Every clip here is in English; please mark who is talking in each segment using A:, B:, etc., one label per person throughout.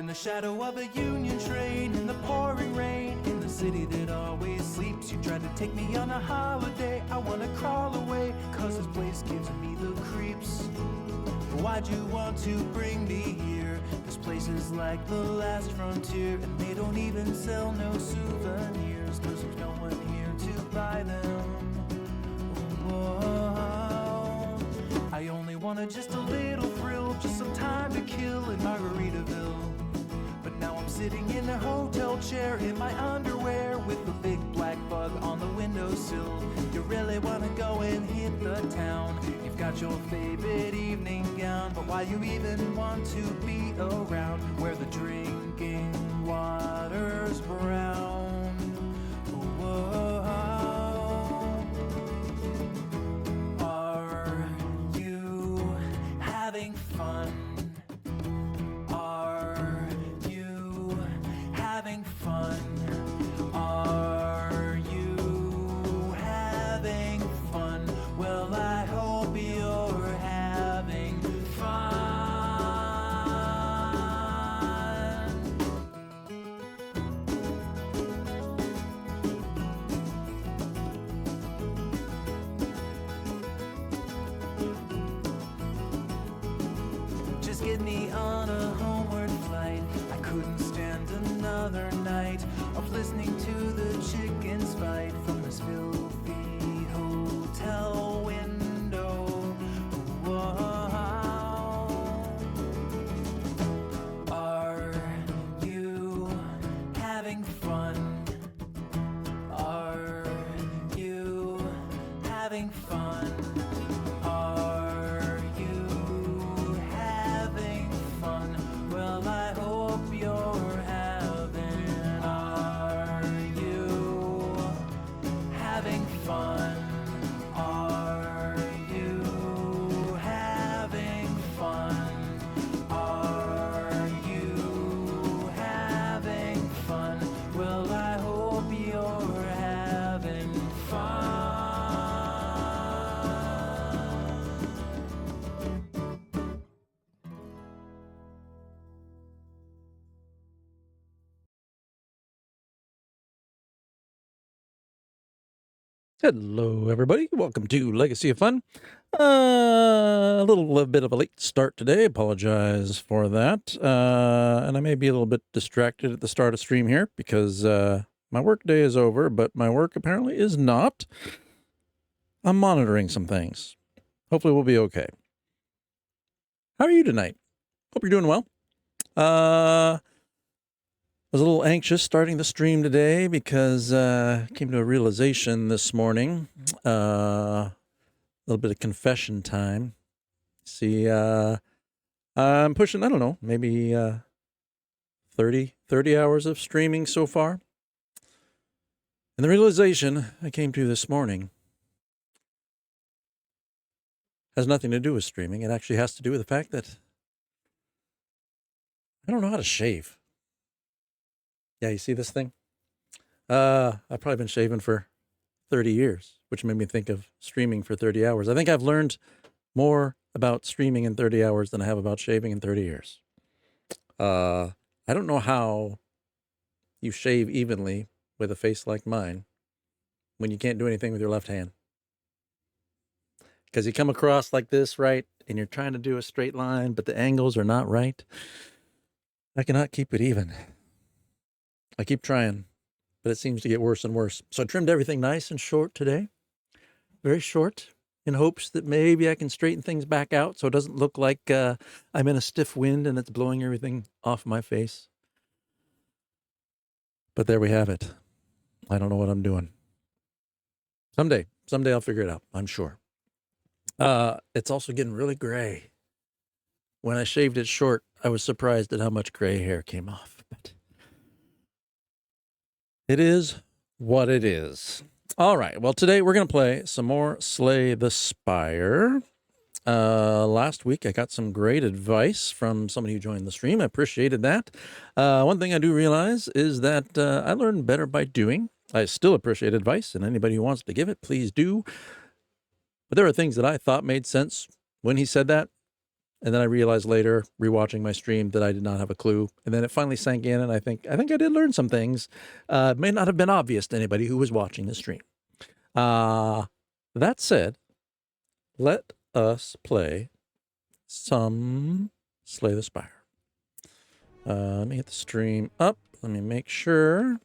A: the shadow of a Union train, in the pouring rain, in the city that always sleeps. You tried to take me on a holiday. I wanna crawl away, cause this place gives me the creeps. Why'd you want to bring me here? This place is like the last frontier, and they don't even sell no souvenirs, cause there's no one here to buy them. Whoa. I only wanted just a little thrill, just some time to kill in Margaritaville. But now I'm sitting in a hotel chair in my underwear with a big black bug on the windowsill. You really wanna go and hit the town. You've got your favorite evening gown, but why you even want to be around where the drinking water's brown? Whoa. Are you having fun? Are you having fun? Are you having fun? Well, I hope you're having fun. Just get me on a homeward flight. I couldn't stand another night of listening to the chickens fight from this filthy hotel window. Whoa. Are you having fun? Are you having fun? Are you having fun? Well, I hope you're having. Are you having fun? Are you having fun? Are you having fun? Well, I hope you're having fun.
B: Hello, everybody. Welcome to Legacy of Fun. A little bit of a late start today. Apologize for that. And I may be a little bit distracted at the start of stream here because my work day is over, but my work apparently is not. I'm monitoring some things. Hopefully we'll be okay. How are you tonight? Hope you're doing well. I was a little anxious starting the stream today because I came to a realization this morning. A little bit of confession time. See, I'm pushing, I don't know, maybe 30 hours of streaming so far. And the realization I came to this morning has nothing to do with streaming. It actually has to do with the fact that I don't know how to shave. Yeah, you see this thing? I've probably been shaving for 30 years, which made me think of streaming for 30 hours. I think I've learned more about streaming in 30 hours than I have about shaving in 30 years. I don't know how you shave evenly with a face like mine when you can't do anything with your left hand. Because you come across like this, right? And you're trying to do a straight line, but the angles are not right. I cannot keep it even. I keep trying, but it seems to get worse and worse. So I trimmed everything nice and short today. Very short, in hopes that maybe I can straighten things back out so it doesn't look like I'm in a stiff wind and it's blowing everything off my face. But there we have it. I don't know what I'm doing. Someday I'll figure it out, I'm sure. It's also getting really gray. When I shaved it short, I was surprised at how much gray hair came off. But it is what it is. All right. Well, today we're going to play some more Slay the Spire. Last week, I got some great advice from somebody who joined the stream. I appreciated that. One thing I do realize is that I learn better by doing. I still appreciate advice, and anybody who wants to give it, please do. But there are things that I thought made sense when he said that, And then I realized later, rewatching my stream, that I did not have a clue. And then it finally sank in, and I think I did learn some things. It may not have been obvious to anybody who was watching the stream. That said, let us play some Slay the Spire. Let me get the stream up. Let me make sure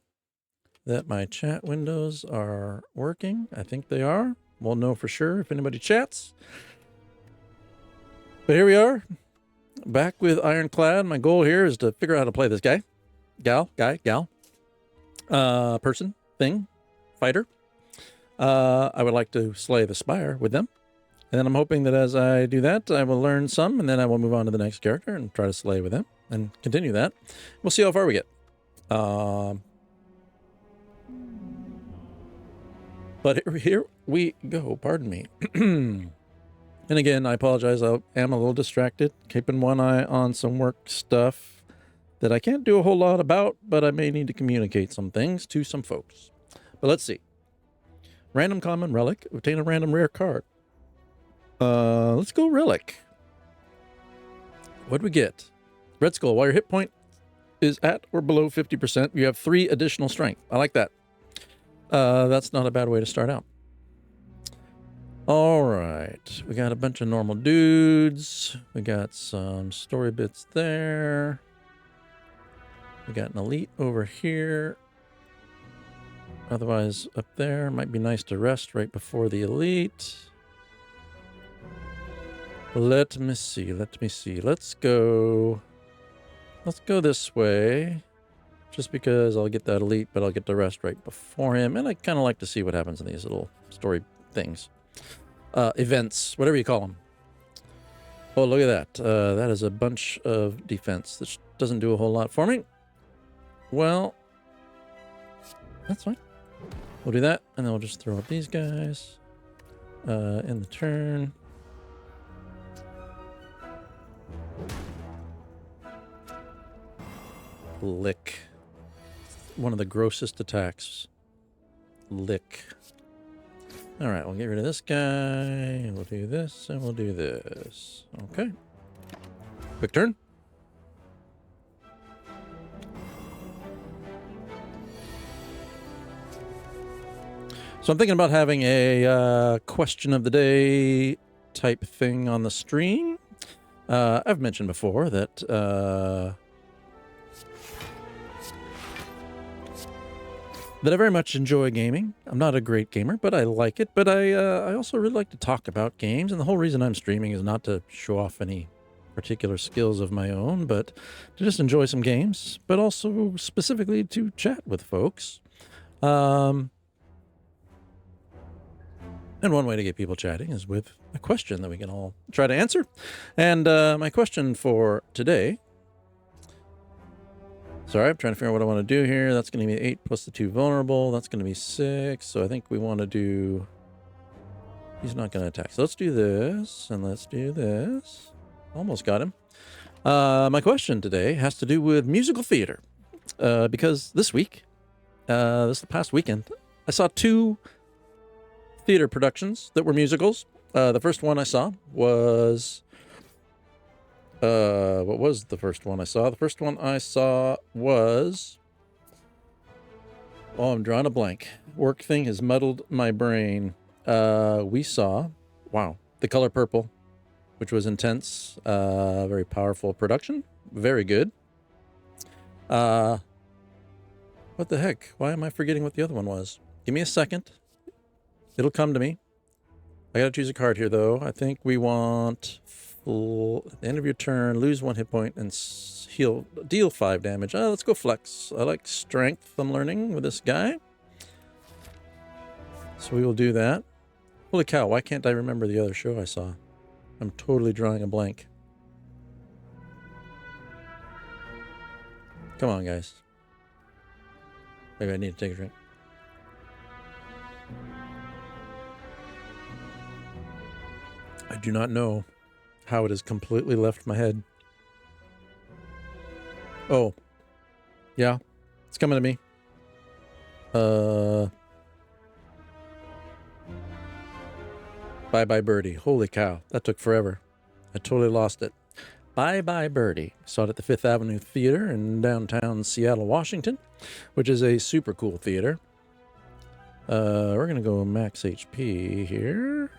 B: that my chat windows are working. I think they are. We'll know for sure if anybody chats. But here we are, back with Ironclad. My goal here is to figure out how to play this guy. Gal. Person, thing, fighter. I would like to slay the Spire with them. And then I'm hoping that as I do that, I will learn some, and then I will move on to the next character and try to slay with them and continue that. We'll see how far we get. But here we go. Pardon me. And again, I apologize. I am a little distracted, keeping one eye on some work stuff that I can't do a whole lot about, but I may need to communicate some things to some folks. But let's see. Random common relic. Obtain a random rare card. Let's go relic. What do we get? Red Skull. While your hit point is at or below 50%, you have 3 additional strength. I like that. That's not a bad way to start out. All right. We got a bunch of normal dudes. We got some story bits there. We got an elite over here. Otherwise, up there. Might be nice to rest right before the elite. Let me see. Let's go this way. Just because I'll get that elite, but I'll get the rest right before him. And I kind of like to see what happens in these little story things. Events, whatever you call them. Oh, look at that. That is a bunch of defense. This doesn't do a whole lot for me. Well, that's fine. We'll do that, and then we'll just throw up these guys in the turn. Lick. One of the grossest attacks. Lick. All right, we'll get rid of this guy, and we'll do this, and we'll do this. Okay. Quick turn. So I'm thinking about having a question of the day type thing on the stream. I've mentioned before that I very much enjoy gaming. I'm not a great gamer, but I like it. But I also really like to talk about games. And the whole reason I'm streaming is not to show off any particular skills of my own, but to just enjoy some games, but also specifically to chat with folks. And one way to get people chatting is with a question that we can all try to answer. And my question for today... Sorry, I'm trying to figure out what I want to do here. That's going to be 8 plus the 2 vulnerable. That's going to be 6. So I think we want to do... He's not going to attack. So let's do this, and let's do this. Almost got him. My question today has to do with musical theater. Because this week, this past weekend, I saw 2 theater productions that were musicals. The first one I saw was... what was the first one I saw? The first one I saw was... Oh, I'm drawing a blank. Work thing has muddled my brain. We saw... Wow. The Color Purple, which was intense. Very powerful production. Very good. What the heck? Why am I forgetting what the other one was? Give me a second. It'll come to me. I gotta choose a card here, though. I think we want... At the end of your turn, lose 1 hit point and deal 5 damage. Let's go flex. I like strength, I'm learning with this guy. So we will do that. Holy cow, why can't I remember the other show I saw? I'm totally drawing a blank. Come on, guys. Maybe I need to take a drink. I do not know how it has completely left my head. Oh. Yeah. It's coming to me. Bye Bye Birdie. Holy cow. That took forever. I totally lost it. Bye Bye Birdie. Saw it at the Fifth Avenue Theater in downtown Seattle, Washington, which is a super cool theater. We're going to go max HP here.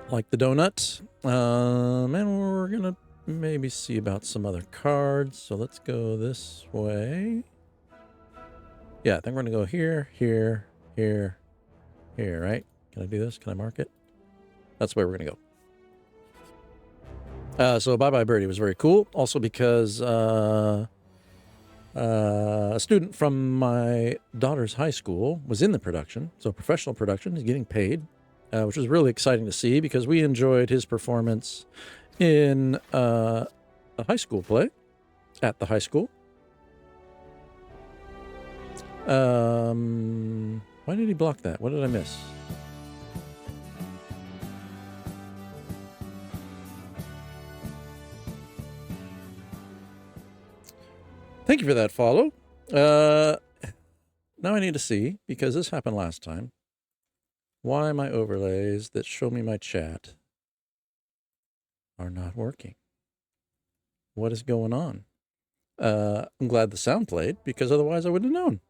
B: Like the donut. And we're going to maybe see about some other cards. So let's go this way. Yeah, I think we're going to go here, here, here, here, right? Can I do this? Can I mark it? That's where we're going to go. So Bye Bye Birdie was very cool. Also because a student from my daughter's high school was in the production. So professional production. He's getting paid, which was really exciting to see because we enjoyed his performance in a high school play at the high school. Why did he block that? What did I miss? Thank you for that follow. Now I need to see, because this happened last time, why my overlays that show me my chat are not working. What is going on? I'm glad the sound played, because otherwise I wouldn't have known.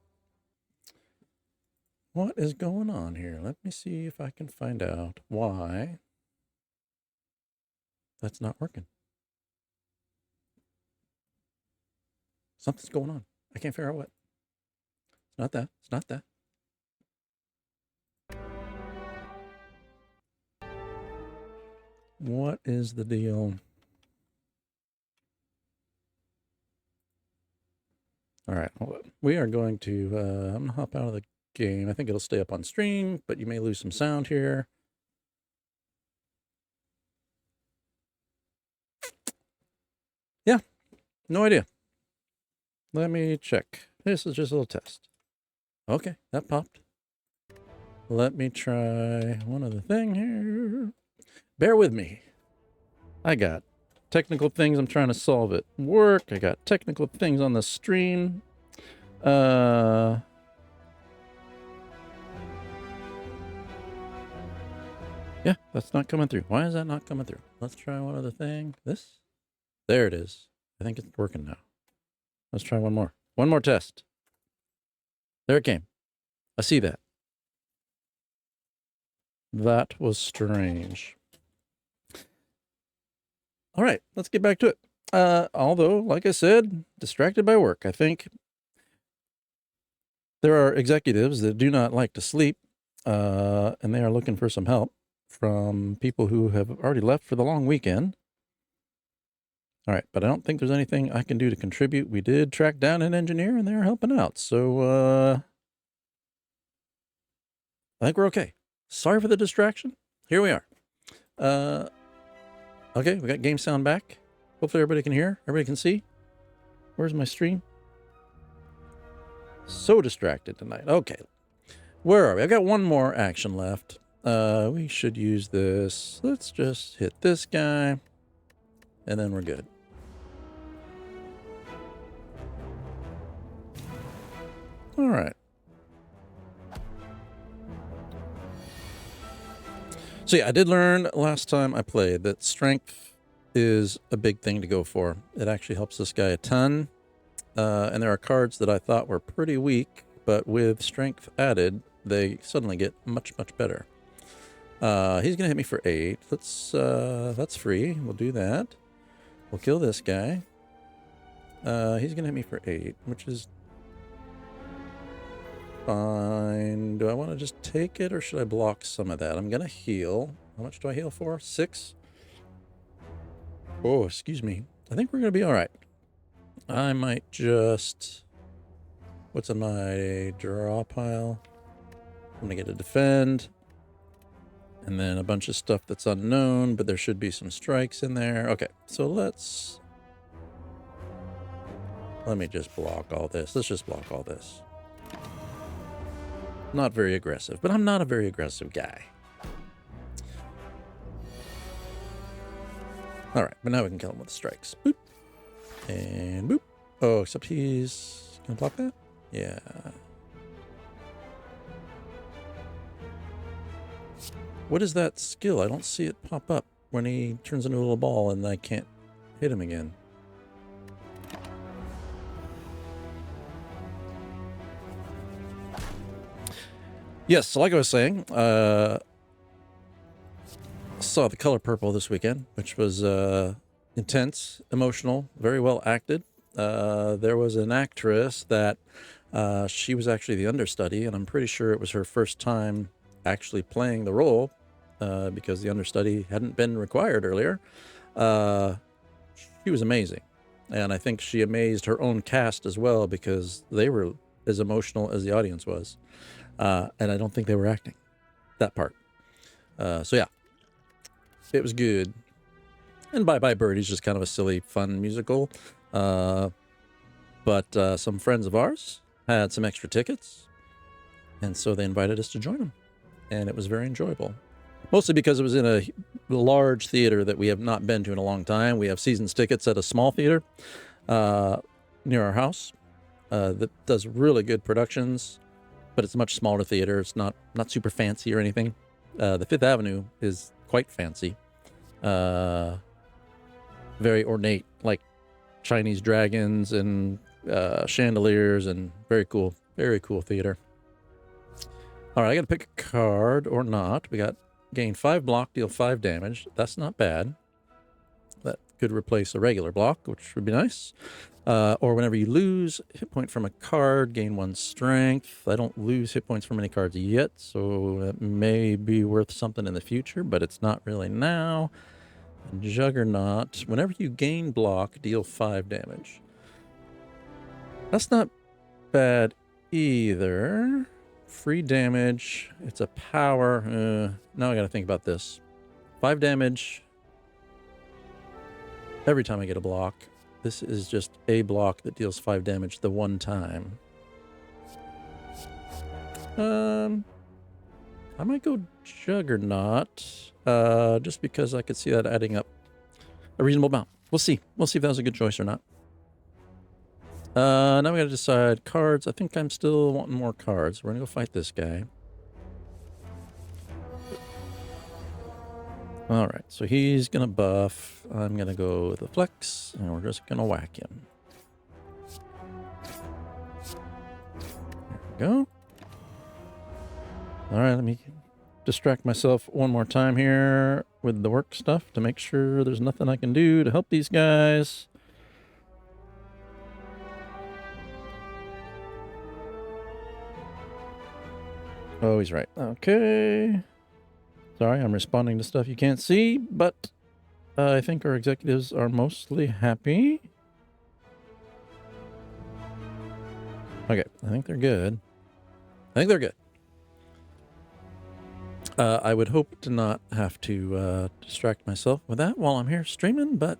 B: What is going on here? Let me see if I can find out why that's not working. Something's going on. I can't figure out what. It's not that. It's not that. What is the deal? All right. We are going to, I'm going to hop out of the game. I think it'll stay up on stream, but you may lose some sound here. Yeah. No idea. Let me check. This is just a little test. Okay, that popped. Let me try one other thing here. Bear with me. I got technical things I'm trying to solve at work. I got technical things on the stream. Yeah, that's not coming through. Why is that not coming through? Let's try one other thing. This? There it is. I think it's working now. Let's try one more. One more test. There it came. I see that. That was strange. All right, let's get back to it. Although, like I said, distracted by work. I think there are executives that do not like to sleep, and they are looking for some help from people who have already left for the long weekend. All right, but I don't think there's anything I can do to contribute. We did track down an engineer, and they're helping out. So I think we're okay. Sorry for the distraction. Here we are. Okay, we got game sound back. Hopefully everybody can hear. Everybody can see. Where's my stream? So distracted tonight. Okay. Where are we? I've got one more action left. We should use this. Let's just hit this guy. And then we're good. All right. So yeah, I did learn last time I played that strength is a big thing to go for. It actually helps this guy a ton. And there are cards that I thought were pretty weak, but with strength added, they suddenly get much, much better. He's going to hit me for 8. That's free. We'll do that. We'll kill this guy. He's going to hit me for 8, which is fine. Do I want to just take it or should I block some of that? I'm going to heal. How much do I heal for? 6? Oh, excuse me. I think we're going to be all right. I might just... What's in my draw pile? I'm going to get a defend. And then a bunch of stuff that's unknown, but there should be some strikes in there. Okay, so let me just block all this. Let's just block all this. Not very aggressive, but I'm not a very aggressive guy. All right, but now we can kill him with the strikes. Boop. And boop. Oh, except he's going to block that? Yeah. What is that skill? I don't see it pop up. when he turns into a little ball and I can't hit him again. Yes, so like I was saying, saw The Color Purple this weekend, which was intense, emotional, very well acted. There was an actress that she was actually the understudy, and I'm pretty sure it was her first time actually playing the role because the understudy hadn't been required earlier. She was amazing, and I think she amazed her own cast as well because they were as emotional as the audience was. And I don't think they were acting that part. So yeah, it was good. And Bye Bye Birdie's just kind of a silly, fun musical. But some friends of ours had some extra tickets, and so they invited us to join them. And it was very enjoyable. Mostly because it was in a large theater that we have not been to in a long time. We have seasons tickets at a small theater near our house that does really good productions. But it's a much smaller theater. It's not super fancy or anything. The Fifth Avenue is quite fancy. Very ornate, like Chinese dragons and chandeliers, and very cool theater. All right, I got to pick a card or not. We got gain 5 block, deal 5 damage. That's not bad. That could replace a regular block, which would be nice. Or whenever you lose hit point from a card, gain 1 strength. I don't lose hit points from any cards yet, so that may be worth something in the future, but it's not really now. And Juggernaut, whenever you gain block, deal 5 damage. That's not bad either. Free damage. It's a power. Now I gotta think about this. 5 damage every time I get a block. This is just a block that deals 5 damage the one time. I might go Juggernaut, just because I could see that adding up a reasonable amount. We'll see. We'll see if that was a good choice or not. Now we gotta decide cards. I think I'm still wanting more cards. We're gonna go fight this guy. All right, so he's gonna buff. I'm gonna go with the flex, and we're just gonna whack him. There we go. All right, let me distract myself one more time here with the work stuff to make sure there's nothing I can do to help these guys. Oh, he's right. Okay. Sorry, I'm responding to stuff you can't see, but I think our executives are mostly happy. Okay, I think they're good. I would hope to not have to distract myself with that while I'm here streaming, but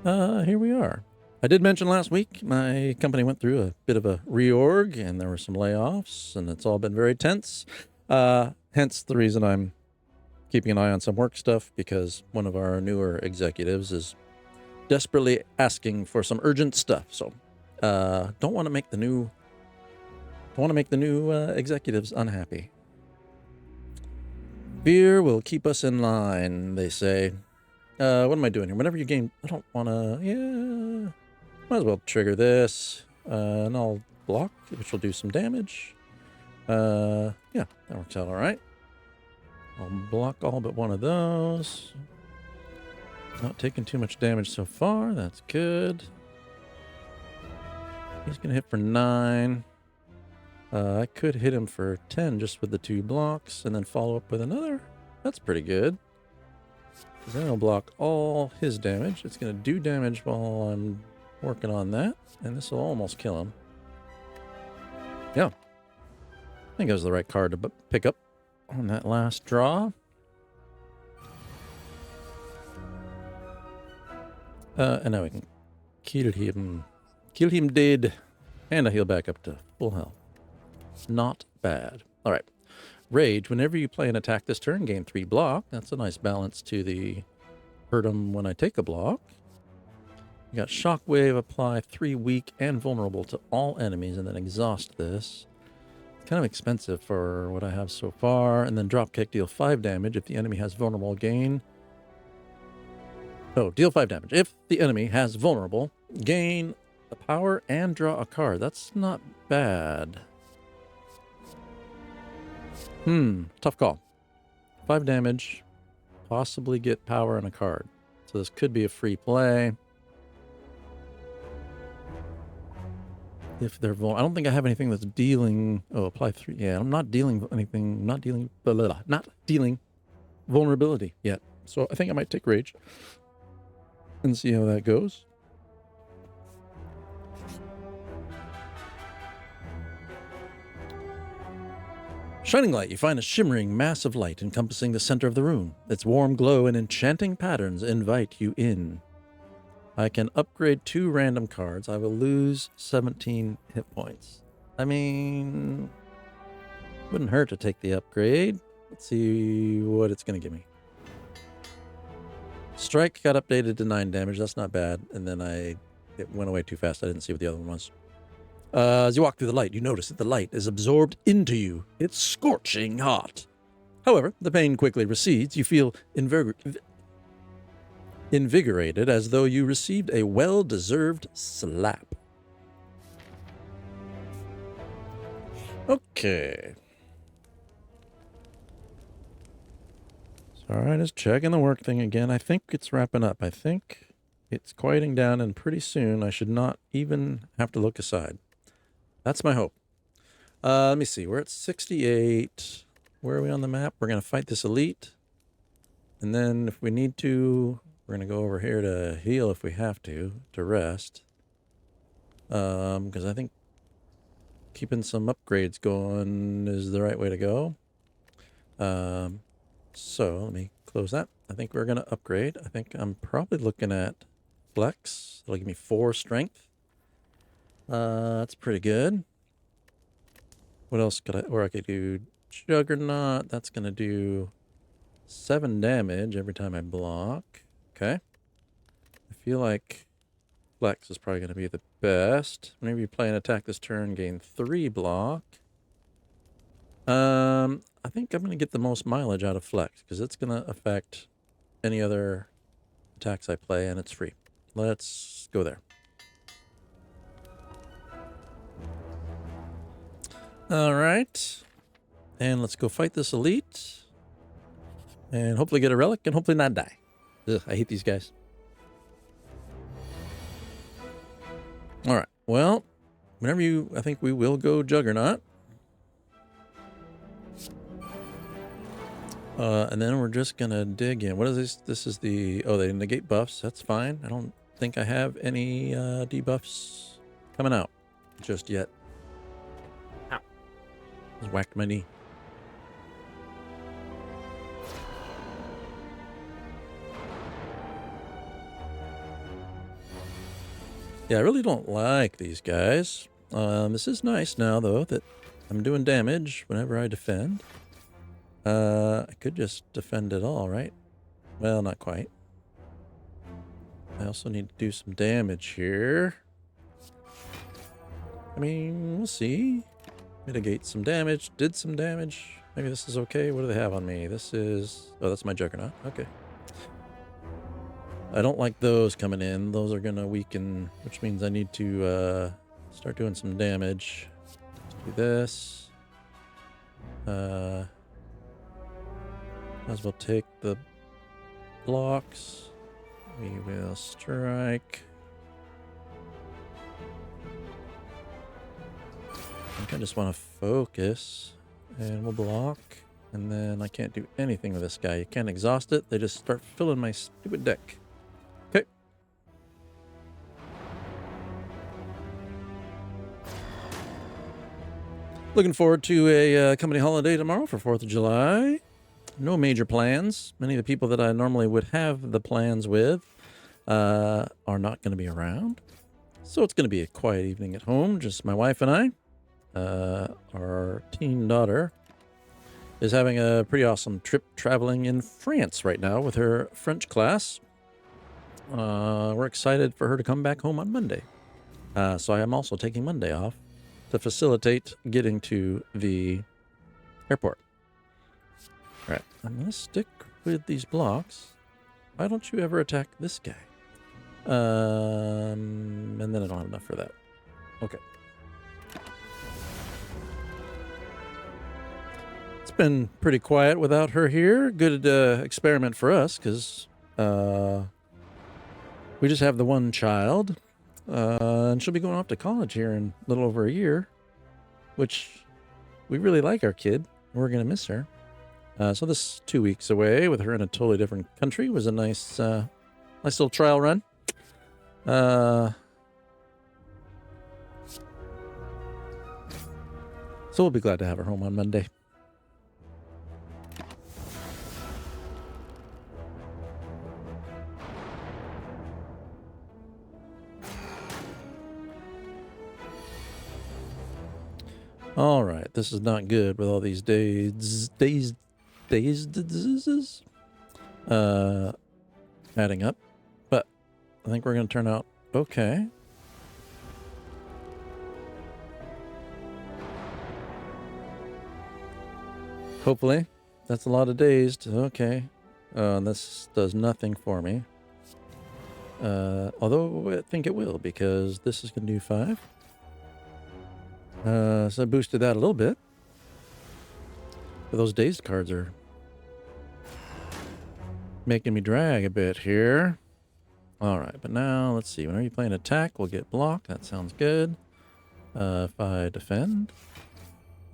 B: here we are. I did mention last week my company went through a bit of a reorg, and there were some layoffs, and it's all been very tense. Hence the reason I'm keeping an eye on some work stuff, because one of our newer executives is desperately asking for some urgent stuff. So don't want to make the new executives unhappy. Fear will keep us in line, they say. What am I doing here? Whenever you gain, I don't want to. Yeah, might as well trigger this, and I'll block, which will do some damage. Yeah, that works out all right. I'll block all but one of those. Not taking too much damage so far. That's good. He's going to hit for 9. I could hit him for 10 just with the 2 blocks and then follow up with another. That's pretty good. Because then I'll block all his damage. It's going to do damage while I'm working on that. And this will almost kill him. Yeah. I think it was the right card to pick up on that last draw. And now we can kill him. Kill him dead. And I heal back up to full health. Not bad. All right. Rage. Whenever you play an attack this turn, gain 3 block. That's a nice balance to the hurt him when I take a block. You got Shockwave. Apply 3 weak and vulnerable to all enemies, and then exhaust this. It's kind of expensive for what I have so far. And then Dropkick, deal 5 damage. If the enemy has vulnerable, gain Oh, deal 5 damage. If the enemy has vulnerable, gain the power and draw a card. That's not bad. Tough call. 5 damage, possibly get power and a card. So this could be a free play. If they're vulnerable. I don't think I have anything that's dealing... Oh, apply 3. Yeah, I'm not dealing anything... Not dealing vulnerability yet. So I think I might take Rage and see how that goes. Shining light. You find a shimmering mass of light encompassing the center of the room. Its warm glow and enchanting patterns invite you in. I can upgrade 2 random cards. I will lose 17 hit points. I mean, wouldn't hurt to take the upgrade. Let's see what it's going to give me. Strike got updated to 9 damage. That's not bad. And then it went away too fast. I didn't see what the other one was. As you walk through the light, you notice that the light is absorbed into you. It's scorching hot. However, the pain quickly recedes. You feel invigorated as though you received a well-deserved slap. Okay. All right, just checking the work thing again. I think it's wrapping up. I think it's quieting down, and pretty soon I should not even have to look aside. That's my hope. Let me see. We're at 68. Where are we on the map? We're going to fight this elite. And then if we need to, we're going to go over here to heal if we have to rest. Because I think keeping some upgrades going is the right way to go. So let me close that. I think we're going to upgrade. I think I'm probably looking at flex. It'll give me 4 strength. That's pretty good. What else could I could do Juggernaut. That's going to do 7 damage every time I block. Okay. I feel like flex is probably going to be the best. Whenever you play an attack this turn, gain 3 block. I think I'm going to get the most mileage out of flex because it's going to affect any other attacks I play, and it's free. Let's go there. All right. And let's go fight this elite. And hopefully get a relic and hopefully not die. Ugh, I hate these guys. All right. Well, whenever I think we will go Juggernaut. And then we're just going to dig in. What is this? This is the... Oh, they negate buffs. That's fine. I don't think I have any debuffs coming out just yet. Ow. Just whacked my knee. Yeah, I really don't like these guys. This is nice now, though, that I'm doing damage whenever I defend. I could just defend it all, right? Well, not quite. I also need to do some damage here. I mean, we'll see. Mitigate some damage. Did some damage. Maybe this is okay. What do they have on me? This is... Oh, that's my Juggernaut. Okay. I don't like those coming in. Those are going to weaken, which means I need to start doing some damage. Let's do this. Might as well take the blocks. We will strike. I think I just want to focus. And we'll block. And then I can't do anything with this guy. You can't exhaust it. They just start filling my stupid deck. Okay. Looking forward to a company holiday tomorrow for 4th of July. No major plans. Many of the people that I normally would have the plans with are not going to be around. So it's going to be a quiet evening at home, just my wife and I. Our teen daughter is having a pretty awesome trip traveling in France right now with her French class. We're excited for her to come back home on Monday. So I am also taking Monday off to facilitate getting to the airport. All right, I'm going to stick with these blocks. Why don't you ever attack this guy? And then I don't have enough for that. Okay. It's been pretty quiet without her here. Good experiment for us, because we just have the one child. And she'll be going off to college here in a little over a year, which we really like our kid. We're going to miss her. So this 2 weeks away with her in a totally different country was a nice little trial run. So we'll be glad to have her home on Monday. All right, this is not good with all these days adding up, but I think we're going to turn out okay. Hopefully. That's a lot of dazed. Okay. This does nothing for me. Although I think it will, because this is going to do 5. So I boosted that a little bit. But those dazed cards are making me drag a bit here. All right, but now let's see. Whenever you play an attack, we'll get blocked. That sounds good. If I defend,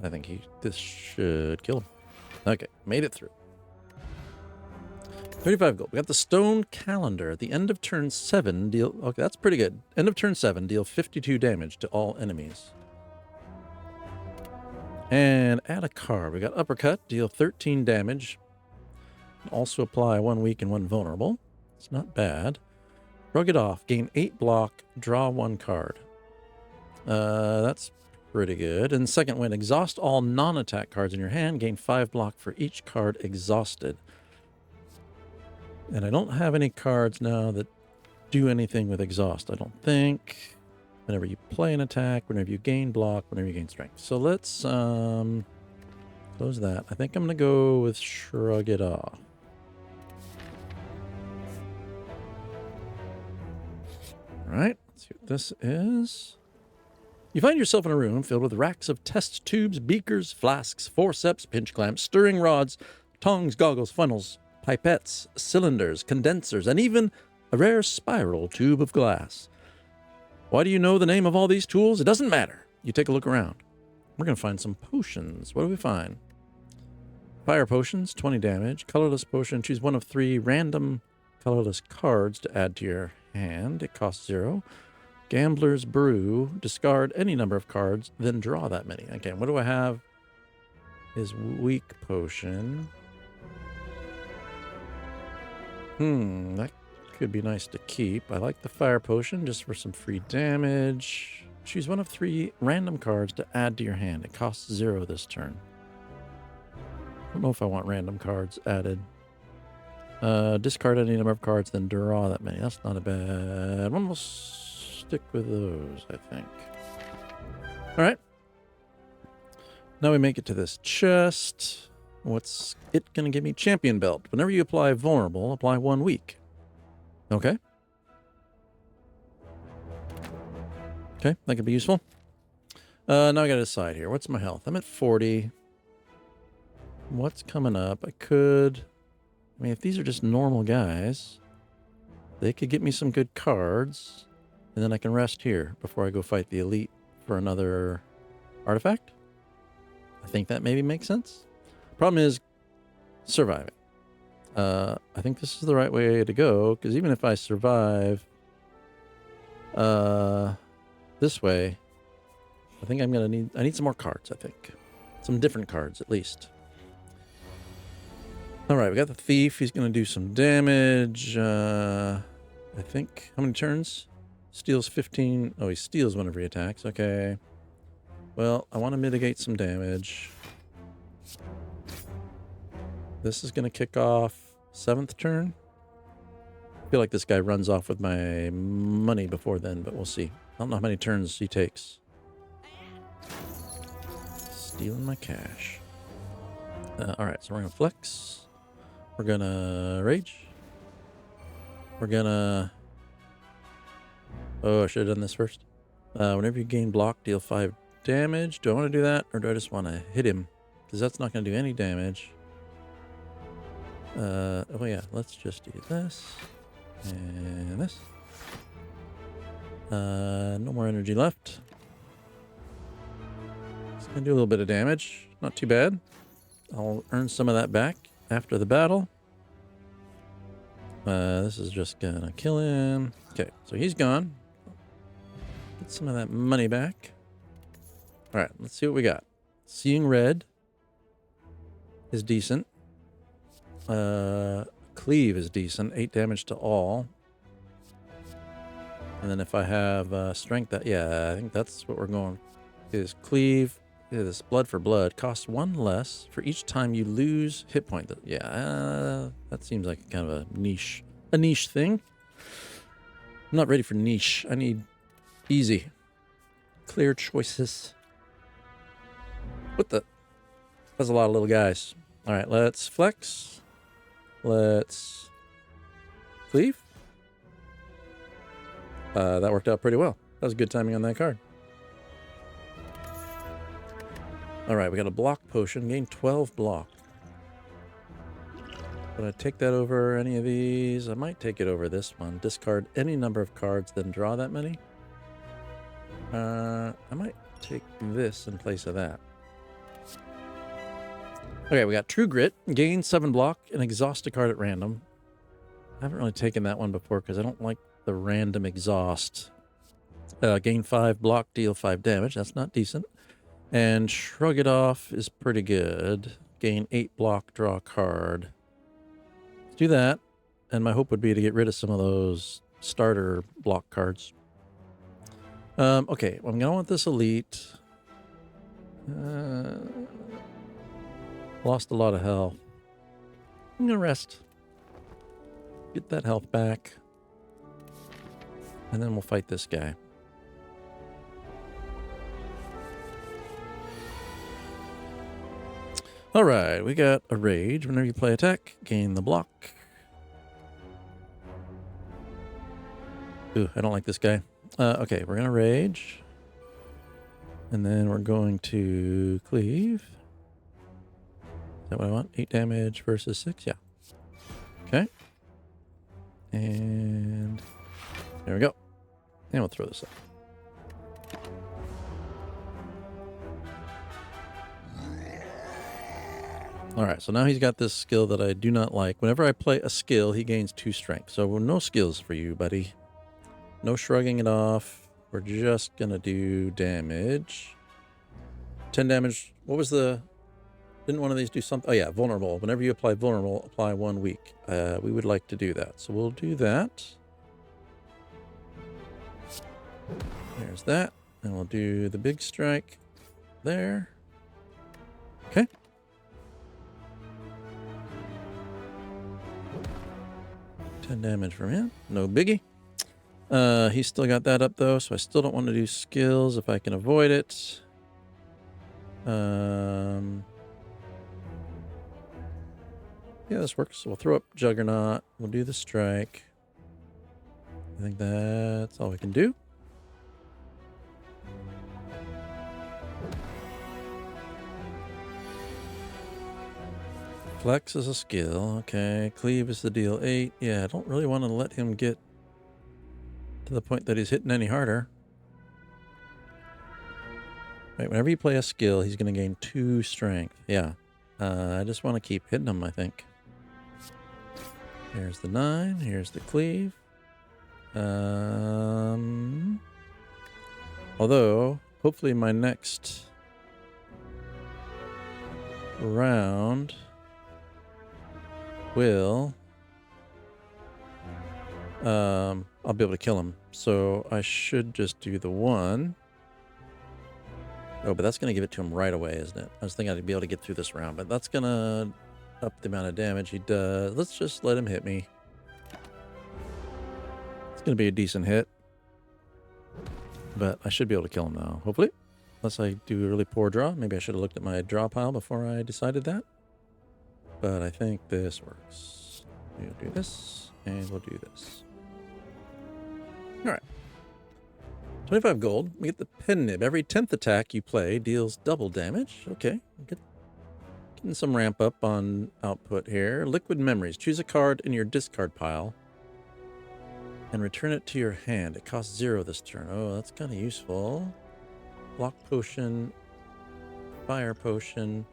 B: I think this should kill him. Okay, made it through. 35 gold. We got the stone calendar. At the end of turn 7, deal... Okay, that's pretty good. End of turn 7, deal 52 damage to all enemies. And add a card. We got uppercut, deal 13 damage. Also apply 1 weak and 1 vulnerable. It's not bad. Shrug it off. Gain 8 block. Draw 1 card. That's pretty good. And second win. Exhaust all non-attack cards in your hand. Gain 5 block for each card exhausted. And I don't have any cards now that do anything with exhaust, I don't think. Whenever you play an attack, whenever you gain block, whenever you gain strength. So let's close that. I think I'm going to go with Shrug It Off. All right, let's see what this is. You find yourself in a room filled with racks of test tubes, beakers, flasks, forceps, pinch clamps, stirring rods, tongs, goggles, funnels, pipettes, cylinders, condensers, and even a rare spiral tube of glass. Why do you know the name of all these tools? It doesn't matter. You take a look around. We're going to find some potions. What do we find? Fire potions, 20 damage. Colorless potion, choose one of 3 random colorless cards to add to your hand. It costs 0. Gambler's brew, discard any number of cards, then draw that many. Okay, what do I have? Is weak potion. That could be nice to keep. I like the fire potion just for some free damage. Choose one of 3 random cards to add to your hand. It costs 0 this turn. I don't know if I want random cards added. Discard any number of cards, then draw that many. That's not a bad one. We'll stick with those, I think. All right. Now we make it to this chest. What's it going to give me? Champion belt. Whenever you apply vulnerable, apply 1 weak. Okay. Okay, that could be useful. Now I got to decide here. What's my health? I'm at 40. What's coming up? I mean, if these are just normal guys, they could get me some good cards, and then I can rest here before I go fight the elite for another artifact. I think that maybe makes sense. Problem is surviving. I think this is the right way to go, because even if I survive this way, I think I need some more cards, I think. Some different cards, at least. All right, we got the thief. He's going to do some damage. I think, how many turns? Steals 15. Oh, he steals whenever he attacks. Okay. Well, I want to mitigate some damage. This is going to kick off 7th turn. I feel like this guy runs off with my money before then, but we'll see. I don't know how many turns he takes. Stealing my cash. All right, so we're going to flex. We're going to rage. we're gonna... Oh, I should have done this first. Whenever you gain block, deal 5 damage. Do I want to do that, or do I just want to hit him? Because that's not going to do any damage. Oh yeah, let's just do this. And this. No more energy left. It's going to do a little bit of damage. Not too bad. I'll earn some of that back after the battle. This is just going to kill him. Okay, so he's gone. Get some of that money back. All right, let's see what we got. Seeing red is decent. Cleave is decent. 8 damage to all. And then if I have strength, yeah, I think that's what we're going. Is cleave. This blood for blood costs 1 less for each time you lose hit point. Yeah, that seems like kind of a niche thing. I'm not ready for niche. I need easy, clear choices. What the? That's a lot of little guys. All right, let's flex. Let's cleave. That worked out pretty well. That was good timing on that card. All right, we got a block potion. Gain 12 block. Would I take that over any of these? I might take it over this one. Discard any number of cards, then draw that many. I might take this in place of that. Okay, we got True Grit. Gain 7 block and exhaust a card at random. I haven't really taken that one before because I don't like the random exhaust. Gain 5 block, deal 5 damage. That's not decent. And Shrug It Off is pretty good. Gain 8 block, draw a card. Let's do that. And my hope would be to get rid of some of those starter block cards. Okay, I'm going to want this elite. Lost a lot of health. I'm going to rest. Get that health back. And then we'll fight this guy. All right, we got a rage. Whenever you play attack, gain the block. Ooh, I don't like this guy. Okay, we're going to rage. And then we're going to cleave. Is that what I want? 8 damage versus 6? Yeah. Okay. And there we go. And we'll throw this up. All right, so now he's got this skill that I do not like. Whenever I play a skill, he gains 2 strength. So no skills for you, buddy. No shrugging it off. We're just going to do damage. 10 damage. What was the... Didn't one of these do something? Oh, yeah, vulnerable. Whenever you apply vulnerable, apply 1 week. We would like to do that. So we'll do that. There's that. And we'll do the big strike there. Okay. Damage from him. No biggie. He's still got that up, though, so I still don't want to do skills if I can avoid it. Yeah, this works. So we'll throw up Juggernaut. We'll do the strike. I think that's all we can do. Flex is a skill. Okay. Cleave is the deal 8. Yeah, I don't really want to let him get to the point that he's hitting any harder. Right, whenever you play a skill, he's going to gain 2 strength. Yeah. I just want to keep hitting him, I think. Here's the 9. Here's the cleave. Although, hopefully my next round will... I'll be able to kill him. So I should just do the 1. Oh, but that's going to give it to him right away, isn't it? I was thinking I'd be able to get through this round, but that's going to up the amount of damage he does. Let's just let him hit me. It's going to be a decent hit. But I should be able to kill him now, hopefully. Unless I do a really poor draw. Maybe I should have looked at my draw pile before I decided that. But I think this works. We'll do this, and we'll do this. All right. 25 gold. We get the pen nib. Every 10th attack you play deals double damage. Okay. Getting some ramp up on output here. Liquid memories. Choose a card in your discard pile and return it to your hand. It costs 0 this turn. Oh, that's kind of useful. Block potion. Fire potion.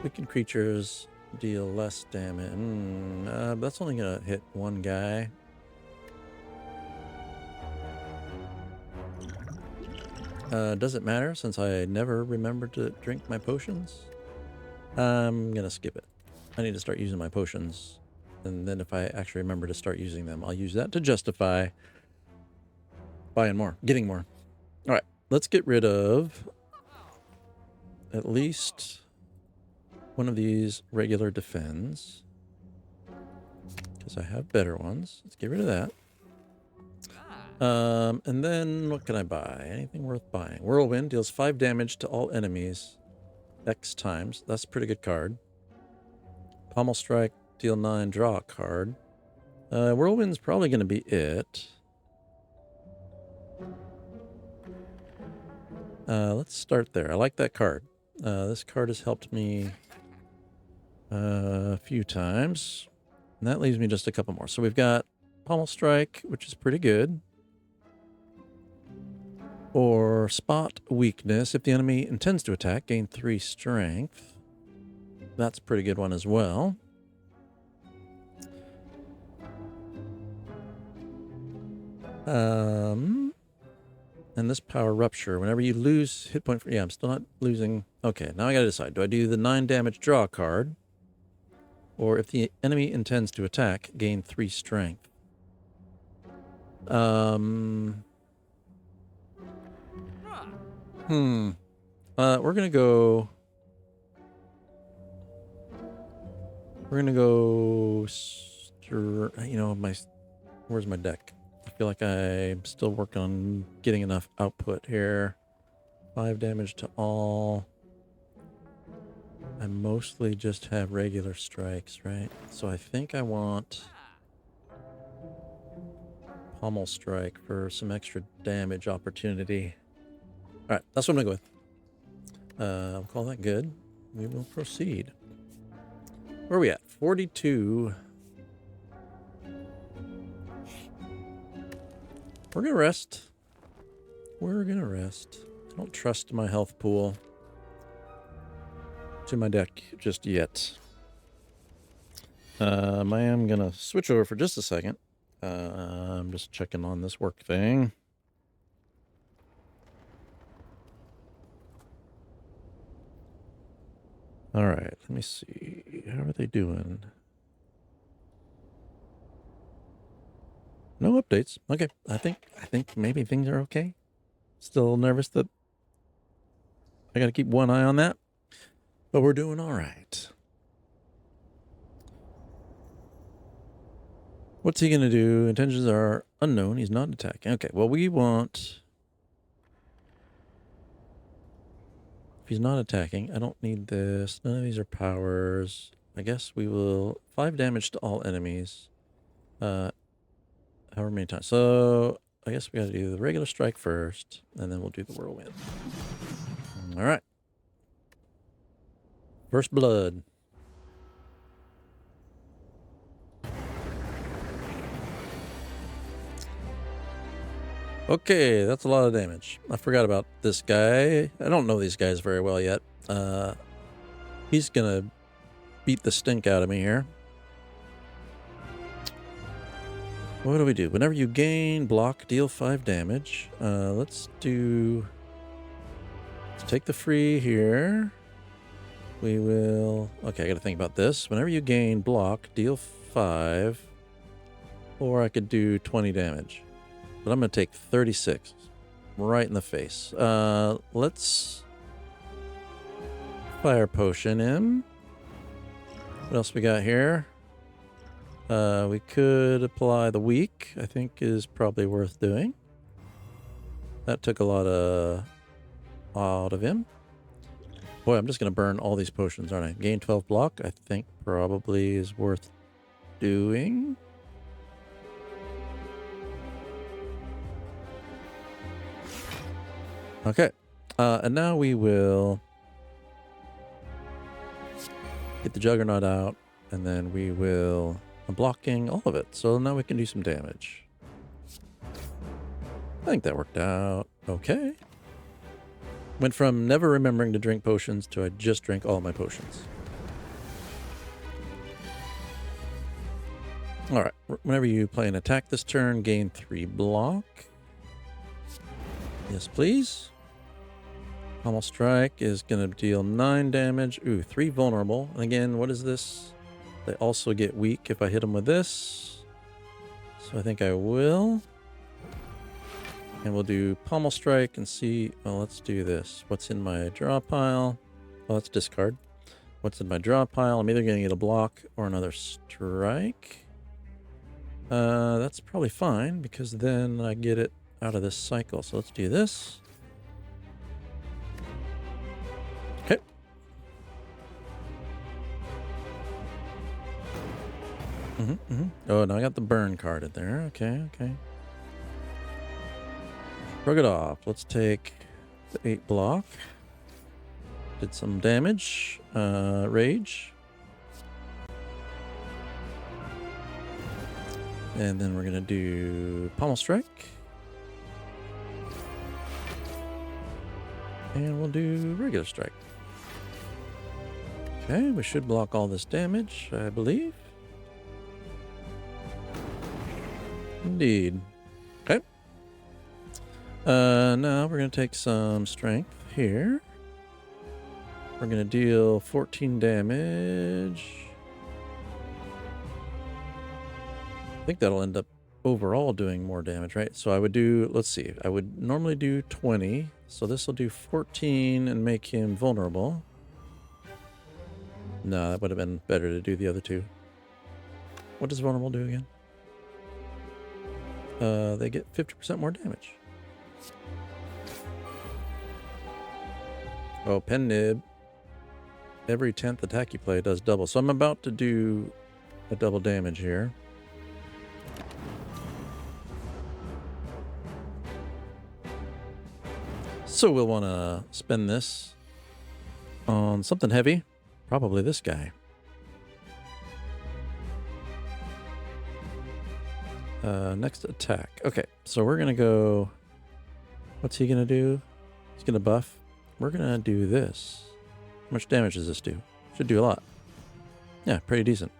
B: Weakened creatures deal less damage. That's only going to hit one guy. Does it matter since I never remember to drink my potions? I'm going to skip it. I need to start using my potions. And then if I actually remember to start using them, I'll use that to justify buying more, getting more. All right, let's get rid of at least one of these regular defends. Because I have better ones. Let's get rid of that. And then what can I buy? Anything worth buying? Whirlwind deals 5 damage to all enemies X times. That's a pretty good card. Pommel Strike, deal 9, draw a card. Whirlwind's probably going to be it. Let's start there. I like that card. This card has helped me a few times. And that leaves me just a couple more. So we've got Pommel Strike, which is pretty good. Or Spot Weakness. If the enemy intends to attack, gain 3 strength. That's a pretty good one as well. And this Power Rupture. Whenever you lose hit point... Yeah, I'm still not losing... Okay, now I gotta decide. Do I do the 9 damage draw card? Or if the enemy intends to attack, gain 3 strength. We're gonna go... You know, where's my deck? I feel like I'm still working on getting enough output here. 5 damage to all. I mostly just have regular strikes, right? So I think I want Pommel Strike for some extra damage opportunity. All right, that's what I'm gonna go with. I'll call that good. We will proceed. Where are we at? 42. We're gonna rest. We're gonna rest. I don't trust my health pool to my deck just yet. I am gonna switch over for just a second. I'm just checking on this work thing. All right, let me see. How are they doing? No updates. Okay, I think maybe things are okay. Still nervous that I got to keep one eye on that, but we're doing all right. What's he gonna do? Intentions are unknown. He's not attacking. Okay, well we want... If he's not attacking, I don't need this. None of these are powers. I guess we will... 5 damage to all enemies. However many times. So I guess we got to do the regular strike first, and then we'll do the whirlwind. All right. First blood. Okay, that's a lot of damage. I forgot about this guy. I don't know these guys very well yet. He's gonna beat the stink out of me here. What do we do? Whenever you gain block, deal 5 damage. Let's take the free here. We will... Okay, I gotta think about this. Whenever you gain block, deal 5. Or I could do 20 damage. But I'm gonna take 36. Right in the face. Let's... Fire potion him. What else we got here? We could apply the weak, I think is probably worth doing. That took a lot out of him. Boy, I'm just going to burn all these potions, aren't I? Gain 12 block, I think probably is worth doing. Okay. And now we will get the Juggernaut out, and then we will blocking all of it. So now we can do some damage. I think that worked out okay. Went from never remembering to drink potions to I just drank all my potions. All right. Whenever you play an attack this turn, gain 3 block. Yes, please. Pommel Strike is going to deal 9 damage. Ooh, 3 vulnerable. And again, what is this? They also get weak if I hit them with this. So I think I will. And we'll do Pommel Strike and see. Well, let's do this. What's in my draw pile? Well, let's discard. What's in my draw pile? I'm either going to get a block or another strike. That's probably fine because then I get it out of this cycle. So let's do this. Okay. Oh, now I got the burn card in there. Okay, okay. Shrug it off. Let's take the 8 block. Did some damage. Rage. And then we're going to do Pommel Strike. And we'll do regular strike. Okay, we should block all this damage, I believe. Indeed. Okay. Now we're going to take some strength here. We're going to deal 14 damage. I think that'll end up overall doing more damage, right? So I would do, let's see, I would normally do 20. So this will do 14 and make him vulnerable. No, that would have been better to do the other 2. What does vulnerable do again? They get 50% more damage. Oh, pen nib. Every 10th attack you play does double. So I'm about to do a double damage here. So we'll want to spend this on something heavy. Probably this guy. Next attack. Okay, so we're going to go... What's he going to do? He's going to buff. We're going to do this. How much damage does this do? Should do a lot. Yeah, pretty decent.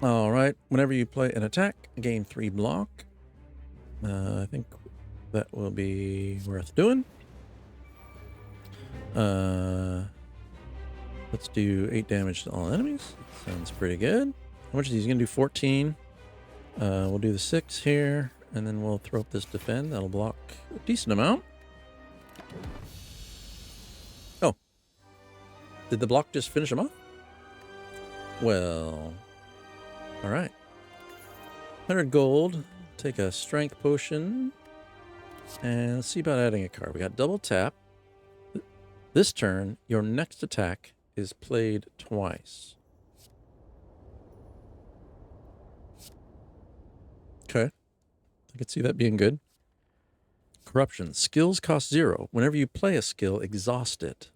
B: All right. Whenever you play an attack, gain 3 block. I think that will be worth doing. Let's do 8 damage to all enemies. Sounds pretty good. How much is he? He's going to do 14. We'll do the 6 here, and then we'll throw up this defend. That'll block a decent amount. Oh. Did the block just finish him off? Well... All right. 100 gold. Take a strength potion. And let's see about adding a card. We got double tap. This turn, your next attack is played twice. Okay. I could see that being good. Corruption. Skills cost 0. Whenever you play a skill, exhaust it.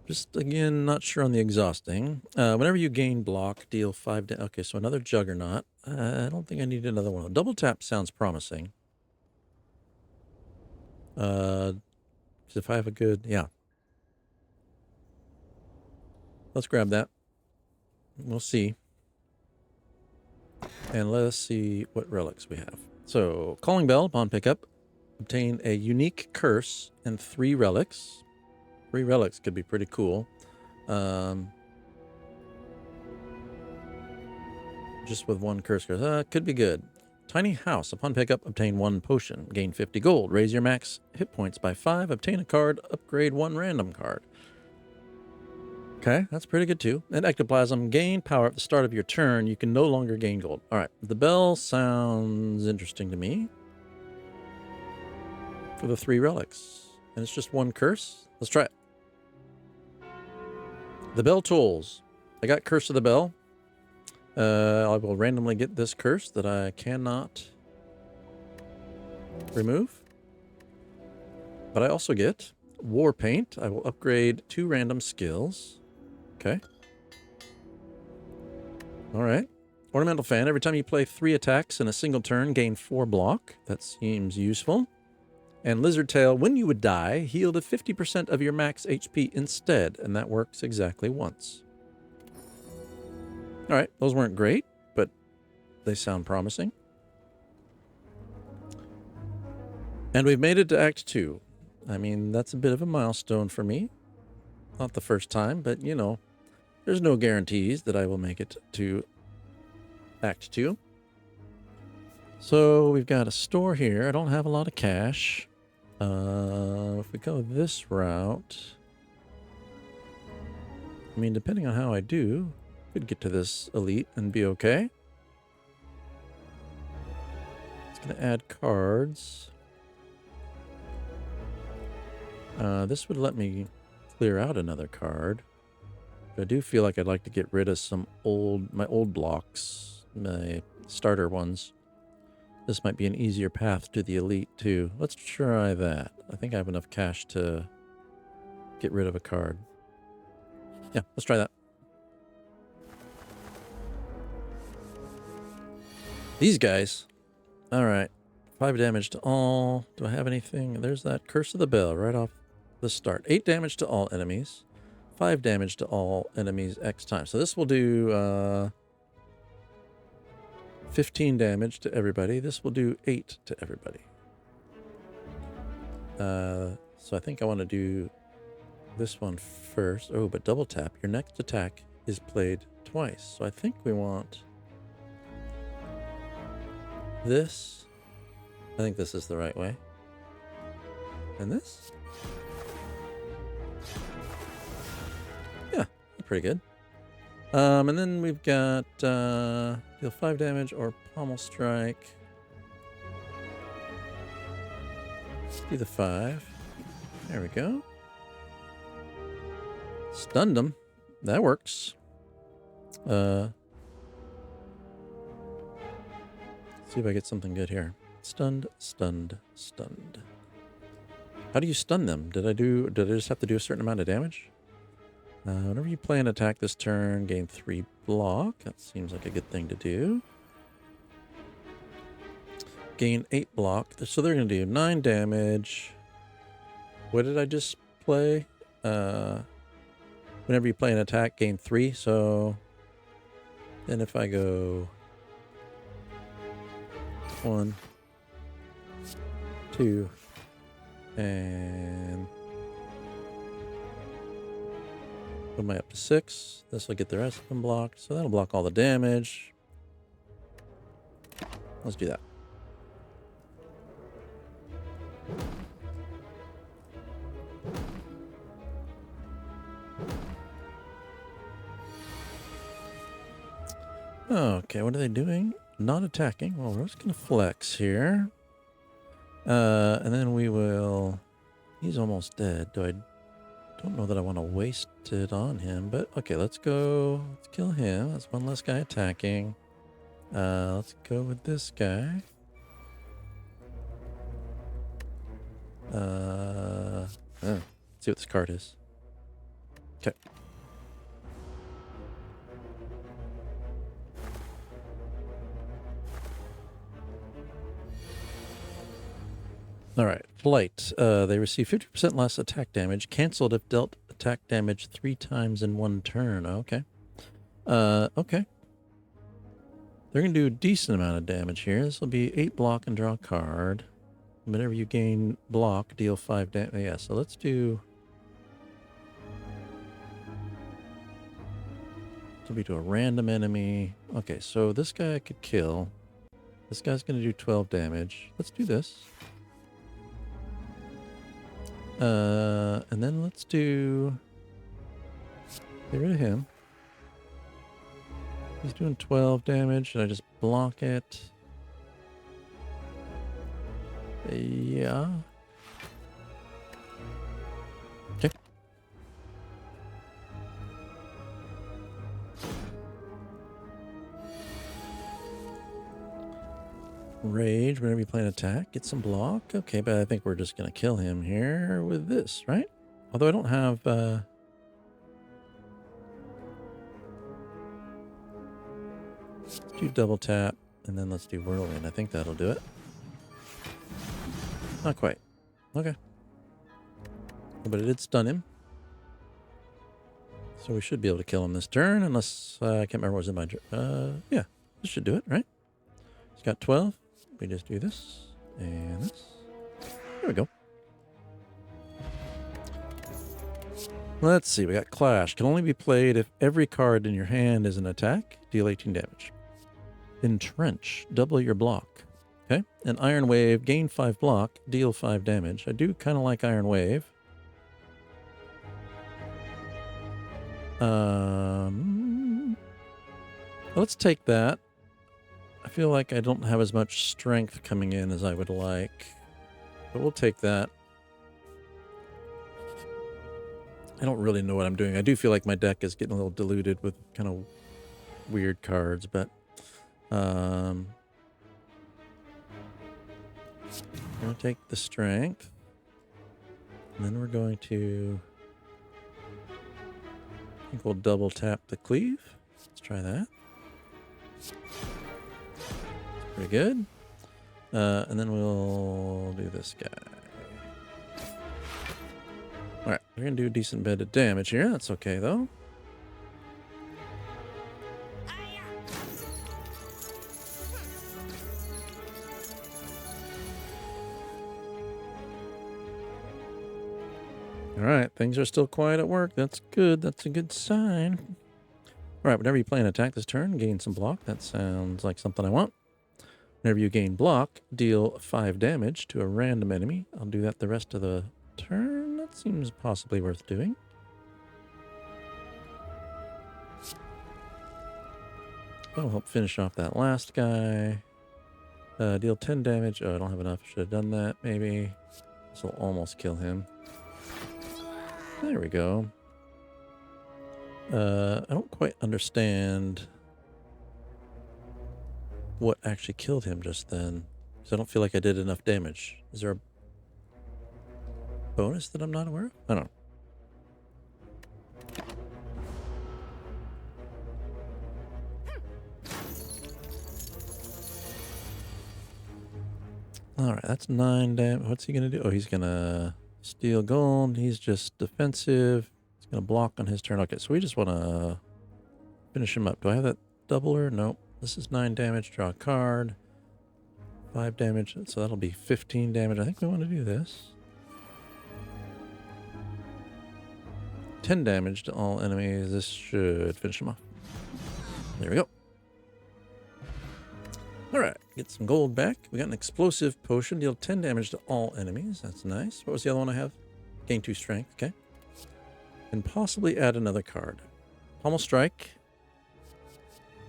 B: Just, again, not sure on the exhausting. Whenever you gain block, deal 5 damage. Okay, so another Juggernaut. I don't think I need another one. Double tap sounds promising. If I have a good... Yeah. Let's grab that. We'll see. And let us see what relics we have. So, Calling Bell upon pickup. Obtain a unique curse and 3 relics. 3 relics could be pretty cool. Just with 1 curse could be good. Tiny House. Upon pickup, obtain 1 potion. Gain 50 gold. Raise your max hit points by 5. Obtain a card. Upgrade 1 random card. Okay, that's pretty good too. And Ectoplasm. Gain power at the start of your turn. You can no longer gain gold. All right, the bell sounds interesting to me. For the 3 relics. And it's just one curse. Let's try it. The bell tolls. I got Curse of the Bell. I will randomly get this curse that I cannot remove. But I also get War Paint. I will upgrade 2 random skills. Okay. All right. Ornamental Fan. Every time you play 3 attacks in a single turn, gain 4 block. That seems useful. And Lizard Tail. When you would die, heal to 50% of your max HP instead. And that works exactly once. All right. Those weren't great, but they sound promising. And we've made it to Act 2. I mean, that's a bit of a milestone for me. Not the first time, but, you know, there's no guarantees that I will make it to Act 2. So we've got a store here. I don't have a lot of cash. If we go this route, I mean, depending on how I do, could get to this elite and be okay. It's going to add cards. This would let me clear out another card. But I do feel like I'd like to get rid of some my old blocks, my starter ones. This might be an easier path to the elite too. Let's try that. I think I have enough cash to get rid of a card. Yeah, let's try that. These guys. All right. 5 damage to all. Do I have anything? There's that Curse of the Bell right off the start. 8 damage to all enemies. 5 damage to all enemies X times. So this will do 15 damage to everybody. This will do 8 to everybody. So I think I want to do this one first. Oh, but double tap. Your next attack is played twice. So I think we want this. I think this is the right way. And this? Yeah, pretty good. And then we've got deal 5 damage or pommel strike. Let's do the 5. There we go. Stunned him. That works. See if I get something good here. Stunned, stunned, stunned. How do you stun them? Did I just have to do a certain amount of damage? Whenever you play an attack this turn, gain 3 block. That seems like a good thing to do. Gain 8 block. So they're going to do 9 damage. What did I just play? Whenever you play an attack, gain 3. So then if I go 1, 2, and what am I up to 6? This will get the rest of them blocked. So that'll block all the damage. Let's do that. Okay, what are they doing? Not attacking. Well, we're just going to flex here. And then we will... He's almost dead. Don't know that I want to waste it on him, but okay, let's go. Let's kill him. That's one less guy attacking. Let's go with this guy. Let's see what this card is. Okay. All right, Flight. They receive 50% less attack damage, canceled if dealt attack damage 3 times in 1 turn. Okay. Okay. They're going to do a decent amount of damage here. This will be 8 block and draw a card. Whenever you gain block, deal 5 damage. Yeah, so let's do... This will be to a random enemy. Okay, so this guy I could kill. This guy's going to do 12 damage. Let's do this. And then let's do... Get rid of him. He's doing 12 damage. Should I just block it? Yeah. Rage, whenever you play an attack, get some block. Okay, but I think we're just going to kill him here with this, right? Although I don't have... let's do double tap, and then let's do whirlwind. I think that'll do it. Not quite. Okay. But it did stun him. So we should be able to kill him this turn, unless I can't remember what was in my... yeah, this should do it, right? He's got 12. We just do this and this. There we go. Let's see. We got Clash. Can only be played if every card in your hand is an attack. Deal 18 damage. Entrench. Double your block. Okay. And Iron Wave. Gain 5 block. Deal 5 damage. I do kind of like Iron Wave. Let's take that. I feel like I don't have as much strength coming in as I would like, but we'll take that. I don't really know what I'm doing. I do feel like my deck is getting a little diluted with kind of weird cards, but I'm going to take the strength, and then we're going to, I think we'll double tap the cleave. Let's try that. Pretty good. And then we'll do this guy. Alright, we're going to do a decent bit of damage here. That's okay, though. Alright, things are still quiet at work. That's good. That's a good sign. Alright, whenever you play an attack this turn, gain some block. That sounds like something I want. Whenever you gain block, deal 5 damage to a random enemy. I'll do that the rest of the turn. That seems possibly worth doing. That'll help finish off that last guy. Deal 10 damage. Oh, I don't have enough. Should have done that, maybe. This will almost kill him. There we go. I don't quite understand what actually killed him just then, because I don't feel like I did enough damage. Is there a bonus that I'm not aware of? I don't know. Alright, that's 9 damage. What's he going to do? Oh, he's going to steal gold. He's just defensive. He's going to block on his turn. Okay, so we just want to finish him up. Do I have that doubler? Nope. This is 9 damage. Draw a card. 5 damage. So that'll be 15 damage. I think we want to do this. 10 damage to all enemies. This should finish them off. There we go. Alright, get some gold back. We got an explosive potion. Deal 10 damage to all enemies. That's nice. What was the other one I have? Gain 2 strength. Okay. And possibly add another card. Pommel Strike.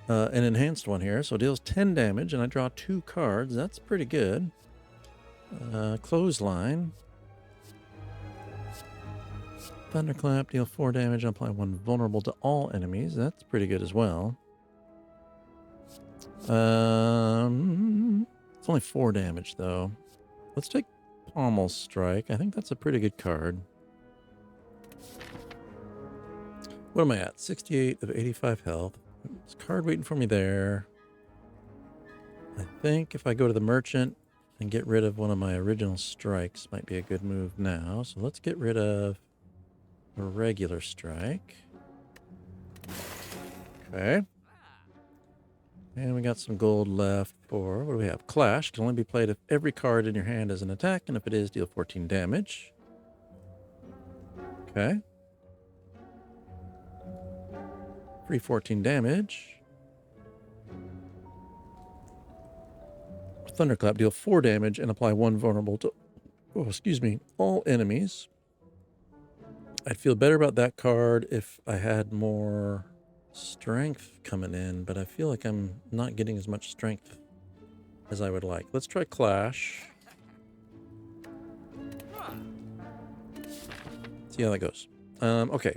B: An enhanced one here. So it deals 10 damage and I draw 2 cards. That's pretty good. Clothesline. Thunderclap. Deal 4 damage. Apply 1 vulnerable to all enemies. That's pretty good as well. It's only 4 damage though. Let's take Pommel Strike. I think that's a pretty good card. What am I at? 68 of 85 health. There's a card waiting for me there. I think if I go to the merchant and get rid of one of my original strikes might be a good move now. So let's get rid of a regular strike. Okay. And we got some gold left for, what do we have? Clash can only be played if every card in your hand is an attack, and if it is, deal 14 damage. Okay. Free 14 damage. Thunderclap, deal 4 damage and apply 1 vulnerable to, oh, excuse me, all enemies. I'd feel better about that card if I had more strength coming in, but I feel like I'm not getting as much strength as I would like. Let's try Clash. See how that goes. Okay.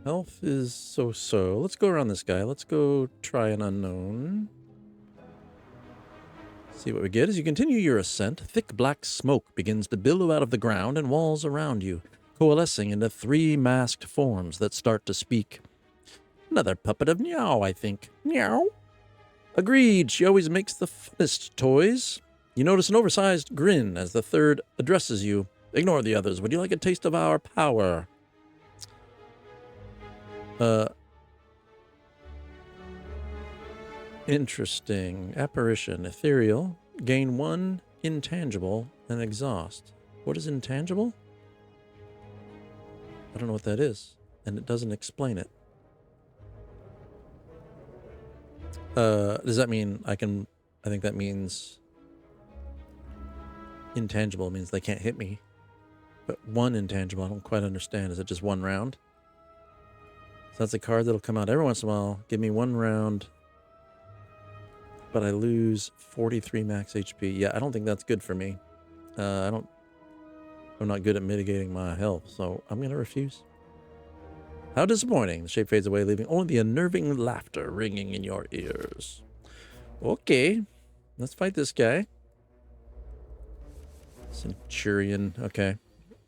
B: Health is so-so. Let's go around this guy. Let's go try an unknown. See what we get. As you continue your ascent, thick black smoke begins to billow out of the ground and walls around you, coalescing into 3 masked forms that start to speak. Another puppet of Meow, I think. Meow. Agreed, she always makes the funnest toys. You notice an oversized grin as the third addresses you. Ignore the others. Would you like a taste of our power? Interesting. Apparition. Ethereal. Gain 1 intangible and exhaust. What is intangible? I don't know what that is. And it doesn't explain it. Does that mean I think that means intangible means they can't hit me. But 1 intangible, I don't quite understand. Is it just 1 round? So that's a card that'll come out every once in a while. Give me 1 round. But I lose 43 max HP. Yeah, I don't think that's good for me. I'm not good at mitigating my health, so I'm going to refuse. How disappointing. The shape fades away, leaving only the unnerving laughter ringing in your ears. Okay, let's fight this guy. Centurion, okay.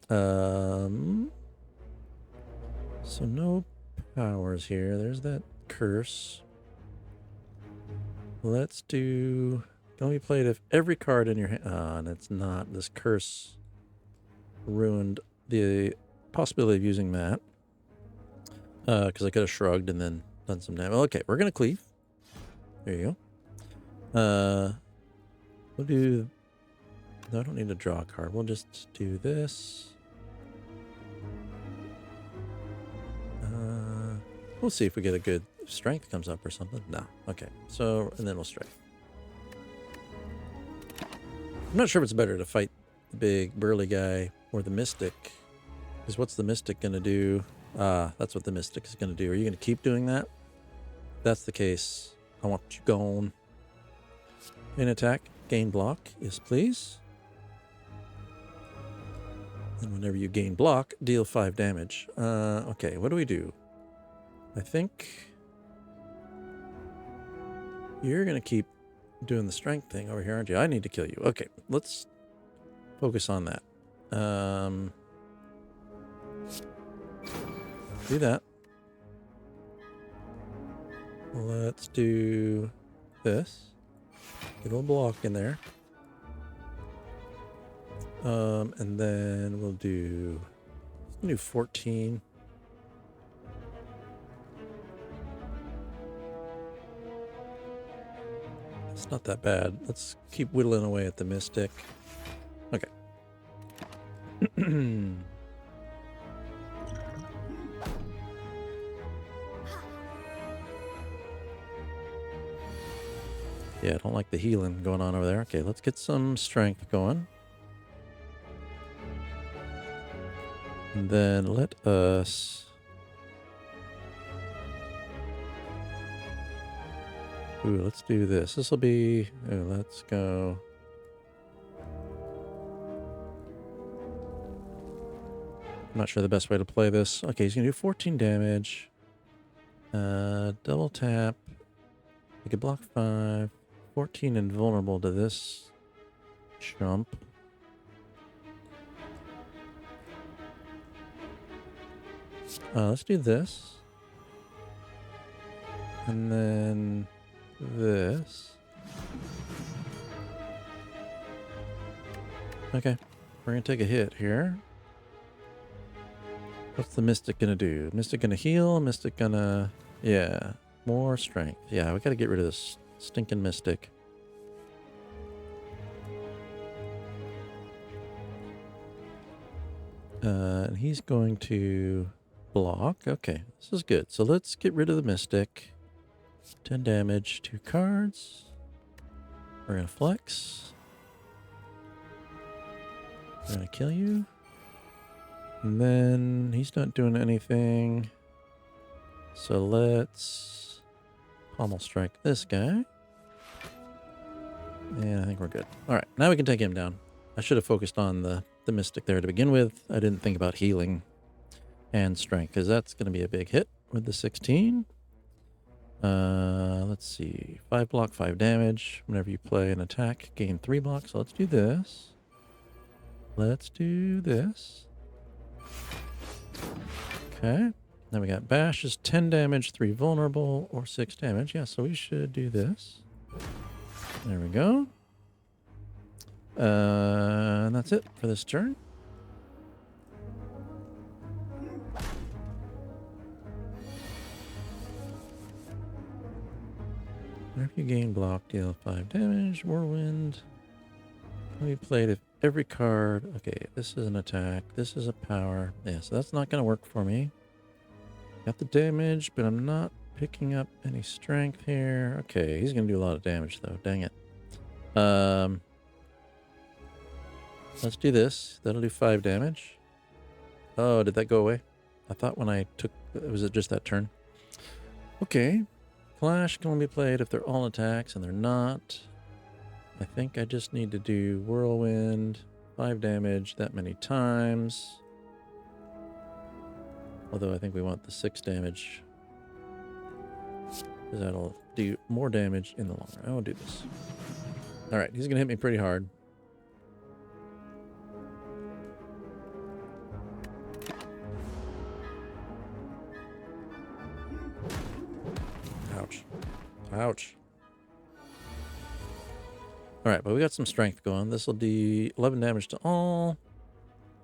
B: So no powers here. There's that curse. Let's do... Can only play it if every card in your hand... and it's not. This curse ruined the possibility of using that. Because I could have shrugged and then done some damage. Okay, we're going to cleave. There you go. We'll do... No, I don't need to draw a card. We'll just do this. We'll see if we get a good strength comes up or something. No. Okay. So, and then we'll strength. I'm not sure if it's better to fight the big burly guy or the mystic. Because what's the mystic going to do? That's what the mystic is going to do. Are you going to keep doing that? If that's the case, I want you gone. In attack, gain block. Yes, please. And whenever you gain block, deal 5 damage. Okay, what do we do? I think you're going to keep doing the strength thing over here, aren't you? I need to kill you. Okay, let's focus on that. Do that. Let's do this. Get a little block in there. And then we'll do 14. It's not that bad. Let's keep whittling away at the mystic. Okay. Yeah, I don't like the healing going on over there. Okay, let's get some strength going. And then let us... Ooh, let's do this. This will be... Ooh, let's go... I'm not sure the best way to play this. Okay, he's going to do 14 damage. Double tap. He could block 5. 14 invulnerable to this chump. Let's do this. And then this. Okay, we're going to take a hit here. What's the mystic going to do? Mystic going to heal? Mystic going to... Yeah, more strength. Yeah, we got to get rid of this stinking mystic. And he's going to block. Okay, this is good. So let's get rid of the mystic. 10 damage, 2 cards. We're going to flex. We're going to kill you. And then he's not doing anything. So let's pommel strike this guy. And I think we're good. All right, now we can take him down. I should have focused on the mystic there to begin with. I didn't think about healing and strength because that's going to be a big hit with the 16. Let's see. 5 block, 5 damage. Whenever you play an attack, gain 3 blocks. So let's do this. Let's do this. Okay. Then we got bash is 10 damage, 3 vulnerable, or 6 damage. Yeah, so we should do this. There we go. And that's it for this turn. Whenever you gain block, deal 5 damage. Whirlwind. We played if every card. Okay, this is an attack. This is a power. Yeah, so that's not going to work for me. Got the damage, but I'm not picking up any strength here. Okay, he's going to do a lot of damage, though. Dang it. Let's do this. That'll do 5 damage. Oh, did that go away? I thought when I took... Was it just that turn? Okay. Clash can only be played if they're all attacks, and they're not. I think I just need to do Whirlwind, 5 damage that many times. Although I think we want the 6 damage. Because that'll do more damage in the long run. I will do this. Alright, he's going to hit me pretty hard. Ouch. Ouch. Alright, but we got some strength going. This will do 11 damage to all.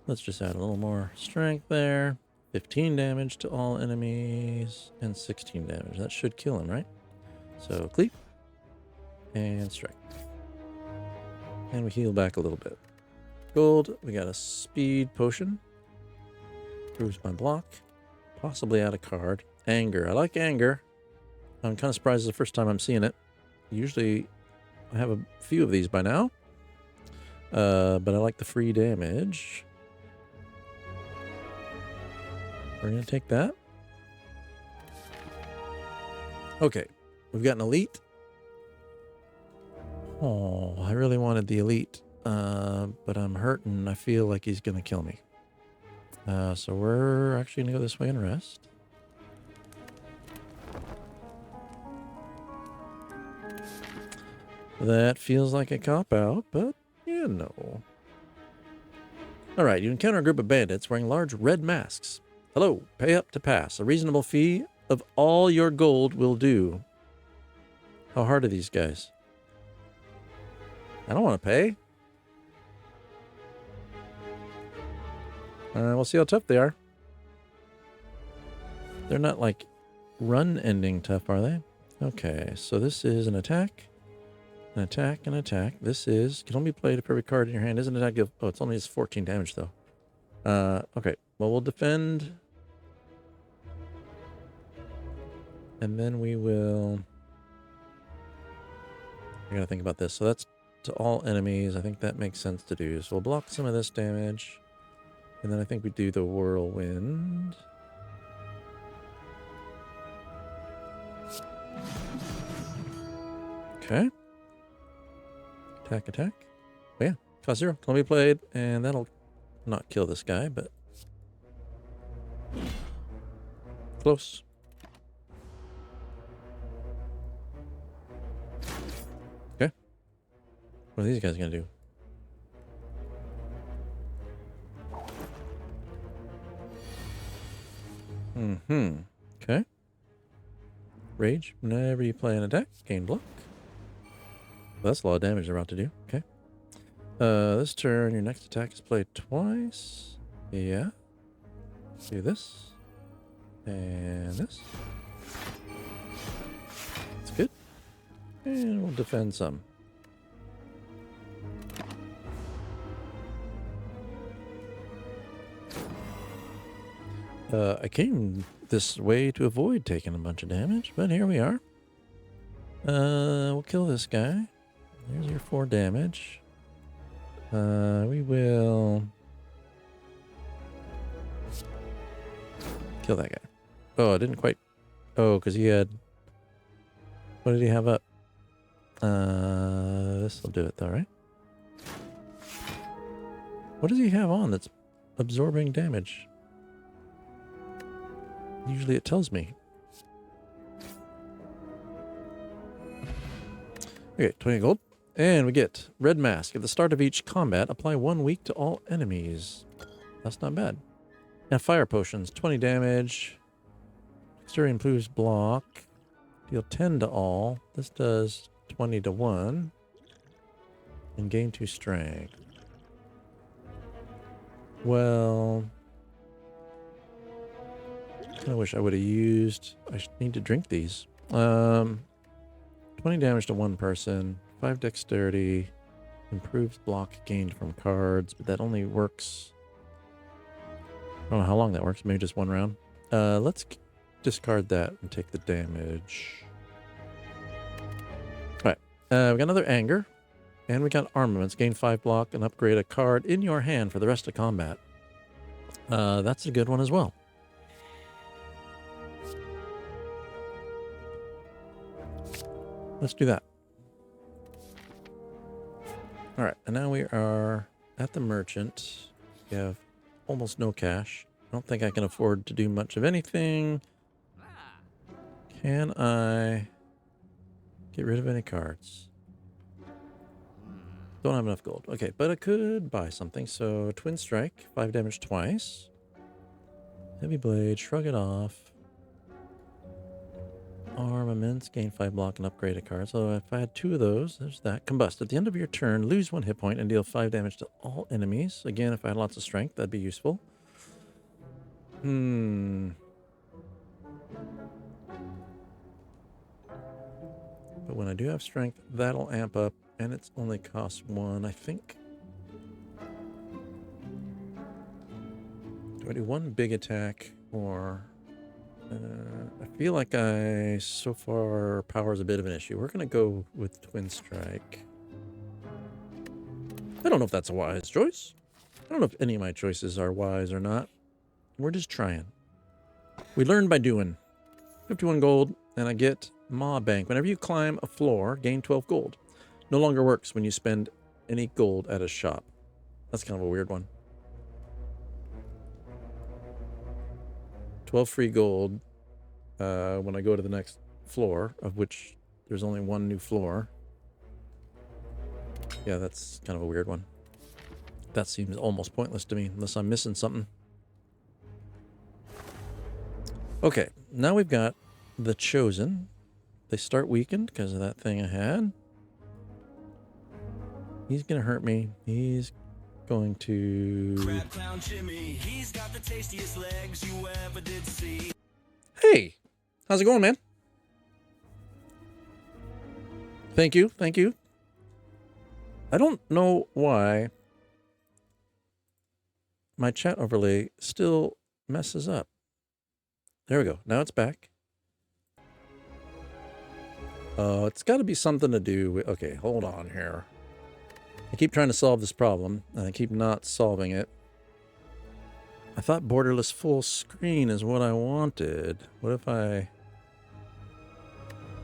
B: Let's just add a little more strength there. 15 damage to all enemies. And 16 damage. That should kill him, right? So, cleave. And strength. And we heal back a little bit. Gold. We got a speed potion. Improves my block. Possibly add a card. Anger. I like anger. I'm kind of surprised it's the first time I'm seeing it. Usually... I have a few of these by now, but I like the free damage. We're going to take that. Okay, we've got an elite. Oh, I really wanted the elite, but I'm hurting. I feel like he's going to kill me. So we're actually going to go this way and rest. That feels like a cop-out, but you know. Alright, you encounter a group of bandits wearing large red masks. Hello, pay up to pass. A reasonable fee of all your gold will do. How hard are these guys? I don't want to pay. We'll see how tough they are. They're not like run-ending tough, are they? Okay, so this is an attack. An attack, an attack. This is... Can only be played if every card in your hand isn't an attack. Oh, it's only 14 damage, though. Okay. Well, we'll defend. And then we will... I gotta think about this. So that's to all enemies. I think that makes sense to do. So we'll block some of this damage. And then I think we do the whirlwind. Okay. Attack, attack. Oh, yeah. Cost 0. Can only be played. And that'll not kill this guy, but... Close. Okay. What are these guys going to do? Okay. Rage. Whenever you play an attack, gain block. Well, that's a lot of damage they're about to do. Okay. This turn, your next attack is played twice. Yeah. Do this. And this. That's good. And we'll defend some. I came this way to avoid taking a bunch of damage, but here we are. We'll kill this guy. There's your 4 damage. We will kill that guy. Oh, I didn't quite. Oh, because he had. What did he have up? This will do it though, right? What does he have on that's absorbing damage? Usually it tells me. Okay, 20 gold. And we get Red Mask. At the start of each combat, apply 1 week to all enemies. That's not bad. Now, Fire Potions, 20 damage. Dexterity improves block. Deal 10 to all. This does 20 to 1. And gain 2 strength. Well, I kind of wish I would have used... I need to drink these. 20 damage to 1 person. 5 dexterity. Improves block gained from cards. But that only works... I don't know how long that works. Maybe just 1 round. Let's discard that and take the damage. Alright. We got another Anger. And we got Armaments. Gain 5 block and upgrade a card in your hand for the rest of combat. That's a good one as well. Let's do that. Alright, and now we are at the merchant. We have almost no cash. I don't think I can afford to do much of anything. Can I get rid of any cards? Don't have enough gold. Okay, but I could buy something. So, Twin Strike, 5 damage twice. Heavy Blade, shrug it off. Armaments, gain 5 block and upgrade a card. So if I had 2 of those, there's that. Combust. At the end of your turn, lose 1 hit point and deal 5 damage to all enemies. Again, if I had lots of strength, that'd be useful. But when I do have strength, that'll amp up. And it's only cost 1, I think. Do I do 1 big attack or... I feel like so far, power is a bit of an issue. We're going to go with Twin Strike. I don't know if that's a wise choice. I don't know if any of my choices are wise or not. We're just trying. We learn by doing. 51 gold, and I get Maw Bank. Whenever you climb a floor, gain 12 gold. No longer works when you spend any gold at a shop. That's kind of a weird one. 12 free gold when I go to the next floor, of which there's only 1 new floor. Yeah, that's kind of a weird one. That seems almost pointless to me, unless I'm missing something. Okay, now we've got the Chosen. They start weakened because of that thing I had. He's going to hurt me. He's going to... Crab Clown Jimmy. He's got the tastiest legs you ever did see. Hey! How's it going, man? Thank you. Thank you. I don't know why my chat overlay still messes up. There we go. Now it's back. Oh, it's got to be something to do with... Okay, hold on here. I keep trying to solve this problem, and I keep not solving it. I thought borderless full screen is what I wanted. What if I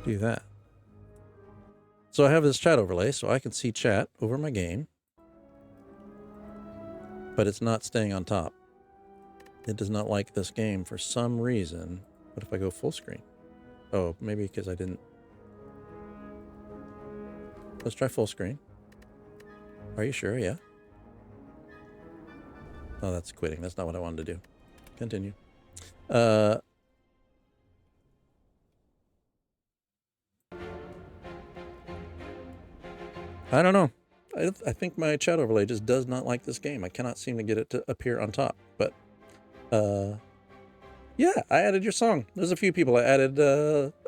B: do that? So I have this chat overlay, so I can see chat over my game. But it's not staying on top. It does not like this game for some reason. What if I go full screen? Oh, maybe because I didn't... Let's try full screen. Are you sure? Yeah. Oh, that's quitting. That's not what I wanted to do. Continue. I don't know. I think my chat overlay just does not like this game. I cannot seem to get it to appear on top. But, yeah, I added your song. There's a few people I added.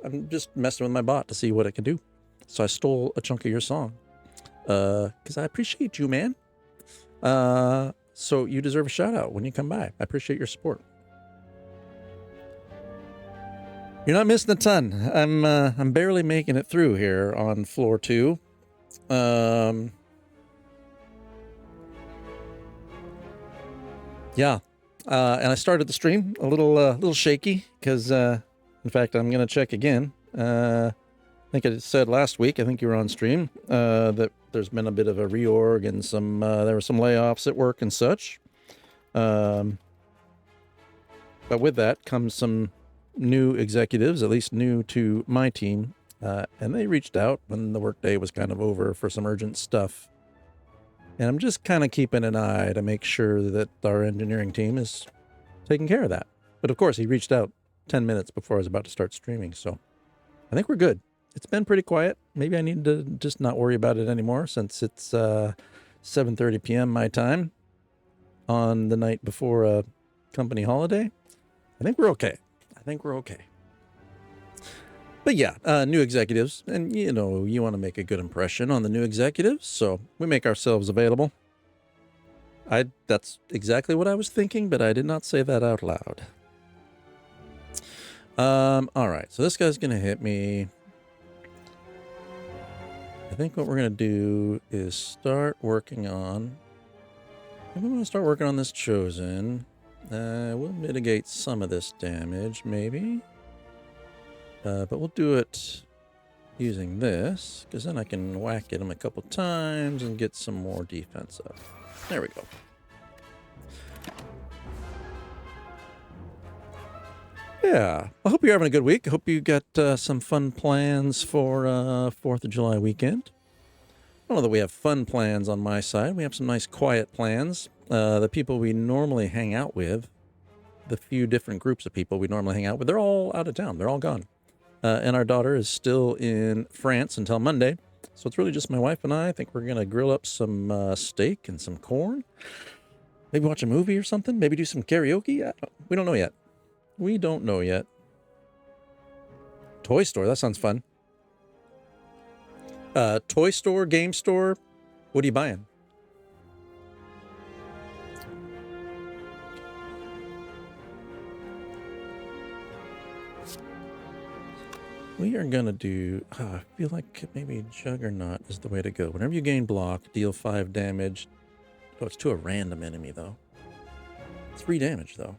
B: I'm just messing with my bot to see what it can do. So I stole a chunk of your song. Because I appreciate you, man. So you deserve a shout out when you come by. I appreciate your support. You're not missing a ton. I'm barely making it through here on floor 2. Yeah. And I started the stream a little shaky because, in fact, I'm going to check again. I think I said last week, I think you were on stream, that there's been a bit of a reorg and there were some layoffs at work and such. But with that comes some new executives, at least new to my team. and they reached out when the workday was kind of over for some urgent stuff. And I'm just kind of keeping an eye to make sure that our engineering team is taking care of that. But of course, he reached out 10 minutes before I was about to start streaming, so I think we're good. It's been pretty quiet. Maybe I need to just not worry about it anymore since it's 7:30 p.m. my time on the night before a company holiday. I think we're okay. But yeah, new executives, and you know, you want to make a good impression on the new executives, so we make ourselves available. That's exactly what I was thinking, but I did not say that out loud. All right, so this guy's gonna hit me. I think what we're gonna do is start working on. Maybe we want to start working on this chosen. We'll mitigate some of this damage, maybe. But we'll do it using this, because then I can whack at him a couple times and get some more defense up. There we go. Yeah, I hope you're having a good week. I hope you got some fun plans for 4th of July weekend. I don't know that we have fun plans on my side. We have some nice quiet plans. The people we normally hang out with, the few different groups of people we normally hang out with, they're all out of town. They're all gone. And our daughter is still in France until Monday. So it's really just my wife and I. I think we're going to grill up some steak and some corn. Maybe watch a movie or something. Maybe do some karaoke. We don't know yet. We don't know yet. Toy store. That sounds fun. Toy store, game store. What are you buying? We are going to do, I feel like maybe Juggernaut is the way to go. Whenever you gain block, deal 5 damage. Oh, it's to a random enemy, though. 3 damage, though.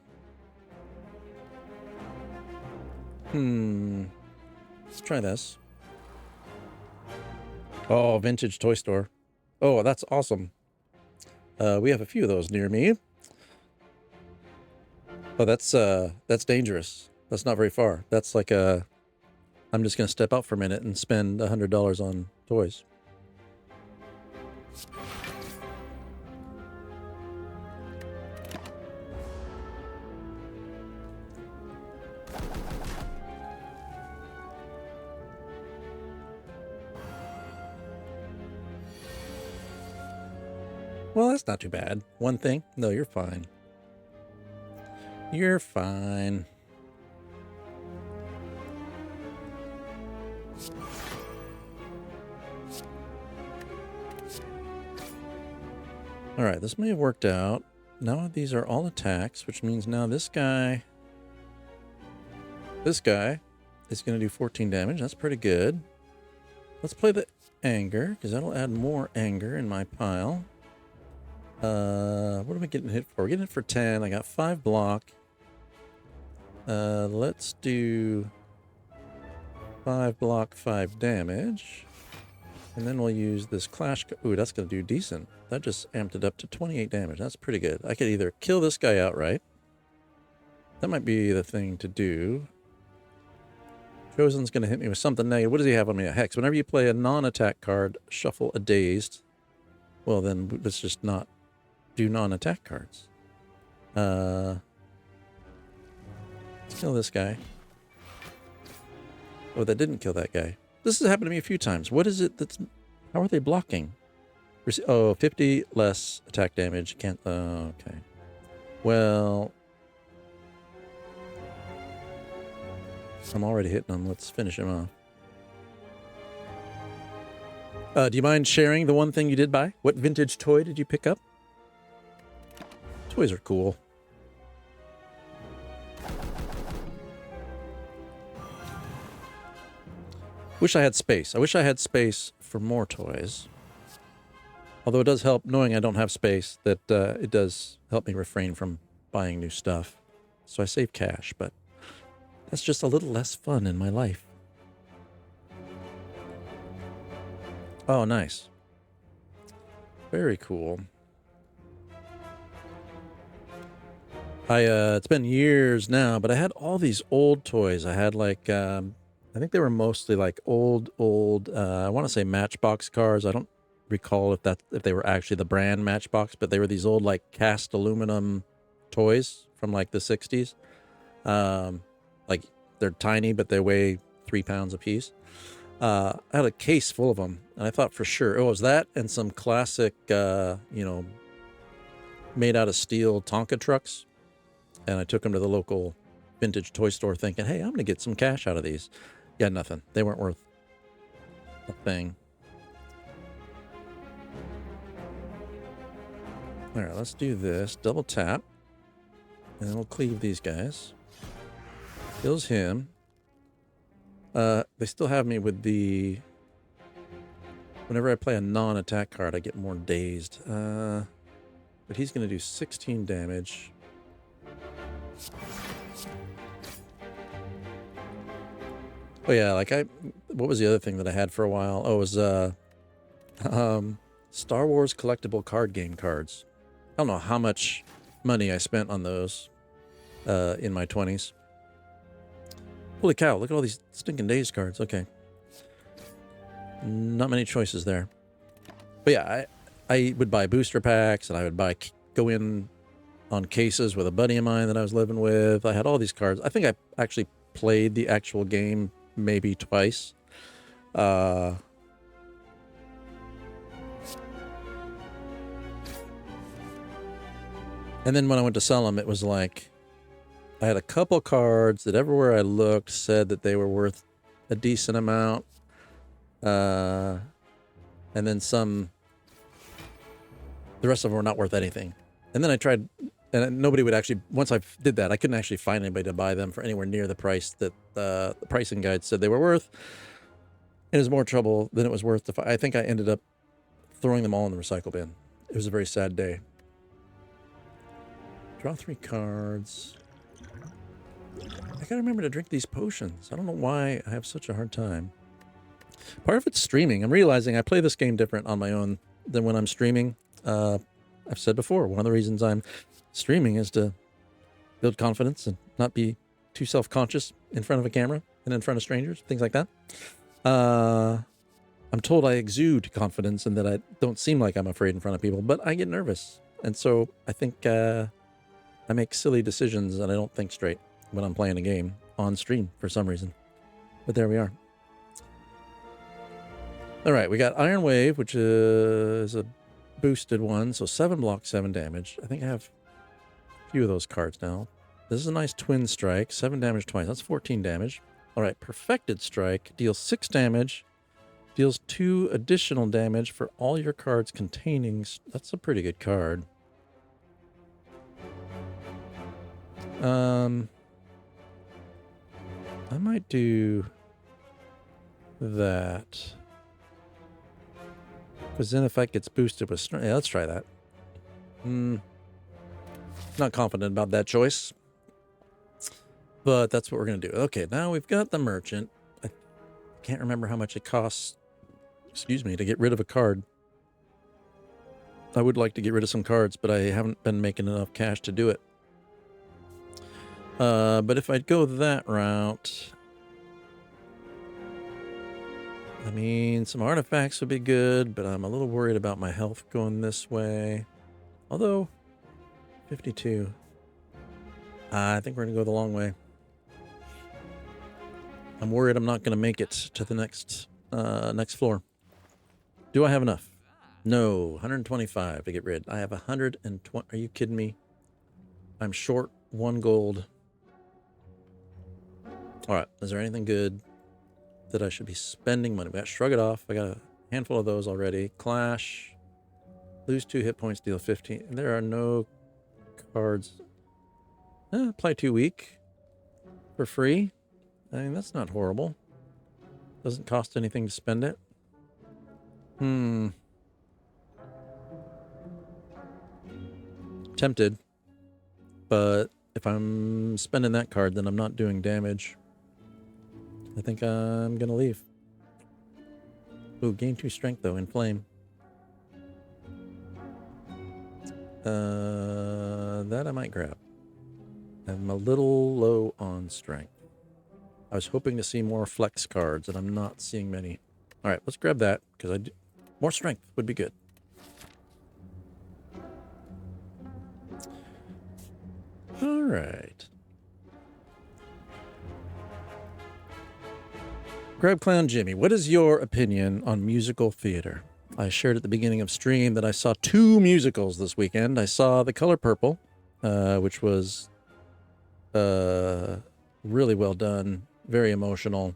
B: Let's try this. Oh, vintage toy store. Oh, that's awesome. We have a few of those near me. Oh, that's dangerous. That's not very far. That's like a... I'm just going to step out for a minute and spend $100 on toys. Well, that's not too bad. One thing? No, you're fine. You're fine. All right, this may have worked out. Now these are all attacks, which means now this guy is going to do 14 damage. That's pretty good. Let's play the anger, because that'll add more anger in my pile. What am I getting hit for? We're getting hit for 10. I got 5 block. Let's do 5 block, 5 damage. And then we'll use this clash. Ooh, that's going to do decent. That just amped it up to 28 damage. That's pretty good. I could either kill this guy outright. That might be the thing to do. Chosen's going to hit me with something negative. What does he have on me? A Hex. Whenever you play a non-attack card, shuffle a Dazed. Well, then let's just not do non-attack cards. Let's kill this guy. Oh, that didn't kill that guy. This has happened to me a few times. What is it that's... How are they blocking? Oh, 50 less attack damage. Can't... Oh, okay. Well... I'm already hitting him. Let's finish him off. Do you mind sharing the one thing you did buy? What vintage toy did you pick up? Toys are cool. Wish I had space. I wish I had space for more toys. Although it does help knowing I don't have space that it does help me refrain from buying new stuff. So I save cash, but that's just a little less fun in my life. Oh, nice. Very cool. It's been years now, but I had all these old toys. I had like, I I think they were mostly like old, I want to say Matchbox cars. I don't recall if they were actually the brand Matchbox, but they were these old like cast aluminum toys from like the 60s. Like they're tiny, but they weigh 3 pounds a piece. I had a case full of them, and I thought for sure it was that and some classic, made out of steel Tonka trucks. And I took them to the local vintage toy store thinking, hey, I'm going to get some cash out of these. Yeah, nothing. They weren't worth a thing. All right, let's do this. Double tap. And we'll cleave these guys. Kills him. They still have me with the... Whenever I play a non-attack card, I get more dazed. But he's going to do 16 damage. Oh yeah, like what was the other thing that I had for a while? Oh, it was Star Wars collectible card game cards. I don't know how much money I spent on those in my 20s. Holy cow, look at all these stinking Days cards. Okay. Not many choices there. But yeah, I would buy booster packs, and I would go in on cases with a buddy of mine that I was living with. I had all these cards. I think I actually played the actual game maybe twice. And then when I went to sell them, it was like I had a couple cards that everywhere I looked said that they were worth a decent amount. And then the rest of them were not worth anything. And then I tried, and nobody would actually, once I did that, I couldn't actually find anybody to buy them for anywhere near the price that the pricing guide said they were worth. It was more trouble than it was worth. I think I ended up throwing them all in the recycle bin. It was a very sad day. Draw 3 cards. I gotta remember to drink these potions. I don't know why I have such a hard time. Part of it's streaming. I'm realizing I play this game different on my own than when I'm streaming. I've said before, one of the reasons I'm streaming is to build confidence and not be too self-conscious in front of a camera and in front of strangers, things like that. I'm told I exude confidence and that I don't seem like I'm afraid in front of people, but I get nervous. And so I think I make silly decisions and I don't think straight when I'm playing a game on stream for some reason. But there we are. All right, we got Iron Wave, which is a boosted one, so 7 block, 7 damage. I think I have a few of those cards now. This is a nice twin strike, 7 damage twice. That's 14 damage. All right, Perfected Strike deals 6 damage, deals 2 additional damage for all your cards containing... That's a pretty good card. I might do that. Because then if I gets boosted with strength... Yeah, let's try that. Not confident about that choice. But that's what we're going to do. Okay, now we've got the merchant. I can't remember how much it costs, excuse me, to get rid of a card. I would like to get rid of some cards, but I haven't been making enough cash to do it. But if I'd go that route... I mean, some artifacts would be good, but I'm a little worried about my health going this way. Although, 52. I think we're going to go the long way. I'm worried I'm not going to make it to the next floor. Do I have enough? No, 125 to get rid. I have 120. Are you kidding me? I'm short 1 gold. All right, is there anything good that I should be spending money? We got Shrug It Off. I got a handful of those already. Clash. Lose 2 hit points, deal 15. There are no cards. Play 2 week for free. I mean, that's not horrible. Doesn't cost anything to spend it. Tempted. But if I'm spending that card, then I'm not doing damage. I think I'm going to leave. Ooh, gain 2 strength, though, in flame. That I might grab. I'm a little low on strength. I was hoping to see more flex cards, and I'm not seeing many. All right, let's grab that, because more strength would be good. All right. Grab Clown Jimmy, what is your opinion on musical theater? I shared at the beginning of stream that I saw 2 musicals this weekend. I saw The Color Purple, which was really well done, very emotional.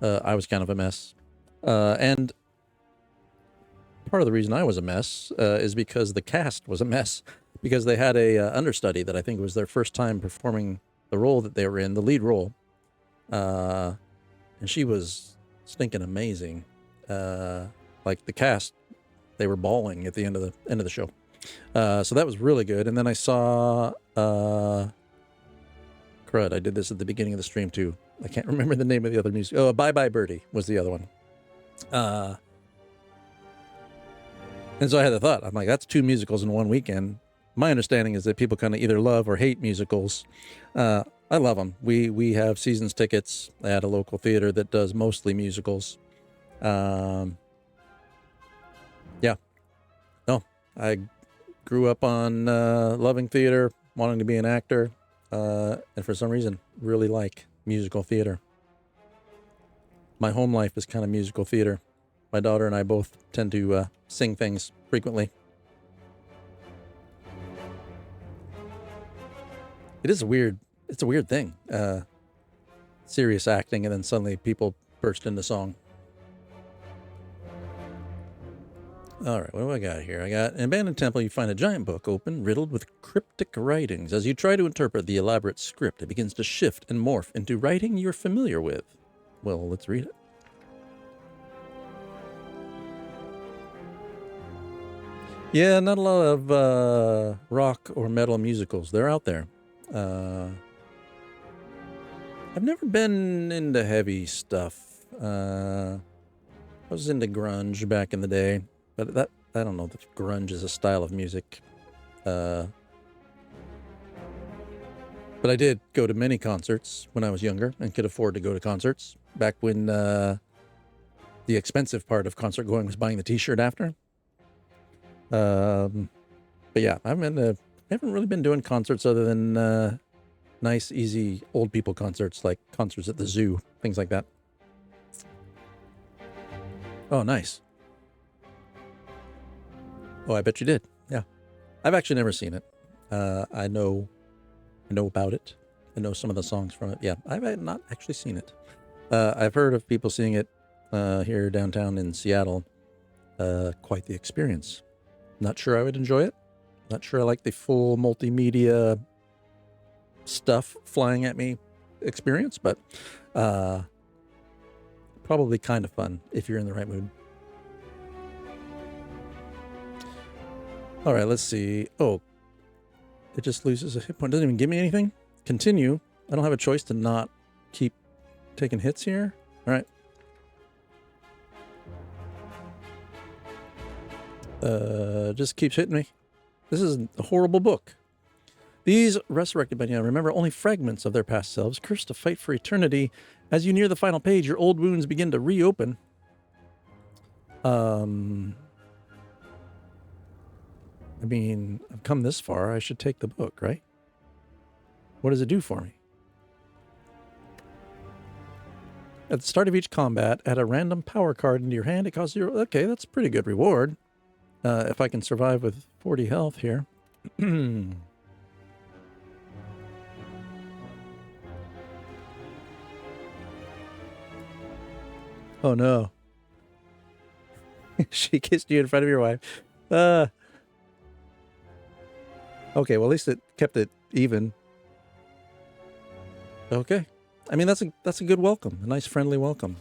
B: I was kind of a mess. And part of the reason I was a mess is because the cast was a mess, because they had a understudy that I think was their first time performing the role that they were in, the lead role. And she was stinking amazing. Like the cast, they were bawling at the end of the show. So that was really good. And then I saw crud. I did this at the beginning of the stream too. I can't remember the name of the other music. Oh, Bye Bye Birdie was the other one. And so I had the thought, I'm like, that's 2 musicals in one weekend. My understanding is that people kind of either love or hate musicals. I love them. We have seasons tickets at a local theater that does mostly musicals. Yeah. No, I grew up on loving theater, wanting to be an actor, and for some reason, really like musical theater. My home life is kind of musical theater. My daughter and I both tend to sing things frequently. It's a weird thing. Serious acting, and then suddenly people burst into song. All right, what do I got here? I got an abandoned temple. You find a giant book open, riddled with cryptic writings. As you try to interpret the elaborate script, it begins to shift and morph into writing you're familiar with. Well, let's read it. Yeah, not a lot of rock or metal musicals. They're out there. I've never been into heavy stuff. I was into grunge back in the day, but I don't know that grunge is a style of music. But I did go to many concerts when I was younger and could afford to go to concerts. Back when the expensive part of concert going was buying the t-shirt after. But yeah, I haven't really been doing concerts other than nice, easy old people concerts, like concerts at the zoo, things like that. Oh, nice. Oh, I bet you did. Yeah. I've actually never seen it. I know about it. I know some of the songs from it. Yeah, I've not actually seen it. I've heard of people seeing it here downtown in Seattle. Quite the experience. Not sure I would enjoy it. Not sure I like the full multimedia stuff flying at me experience, but probably kind of fun if you're in the right mood. All right, let's see. Oh, it just loses a hit point. Doesn't even give me anything. Continue. I don't have a choice to not keep taking hits here. All right. Just keeps hitting me. This is a horrible book. These resurrected by now remember only fragments of their past selves, cursed to fight for eternity. As you near the final page, your old wounds begin to reopen. I mean, I've come this far. I should take the book, right? What does it do for me? At the start of each combat, add a random power card into your hand. It costs 0. Okay, that's a pretty good reward. If I can survive with 40 health here. Oh no. She kissed you in front of your wife. Okay, well at least it kept it even. Okay. I mean that's a good welcome. A nice friendly welcome.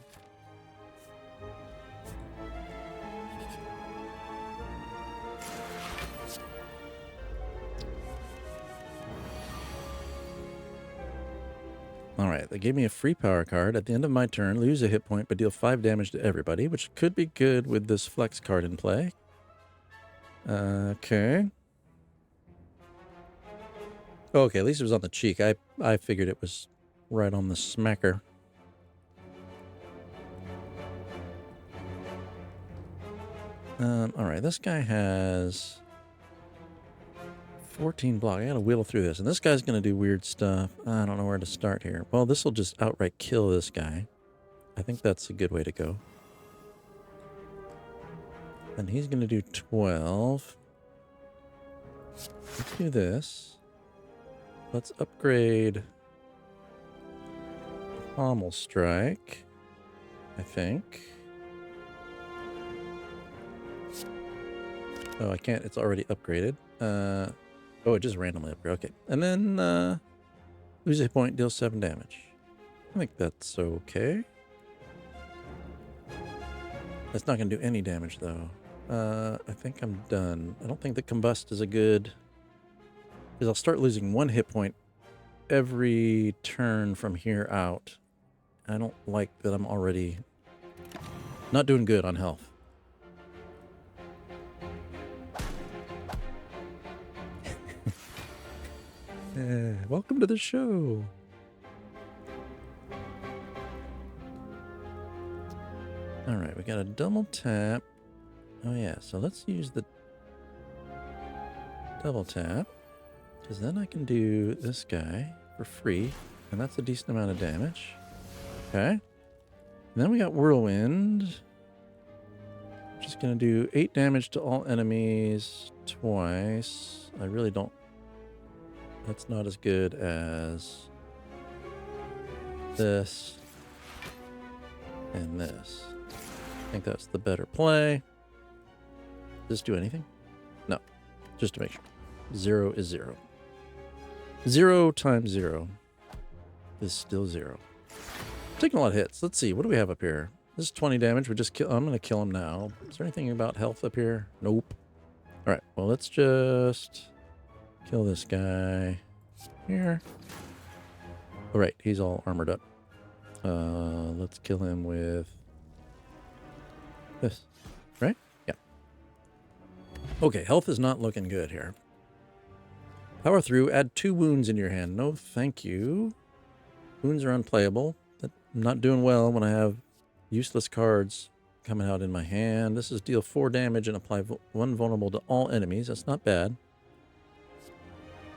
B: Alright, they gave me a free power card. At the end of my turn, lose a hit point, but deal 5 damage to everybody, which could be good with this flex card in play. Okay. Okay, at least it was on the cheek. I figured it was right on the smacker. All right, this guy has 14 block. I gotta wheel through this. And this guy's gonna do weird stuff. I don't know where to start here. Well, this will just outright kill this guy. I think that's a good way to go. And he's gonna do 12. Let's do this. Let's upgrade Pommel Strike, I think. Oh, I can't. It's already upgraded. Oh, it just randomly upgraded. Okay. And then lose a hit point, deal 7 damage. I think that's okay. That's not going to do any damage, though. I think I'm done. I don't think the Combust is a good... Because I'll start losing 1 hit point every turn from here out. I don't like that I'm already not doing good on health. Welcome to the show. All right, we got a double tap. Oh yeah, so let's use the double tap, because then I can do this guy for free, and that's a decent amount of damage. Okay. And then we got Whirlwind. Just gonna do 8 damage to all enemies twice. I really don't... That's not as good as this and this. I think that's the better play. Does this do anything? No. Just to make sure. 0 is 0. 0 times 0 is still 0. Taking a lot of hits. Let's see. What do we have up here? This is 20 damage. We just kill... I'm going to kill him now. Is there anything about health up here? Nope. All right. Well, let's just kill this guy here. All right. He's all armored up. Let's kill him with this. Right? Yeah. Okay. Health is not looking good here. Power through. Add 2 wounds in your hand. No, thank you. Wounds are unplayable. I'm not doing well when I have useless cards coming out in my hand. This is deal 4 damage and apply 1 vulnerable to all enemies. That's not bad.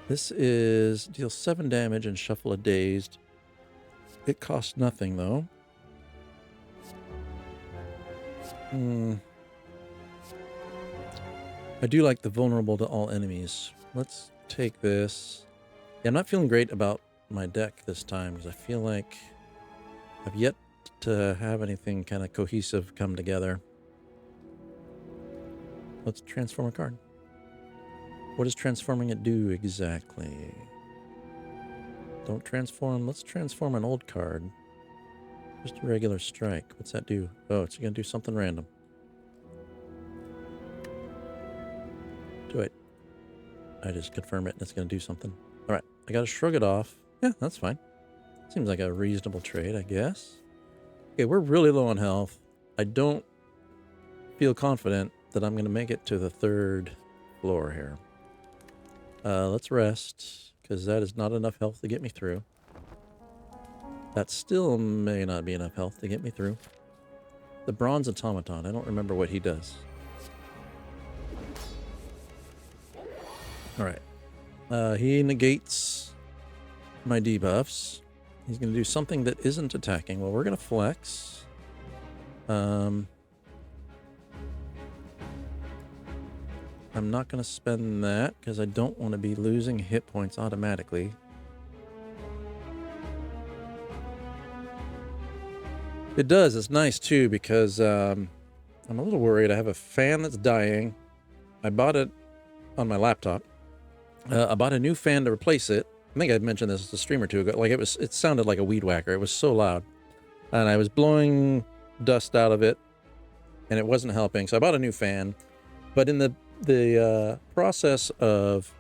B: This is deal 7 damage and shuffle a dazed. It costs nothing, though. I do like the vulnerable to all enemies. Let's take this. Yeah, I'm not feeling great about my deck this time because I feel like I've yet to have anything kind of cohesive come together. Let's transform a card. What does transforming it do exactly? Don't transform. Let's transform an old card. Just a regular strike. What's that do? Oh, it's going to do something random. Do it. I just confirm it and it's going to do something. All right. I got to shrug it off. Yeah, that's fine. Seems like a reasonable trade, I guess. Okay, we're really low on health. I don't feel confident that I'm going to make it to the 3rd floor here. Let's rest, because that is not enough health to get me through. That still may not be enough health to get me through. The Bronze Automaton, I don't remember what he does. All right. He negates my debuffs. He's going to do something that isn't attacking. Well, we're going to flex. I'm not going to spend that because I don't want to be losing hit points automatically. It does. It's nice, too, because I'm a little worried. I have a fan that's dying. I bought it on my laptop. I bought a new fan to replace it. I think I'd mentioned this a stream or two ago. Like it sounded like a weed whacker. It was so loud. And I was blowing dust out of it, and it wasn't helping. So I bought a new fan. But in the process of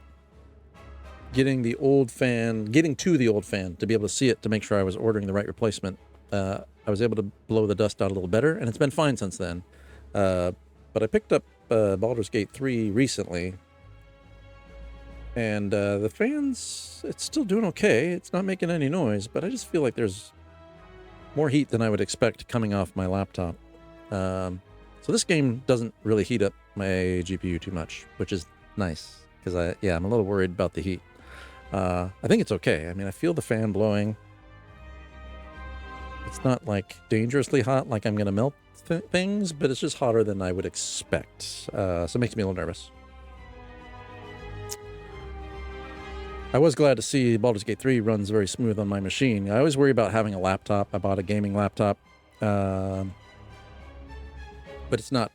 B: getting to the old fan to be able to see it, to make sure I was ordering the right replacement, I was able to blow the dust out a little better, and it's been fine since then. But I picked up Baldur's Gate 3 recently, and the fan's, it's still doing okay. It's not making any noise, but I just feel like there's more heat than I would expect coming off my laptop. So So this game doesn't really heat up my GPU too much, which is nice because I'm a little worried about the heat. I think it's okay. I mean, I feel the fan blowing. It's not like dangerously hot, like I'm going to melt things, but it's just hotter than I would expect. So it makes me a little nervous. I was glad to see Baldur's Gate 3 runs very smooth on my machine. I always worry about having a laptop. I bought a gaming laptop, but it's not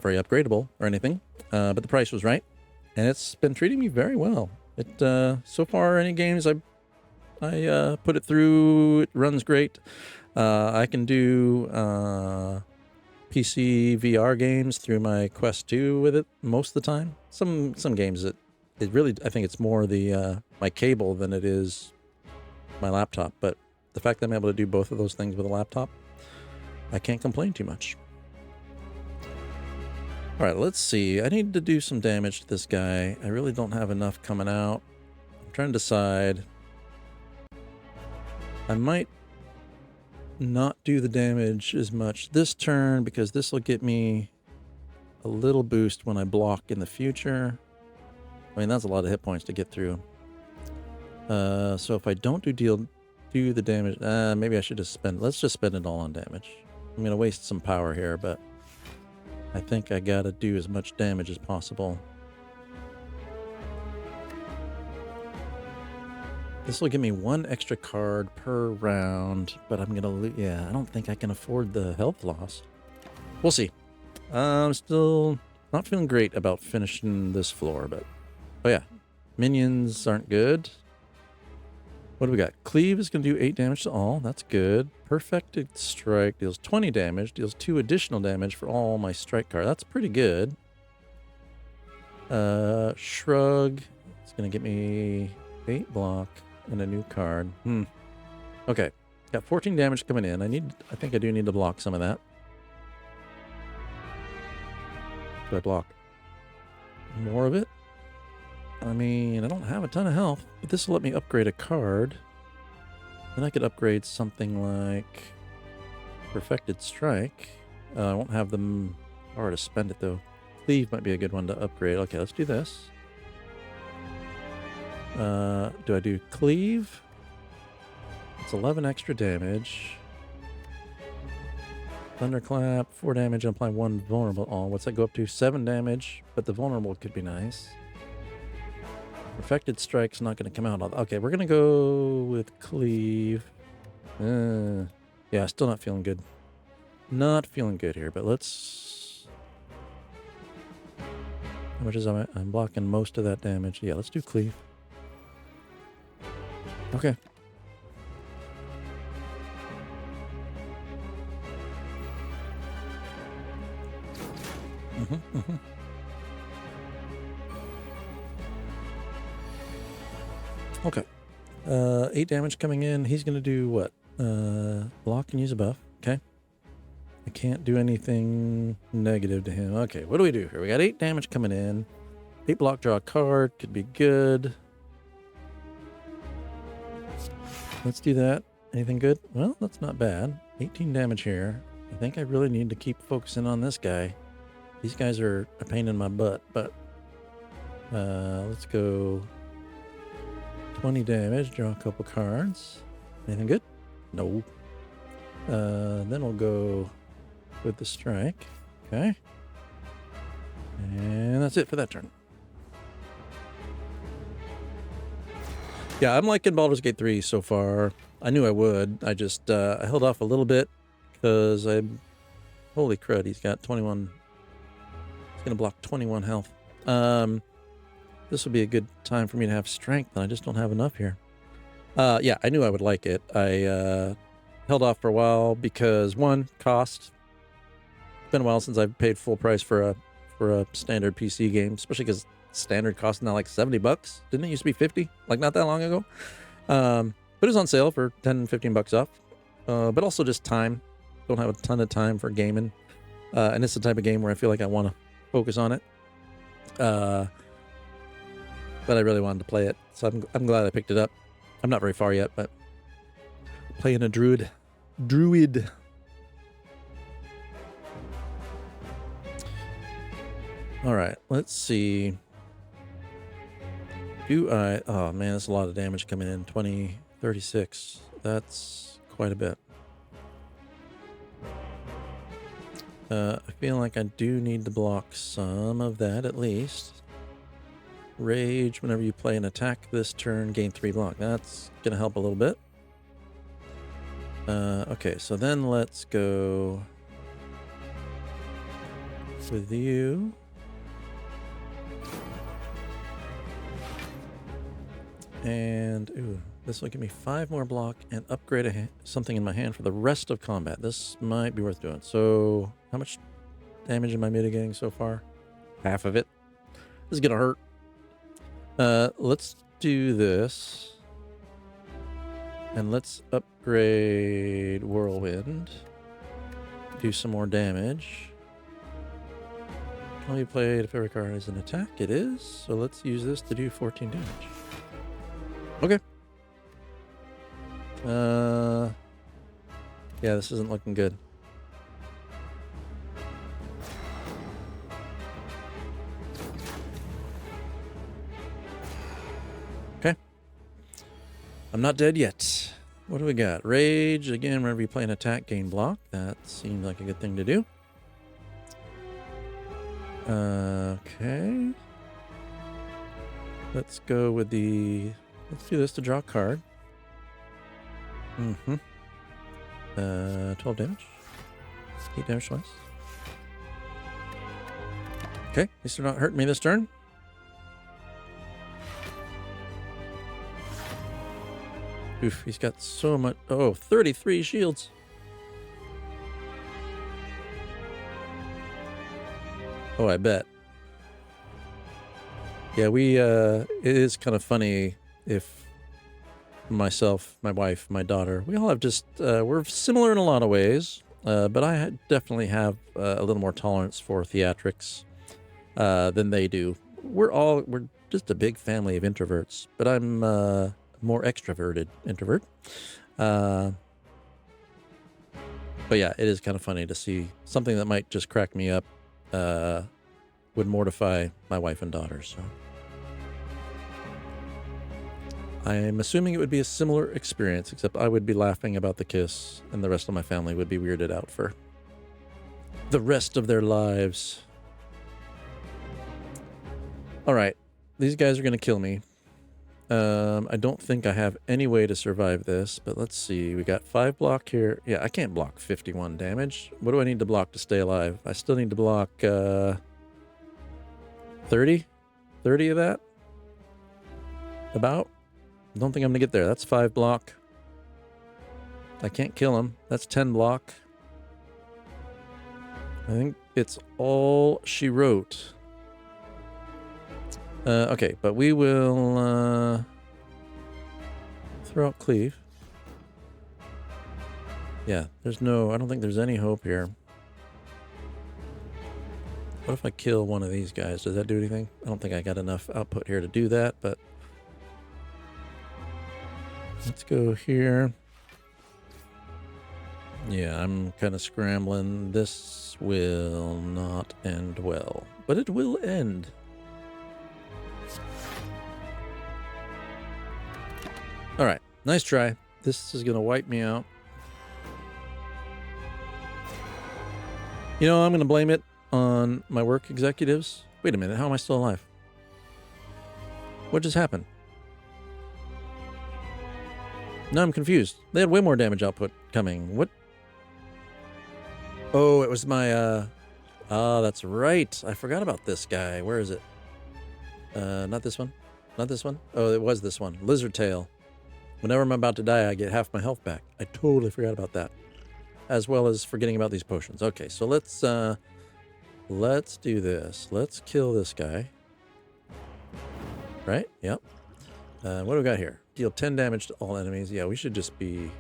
B: very upgradable or anything. But the price was right, and it's been treating me very well. It so far, any games I put it through, it runs great. I can do PC VR games through my Quest 2 with it most of the time. Some games it really, I think it's more the my cable than it is my laptop. But the fact that I'm able to do both of those things with a laptop, I can't complain too much. All right, let's see. I need to do some damage to this guy. I really don't have enough coming out. I'm trying to decide. I might not do the damage as much this turn because this will get me a little boost when I block in the future. I mean, that's a lot of hit points to get through. So if I don't do the damage, maybe I should just let's just spend it all on damage. I'm going to waste some power here, but I think I got to do as much damage as possible. This will give me one extra card per round, but I'm going to, I don't think I can afford the health loss. We'll see. I'm still not feeling great about finishing this floor, but, oh yeah, minions aren't good. What do we got? Cleave is going to do 8 damage to all. That's good. Perfected Strike deals 20 damage, deals 2 additional damage for all my strike cards. That's pretty good. Shrug, it's going to get me 8 block and a new card. Okay, got 14 damage coming in. I think I do need to block some of that. Do I block more of it? I mean, I don't have a ton of health, but this will let me upgrade a card. Then I could upgrade something like Perfected Strike. I won't have the power to spend it, though. Cleave might be a good one to upgrade. Okay, let's do this. Do I do Cleave? It's 11 extra damage. Thunderclap, 4 damage, and apply 1 vulnerable. Oh, what's that go up to? 7 damage, but the vulnerable could be nice. Perfected Strike's not going to come out. Okay, we're going to go with Cleave. Yeah, still not feeling good. Not feeling good here, but let's... How much is I'm blocking most of that damage. Yeah, let's do Cleave. Okay. Okay. 8 damage coming in. He's going to do what? Block and use a buff. Okay. I can't do anything negative to him. Okay, what do we do here? We got 8 damage coming in. 8 block, draw a card. Could be good. Let's do that. Anything good? Well, that's not bad. 18 damage here. I think I really need to keep focusing on this guy. These guys are a pain in my butt, but let's go 20 damage, draw a couple cards. Anything good? No. Then we'll go with the strike. Okay. And that's it for that turn. Yeah, I'm liking Baldur's Gate 3 so far. I knew I would. I just I held off a little bit because holy crud, he's got 21. He's going to block 21 health. This would be a good time for me to have strength, and I just don't have enough here. Yeah, I knew I would like it. I held off for a while because, one, cost. It's been a while since I've paid full price for a standard PC game, especially because standard costs now like $70. Didn't it used to be 50? Like not that long ago? But it was on sale for 10, 15 bucks off. But also just time. Don't have a ton of time for gaming. And it's the type of game where I feel like I want to focus on it. But I really wanted to play it, so I'm glad I picked it up. I'm not very far yet, but playing a druid. All right, let's see. Oh man, that's a lot of damage coming in. 20, 36. That's quite a bit. I feel like I do need to block some of that at least. Rage, whenever you play an attack this turn, gain 3 block. That's going to help a little bit. Okay, so then let's go with you. And, ooh, this will give me 5 more block and upgrade something in my hand for the rest of combat. This might be worth doing. So, how much damage am I mitigating so far? Half of it. This is going to hurt. Let's do this. And let's upgrade Whirlwind. Do some more damage. Can only be played if every card is an attack. It is. So let's use this to do 14 damage. Okay. Yeah, this isn't looking good. Okay. I'm not dead yet. What do we got? Rage. Again, whenever you play an attack, gain block. That seems like a good thing to do. Okay. Let's go with the... Let's do this to draw a card. 12 damage. 8 damage twice. Okay, at least they're not hurting me this turn. Oof, he's got so much... Oh, 33 shields. Oh, I bet. Yeah, it is kind of funny if myself, my wife, my daughter, we all have just, we're similar in a lot of ways, but I definitely have a little more tolerance for theatrics than they do. We're just a big family of introverts, but I'm more extroverted introvert. But yeah, it is kind of funny to see something that might just crack me up would mortify my wife and daughter. So I'm assuming it would be a similar experience, except I would be laughing about the kiss and the rest of my family would be weirded out for the rest of their lives. All right, these guys are going to kill me. I don't think I have any way to survive this, but let's see. We got 5 block here. Yeah, I can't block 51 damage. What do I need to block to stay alive? I still need to block 30? 30 of that? About? I don't think I'm going to get there. That's 5 block. I can't kill him. That's 10 block. I think it's all she wrote. Okay, but we will throw out cleave. Yeah, I don't think there's any hope here. What if I kill one of these guys? Does that do anything? I don't think I got enough output here to do that, but let's go here. Yeah, I'm kind of scrambling. This will not end well, but it will end. All right, nice try. This is going to wipe me out. You know, I'm going to blame it on my work executives. Wait a minute, how am I still alive? What just happened? Now I'm confused. They had way more damage output coming. What? Oh, it was my, oh, that's right. I forgot about this guy. Where is it? Not this one. Not this one. Oh, it was this one. Lizard tail. Whenever I'm about to die, I get half my health back. I totally forgot about that. As well as forgetting about these potions. Okay, so let's do this. Let's kill this guy. Right? Yep. What do we got here? Deal 10 damage to all enemies. Yeah, we should be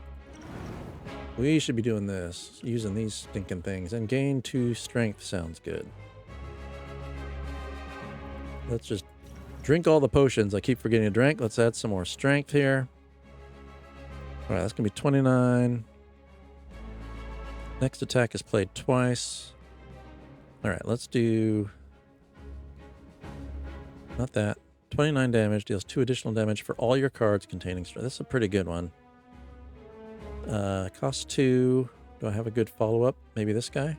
B: doing this. Using these stinking things. And gain 2 strength sounds good. Let's just drink all the potions. I keep forgetting to drink. Let's add some more strength here. All right, that's going to be 29. Next attack is played twice. All right, let's do Not that. 29 damage, deals 2 additional damage for all your cards containing strength. This is a pretty good one. Cost 2. Do I have a good follow-up? Maybe this guy?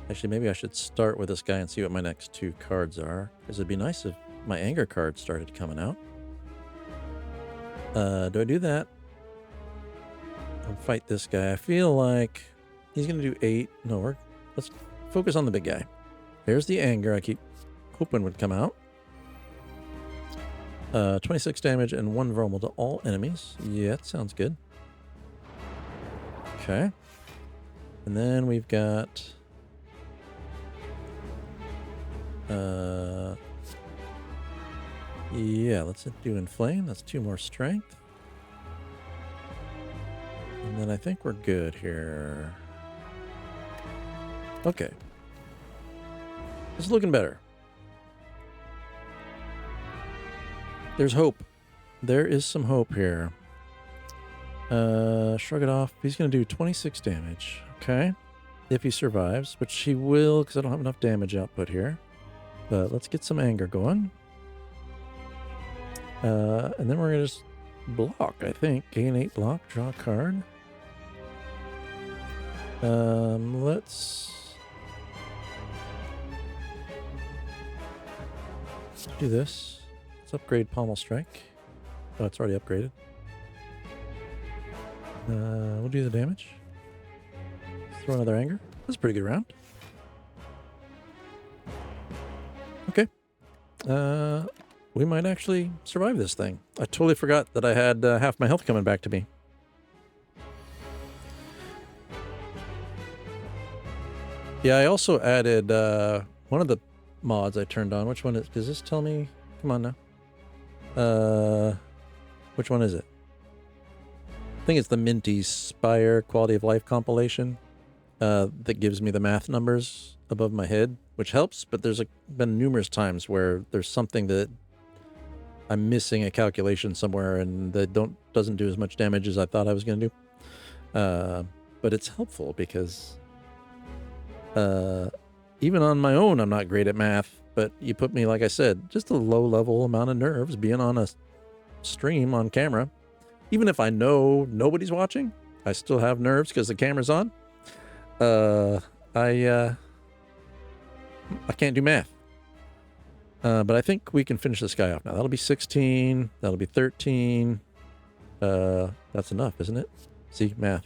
B: Actually, maybe I should start with this guy and see what my next 2 cards are. Because it'd be nice if my anger card started coming out. Do I do that? I'll fight this guy. I feel like he's going to do 8. No, let's focus on the big guy. There's the anger I keep hoping would come out. 26 damage and 1 vulnerable to all enemies. Yeah, that sounds good. Okay. And then we've got... yeah, let's do Inflame. That's 2 more strength. And then I think we're good here. Okay. It's looking better. There's hope. There is some hope here. Shrug it off. He's going to do 26 damage. Okay. If he survives, which he will because I don't have enough damage output here. But let's get some anger going. And then we're going to just block, I think. Gain 8 block, draw a card. Let's do this. Let's upgrade Pommel Strike. Oh, it's already upgraded. We'll do the damage. Throw another anger. That's a pretty good round. Okay. We might actually survive this thing. I totally forgot that I had half my health coming back to me. Yeah, I also added one of the mods I turned on. Which one is... Does this tell me... Come on now. Which one is it? I think it's the Minty Spire Quality of Life compilation that gives me the math numbers above my head, which helps, but there's been numerous times where there's something that I'm missing a calculation somewhere and that doesn't do as much damage as I thought I was going to do. But it's helpful because even on my own, I'm not great at math, but you put me, like I said, just a low-level amount of nerves being on a stream on camera. Even if I know nobody's watching, I still have nerves because the camera's on. I can't do math. But I think we can finish this guy off now. That'll be 16. That'll be 13. That's enough, isn't it? See, math.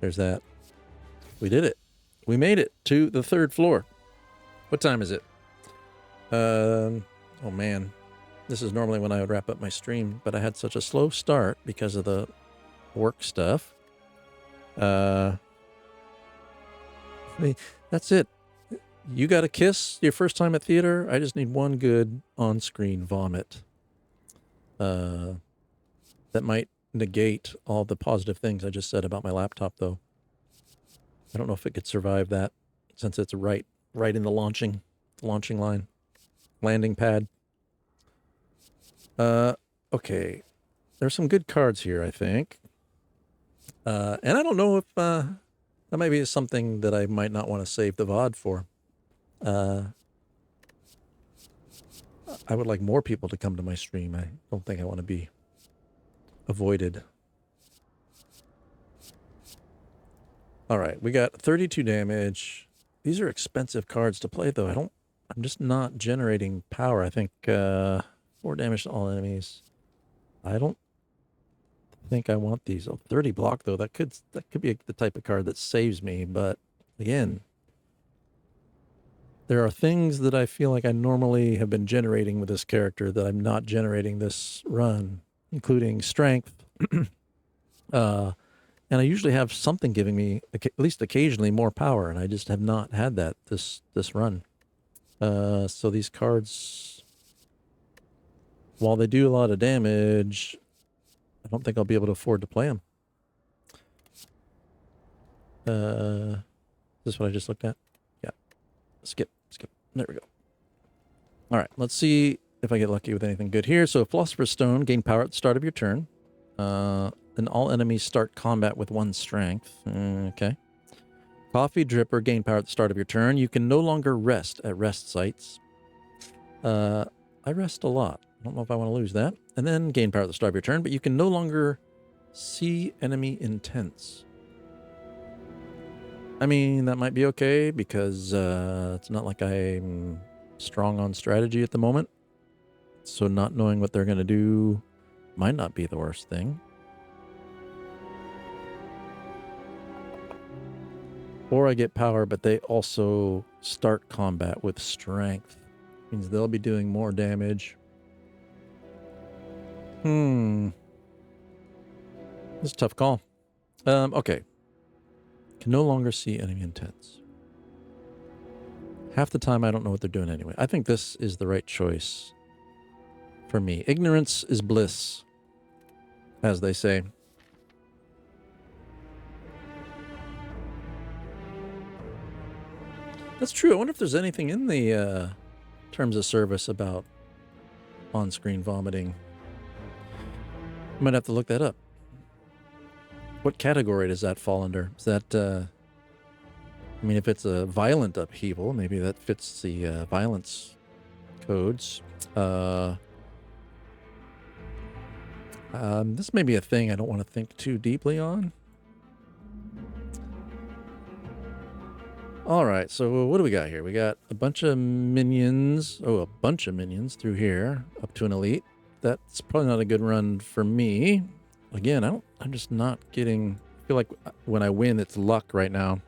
B: There's that. We did it. We made it to the 3rd floor. What time is it? Oh, man. This is normally when I would wrap up my stream, but I had such a slow start because of the work stuff. That's it. You got a kiss your first time at theater? I just need one good on-screen vomit. That might negate all the positive things I just said about my laptop, though. I don't know if it could survive that since it's right in the launching line. Landing pad. Okay. There's some good cards here, I think. And I don't know if that might be something that I might not want to save the VOD for. I would like more people to come to my stream. I don't think I want to be avoided. All right, we got 32 damage. These are expensive cards to play, though. I'm just not generating power. I think 4 damage to all enemies. I don't think I want these. Oh, 30 block, though. That could be the type of card that saves me. But again, there are things that I feel like I normally have been generating with this character that I'm not generating this run, including strength. And I usually have something giving me, at least occasionally, more power, and I just have not had that this run. So these cards, while they do a lot of damage, I don't think I'll be able to afford to play them. Is this what I just looked at? Yeah. Skip. There we go. All right, let's see if I get lucky with anything good here. So Philosopher's Stone, gain power at the start of your turn. Then all enemies start combat with 1 strength. Okay. Coffee Dripper, gain power at the start of your turn. You can no longer rest at rest sites. I rest a lot. I don't know if I want to lose that. And then gain power at the start of your turn, but you can no longer see enemy intents. I mean, that might be okay because it's not like I'm strong on strategy at the moment. So not knowing what they're going to do might not be the worst thing. Or I get power, but they also start combat with strength. Means they'll be doing more damage. This is a tough call. Okay. Can no longer see enemy intents. Half the time I don't know what they're doing anyway. I think this is the right choice for me. Ignorance is bliss, as they say. That's true. I wonder if there's anything in the terms of service about on-screen vomiting. Might have to look that up. What category does that fall under? Is that, I mean, if it's a violent upheaval, maybe that fits the violence codes. This may be a thing I don't want to think too deeply on. All right, so what do we got here? We got a bunch of minions. Oh, a bunch of minions through here up to an elite. That's probably not a good run for me. Again, I'm just not getting... I feel like when I win, it's luck right now.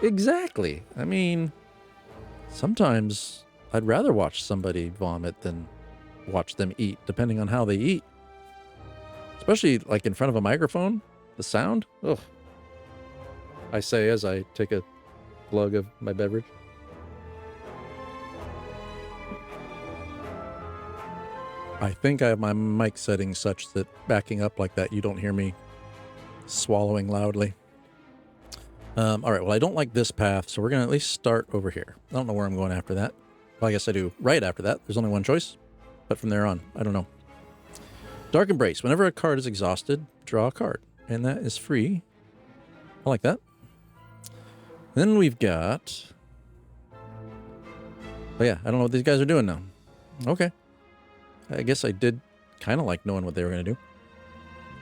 B: Exactly. I mean, sometimes I'd rather watch somebody vomit than watch them eat, depending on how they eat. Especially like in front of a microphone, the sound. Ugh. I say as I take a glug of my beverage. I think I have my mic settings such that backing up like that, you don't hear me swallowing loudly. All right, well, I don't like this path, so we're going to at least start over here. I don't know where I'm going after that. Well, I guess I do right after that. There's only one choice, but from there on, I don't know. Dark Embrace. Whenever a card is exhausted, draw a card, and that is free. I like that. Then we've got... Oh, yeah, I don't know what these guys are doing now. Okay. I guess I did kind of like knowing what they were going to do.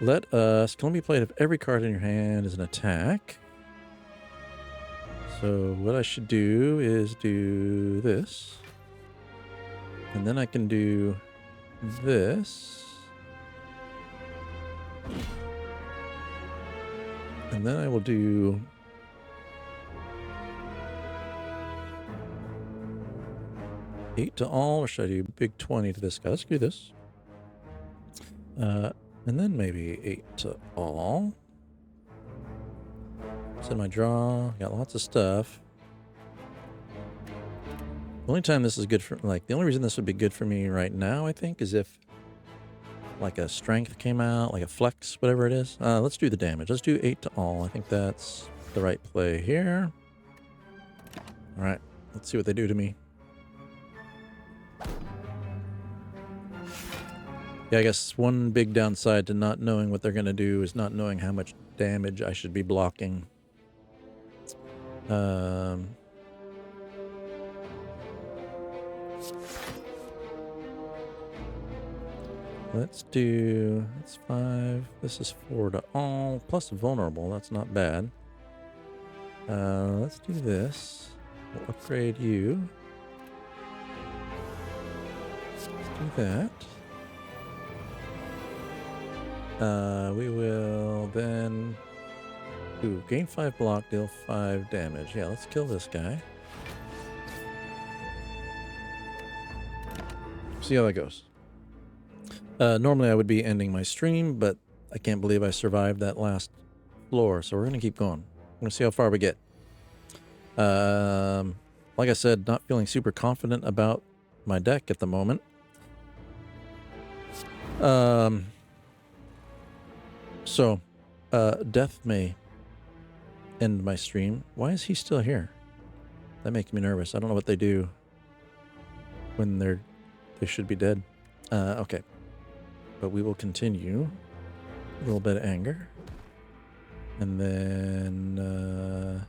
B: Let us... Can only be played if every card in your hand is an attack. So what I should do is do this. And then I can do this. And then I will do... 8 to all, or should I do big 20 to this guy? Let's do this. And then maybe 8 to all. It's in my draw. Got lots of stuff. The only time this is good for, like, the only reason this would be good for me right now, I think, is if, like, a strength came out, like a flex, whatever it is. Let's do the damage. Let's do 8 to all. I think that's the right play here. All right. Let's see what they do to me. Yeah, I guess one big downside to not knowing what they're going to do is not knowing how much damage I should be blocking. Let's do... That's 5. This is 4 to all. Plus vulnerable. That's not bad. Let's do this. We'll upgrade you. Let's do that. We will then gain 5 block, deal 5 damage. Yeah, let's kill this guy. See how that goes. Normally I would be ending my stream, but I can't believe I survived that last floor, so we're going to keep going. I'm going to see how far we get. Like I said, not feeling super confident about my deck at the moment. So, Death may end my stream. Why is he still here? That makes me nervous. I don't know what they do when they should be dead. Okay. But we will continue. A little bit of anger. And then,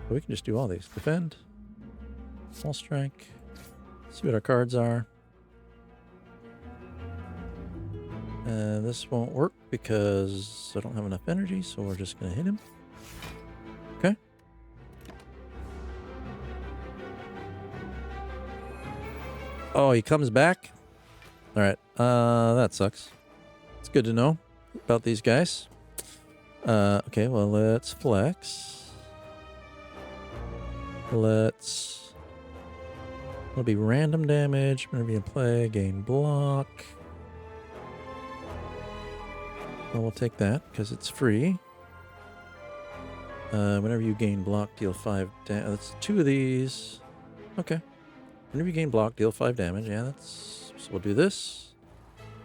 B: we can just do all these. Defend. Small strike. See what our cards are. This won't work because I don't have enough energy, so we're just going to hit him. Okay. Oh, he comes back? Alright, that sucks. It's good to know about these guys. Okay, well, let's flex. It'll be random damage whenever you play, gain block. Well, we'll take that because it's free. Whenever you gain block, deal 5 damage. That's 2 of these. Okay. Whenever you gain block, deal 5 damage. Yeah, that's... So we'll do this.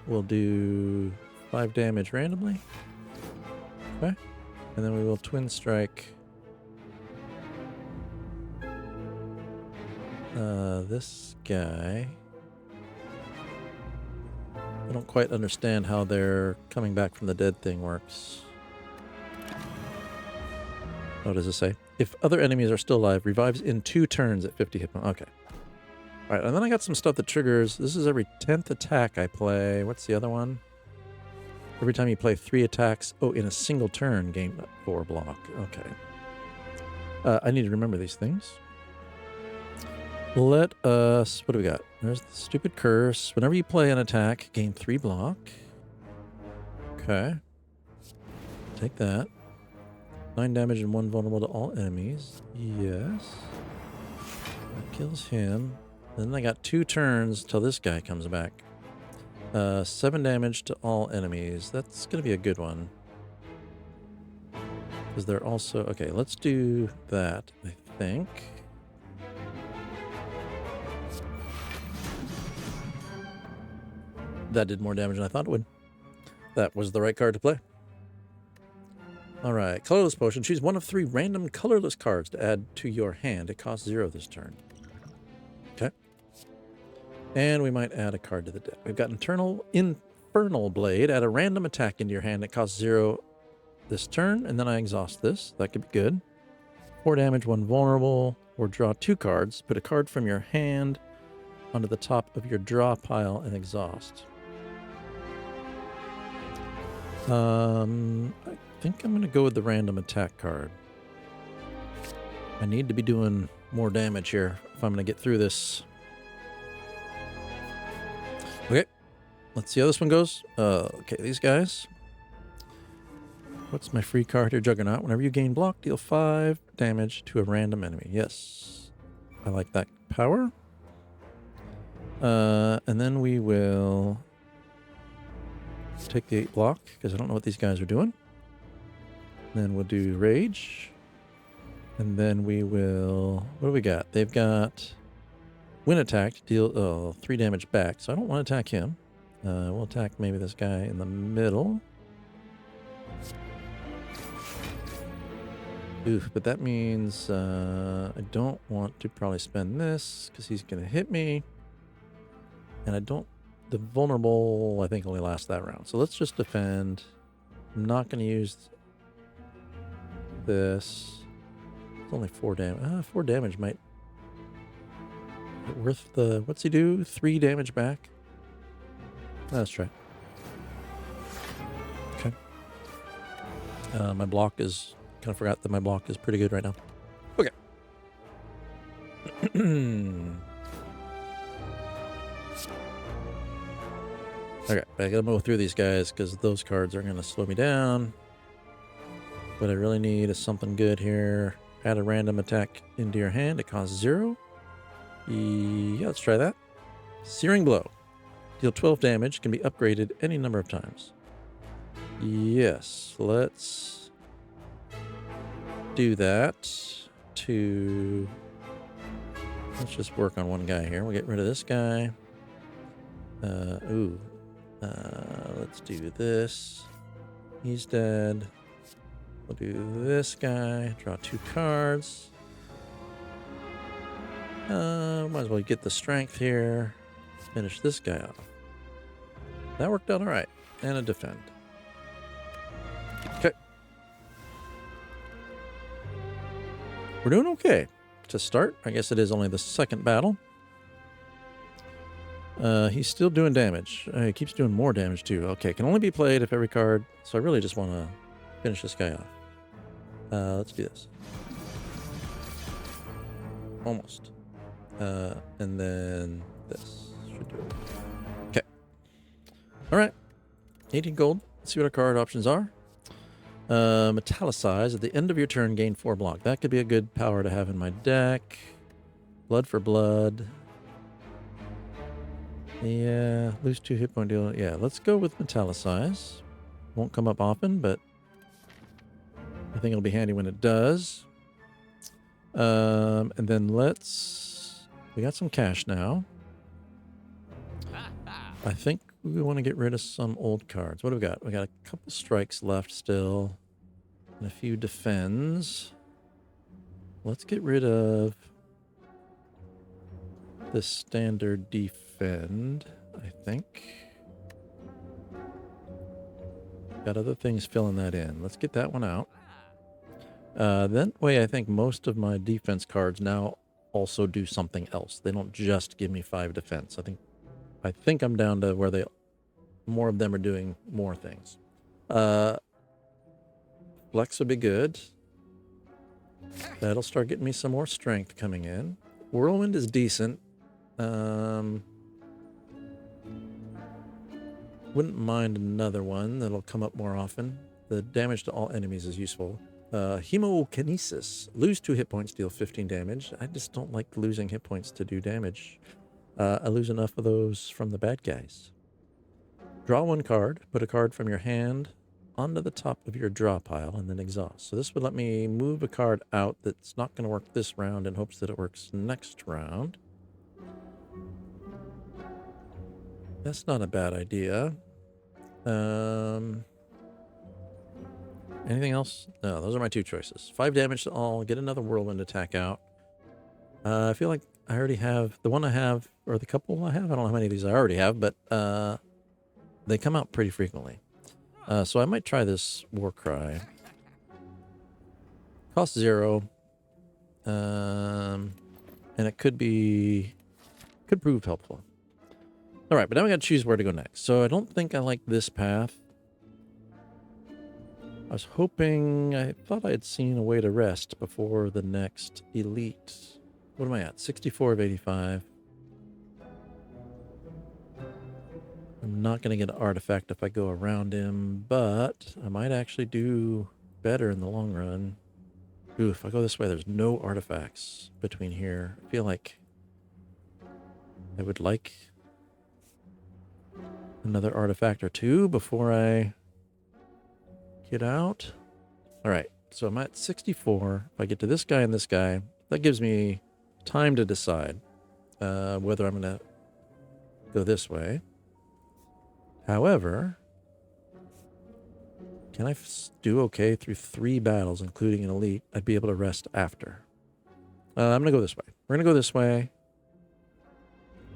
B: We'll do 5 damage randomly. Okay. And then we will twin strike this guy. I don't quite understand how their coming back from the dead thing works. What does it say? If other enemies are still alive, revives in 2 turns at 50 hit points. Okay. Alright, and then I got some stuff that triggers. This is every 10th attack I play. What's the other one? Every time you play 3 attacks, in a single turn, gain 4 block. Okay. I need to remember these things. Let us... What do we got? There's the stupid curse. Whenever you play an attack, gain 3 block. Okay. Take that. 9 damage and 1 vulnerable to all enemies. Yes. That kills him. Then I got 2 turns till this guy comes back. 7 damage to all enemies. That's going to be a good one. Because they're also... Okay, let's do that, I think. That did more damage than I thought it would. That was the right card to play. Alright, colorless potion. Choose 1 of 3 random colorless cards to add to your hand. It costs 0 this turn. Okay. And we might add a card to the deck. We've got Infernal Blade. Add a random attack into your hand. It costs 0 this turn. And then I exhaust this. That could be good. 4 damage, 1 vulnerable. Or draw 2 cards. Put a card from your hand onto the top of your draw pile and exhaust. I think I'm going to go with the random attack card. I need to be doing more damage here if I'm going to get through this. Okay, let's see how this one goes. Okay, these guys. What's my free card here? Juggernaut. Whenever you gain block, deal 5 damage to a random enemy. Yes, I like that power. And then we will take the 8 block because I don't know what these guys are doing. Then we'll do rage. And then we will... What do we got? They've got when attacked, deal 3 damage back. So I don't want to attack him. We'll attack maybe this guy in the middle. Oof, but that means I don't want to probably spend this because he's going to hit me. And I don't... The vulnerable, I think, only lasts that round. So let's just defend. I'm not going to use this. It's only 4 damage. 4 damage might... Worth the... What's he do? 3 damage back? Let's try. Okay. My block is... Kind of forgot that my block is pretty good right now. Okay. Okay, I gotta move through these guys because those cards are gonna slow me down. What I really need is something good here. Add a random attack into your hand. It costs 0. Yeah, let's try that. Searing Blow. Deal 12 damage. Can be upgraded any number of times. Yes, let's do that to... Let's just work on one guy here. We'll get rid of this guy. Let's do this. He's dead. We'll do this guy. Draw 2 cards. Might as well get the strength here. Finish this guy off. That worked out all right. And a defend. Okay. We're doing okay. To start, I guess it is only the second battle. He's still doing damage. He keeps doing more damage too. Okay, can only be played if every card... So I really just want to finish this guy off. Let's do this. Almost. And then this should do it. Okay. Alright. 18 gold. Let's see what our card options are. Metallicize. At the end of your turn, gain 4 block. That could be a good power to have in my deck. Blood for blood. Yeah, lose 2 hit point deal. Yeah, let's go with Metallicize. Won't come up often, but I think it'll be handy when it does. And then we got some cash now. I think we want to get rid of some old cards. What do we got? We got a couple strikes left still. And a few defends. Let's get rid of the standard defend, I think. Got other things filling that in. Let's get that one out. That way I think most of my defense cards now also do something else. They don't just give me 5 defense. I think I'm down to where more of them are doing more things. Flex would be good. That'll start getting me some more strength coming in. Whirlwind is decent. Wouldn't mind another one that'll come up more often. The damage to all enemies is useful. Hemokinesis. Lose 2 hit points, deal 15 damage. I just don't like losing hit points to do damage. I lose enough of those from the bad guys. Draw 1 card. Put a card from your hand onto the top of your draw pile and then exhaust. So this would let me move a card out that's not going to work this round in hopes that it works next round. That's not a bad idea. Anything else? No, those are my 2 choices. 5 damage to all. Get another whirlwind attack out. I feel like I already have the one I have, or the couple I have. I don't know how many of these I already have, but they come out pretty frequently. So I might try this War Cry. Cost 0. And it could prove helpful. All right, but now we got to choose where to go next. So I don't think I like this path. I was hoping, I thought I had seen a way to rest before the next elite. What am I at? 64 of 85. I'm not going to get an artifact if I go around him, but I might actually do better in the long run. Ooh, if I go this way, there's no artifacts between here. I feel like I would like another artifact or 2 before I get out. All right, so I'm at 64. If I get to this guy and this guy, that gives me time to decide whether I'm going to go this way. However, can I do okay through 3 battles, including an elite? I'd be able to rest after. I'm going to go this way. We're going to go this way.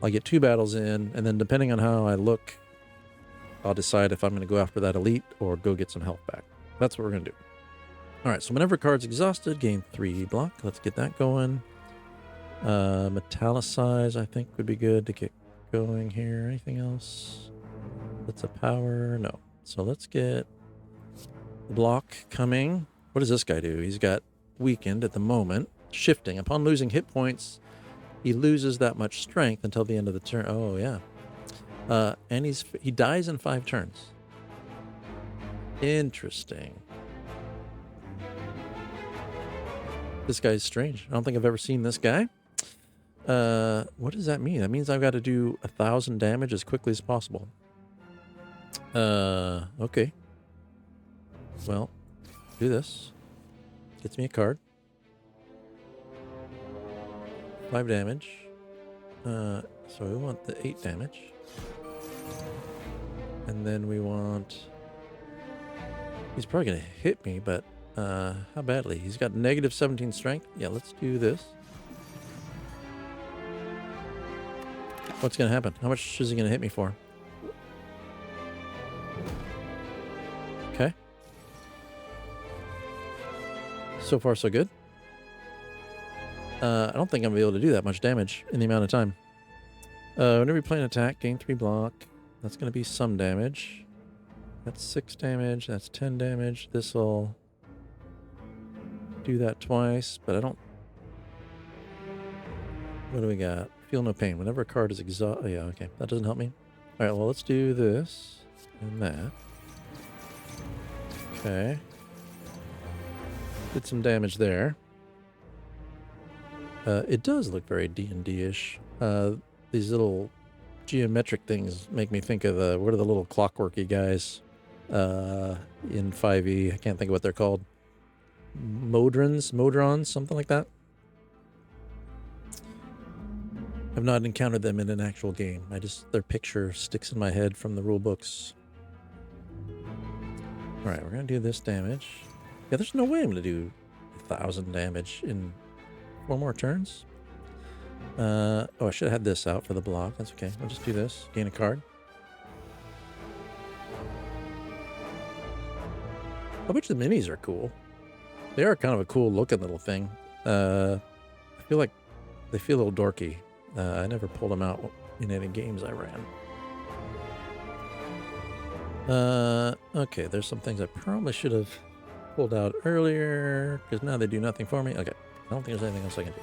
B: I'll get 2 battles in, and then depending on how I look, I'll decide if I'm going to go after that elite or go get some health back. That's what we're going to do. All right, so whenever a card's exhausted, gain 3 block. Let's get that going. Metallicize, I think, would be good to get going here. Anything else? That's a power. No. So let's get the block coming. What does this guy do? He's got weakened at the moment. Shifting. Upon losing hit points, he loses that much strength until the end of the turn. Oh, yeah. And he dies in 5 turns. Interesting. This guy's strange. I don't think I've ever seen this guy. What does that mean? That means I've got to do 1,000 damage as quickly as possible. Okay. Well, do this. Gets me a card. 5 damage. So we want the 8 damage. And then we want... He's probably going to hit me, but how badly? He's got negative 17 strength. Yeah, let's do this. What's going to happen? How much is he going to hit me for? Okay. So far, so good. I don't think I'm going to be able to do that much damage in the amount of time. Whenever you play an attack, gain 3 block. That's going to be some damage. That's 6 damage. That's 10 damage. This will do that twice, but I don't... What do we got? Feel no pain. Whenever a card is exhausted... Oh, yeah, okay. That doesn't help me. All right, well, let's do this and that. Okay. Did some damage there. It does look very D&D-ish. These little geometric things make me think of what are the little clockworky guys in 5e? I can't think of what they're called. Modrons, something like that. I've not encountered them in an actual game. Their picture sticks in my head from the rule books. All right, we're gonna do this damage. Yeah, there's no way I'm gonna do 1,000 damage in 4 more turns. Oh, I should have had this out for the block. That's okay. We'll just do this. Gain a card. I bet the minis are cool. They are kind of a cool looking little thing. I feel like they feel a little dorky. I never pulled them out in any games I ran. Okay, there's some things I probably should have pulled out earlier, because now they do nothing for me. Okay, I don't think there's anything else I can do.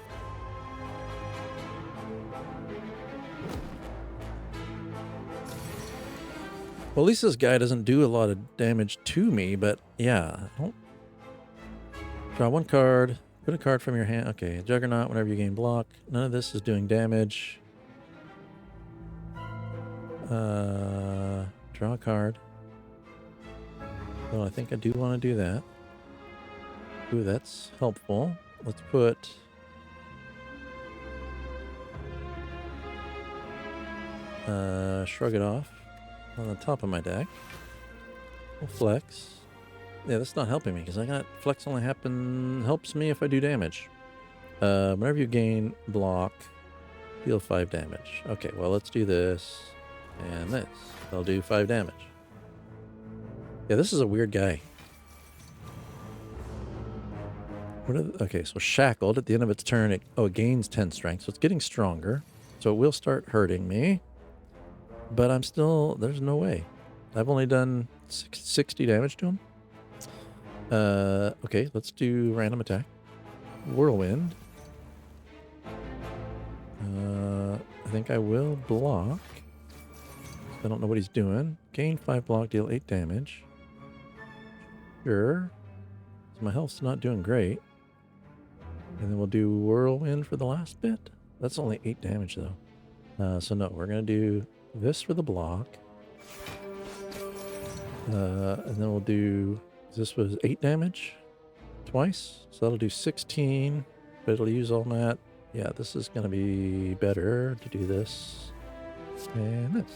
B: Well, at least this guy doesn't do a lot of damage to me, but yeah. Draw 1 card, put a card from your hand. Okay, Juggernaut, whenever you gain block. None of this is doing damage. Draw a card. Well, I think I do want to do that. Ooh, that's helpful. Let's put... Shrug It Off on the top of my deck. We'll flex. Yeah, that's not helping me because I got flex only helps me if I do damage. Whenever you gain block, deal 5 damage. Okay, well, let's do this and this. They'll do 5 damage. Yeah, this is a weird guy. Okay, so Shackled at the end of its turn, it gains 10 strength, so it's getting stronger. So it will start hurting me. But I'm still, there's no way. I've only done 60 damage to him. Okay, let's do random attack. Whirlwind. I think I will block. I don't know what he's doing. Gain 5 block, deal 8 damage. Sure. So my health's not doing great. And then we'll do Whirlwind for the last bit. That's only 8 damage though. So no, we're going to do this for the block. And then we'll do, this was 8 damage twice. So that'll do 16, but it'll use all that. Yeah, this is going to be better to do this and this.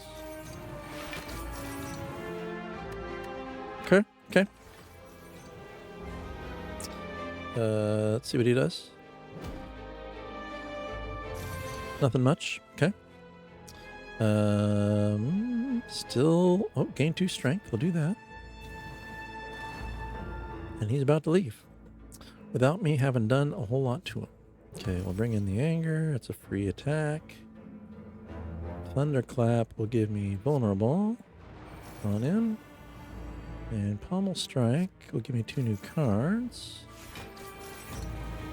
B: Okay. Let's see what he does. Nothing much. Okay. Still... Oh, gain 2 strength. We'll do that. And he's about to leave. Without me having done a whole lot to him. Okay, we'll bring in the Anger. It's a free attack. Thunderclap will give me vulnerable. On in. And Pommel Strike will give me 2 new cards.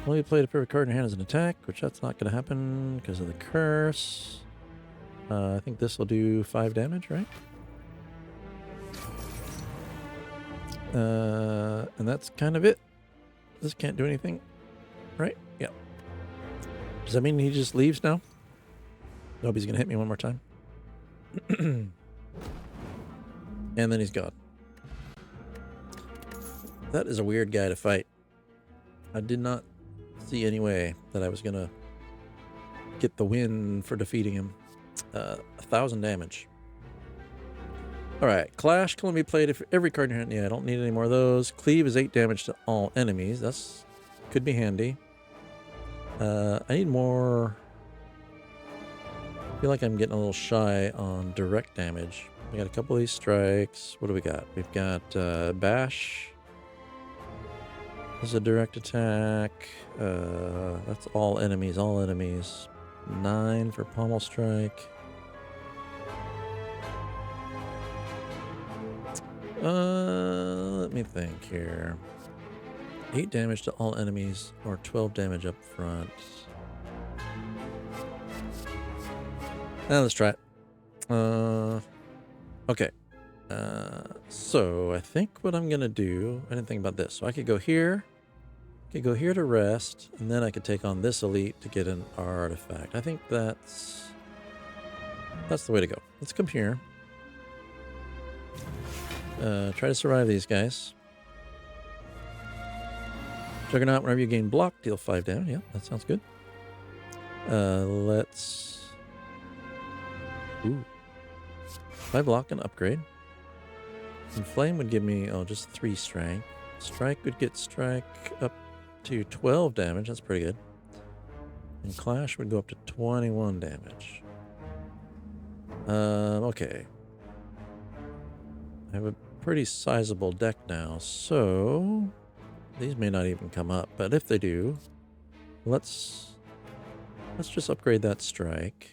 B: Only play the favorite card in your hand as an attack, which that's not going to happen because of the curse. I think this will do 5 damage, right? And that's kind of it. This can't do anything, right? Yeah. Does that mean he just leaves now? Nope, he's going to hit me one more time. And then he's gone. That is a weird guy to fight. I did not see any way that I was going to get the win for defeating him. 1,000 damage. Alright, Clash can only be played if every card in your hand. Yeah, I don't need any more of those. Cleave is 8 damage to all enemies. That's could be handy. I need more. I feel like I'm getting a little shy on direct damage. We got a couple of these strikes. What do we got? We've got Bash. This is a direct attack. That's all enemies, all enemies. 9 for Pommel Strike. Let me think here. 8 damage to all enemies or 12 damage up front. Let's try it. Okay. So I think what I'm gonna do, I didn't think about this. So I could go here to rest, and then I could take on this elite to get an artifact. I think that's the way to go. Let's come here. Try to survive these guys. Juggernaut, whenever you gain block, deal 5 damage. Yeah, that sounds good. Let's... Ooh. 5 block and upgrade. And Flame would give me, just 3 strength. Strike would get strike up to 12 damage. That's pretty good. And Clash would go up to 21 damage. Okay. I have a pretty sizable deck now, so these may not even come up, but if they do, let's just upgrade that strike.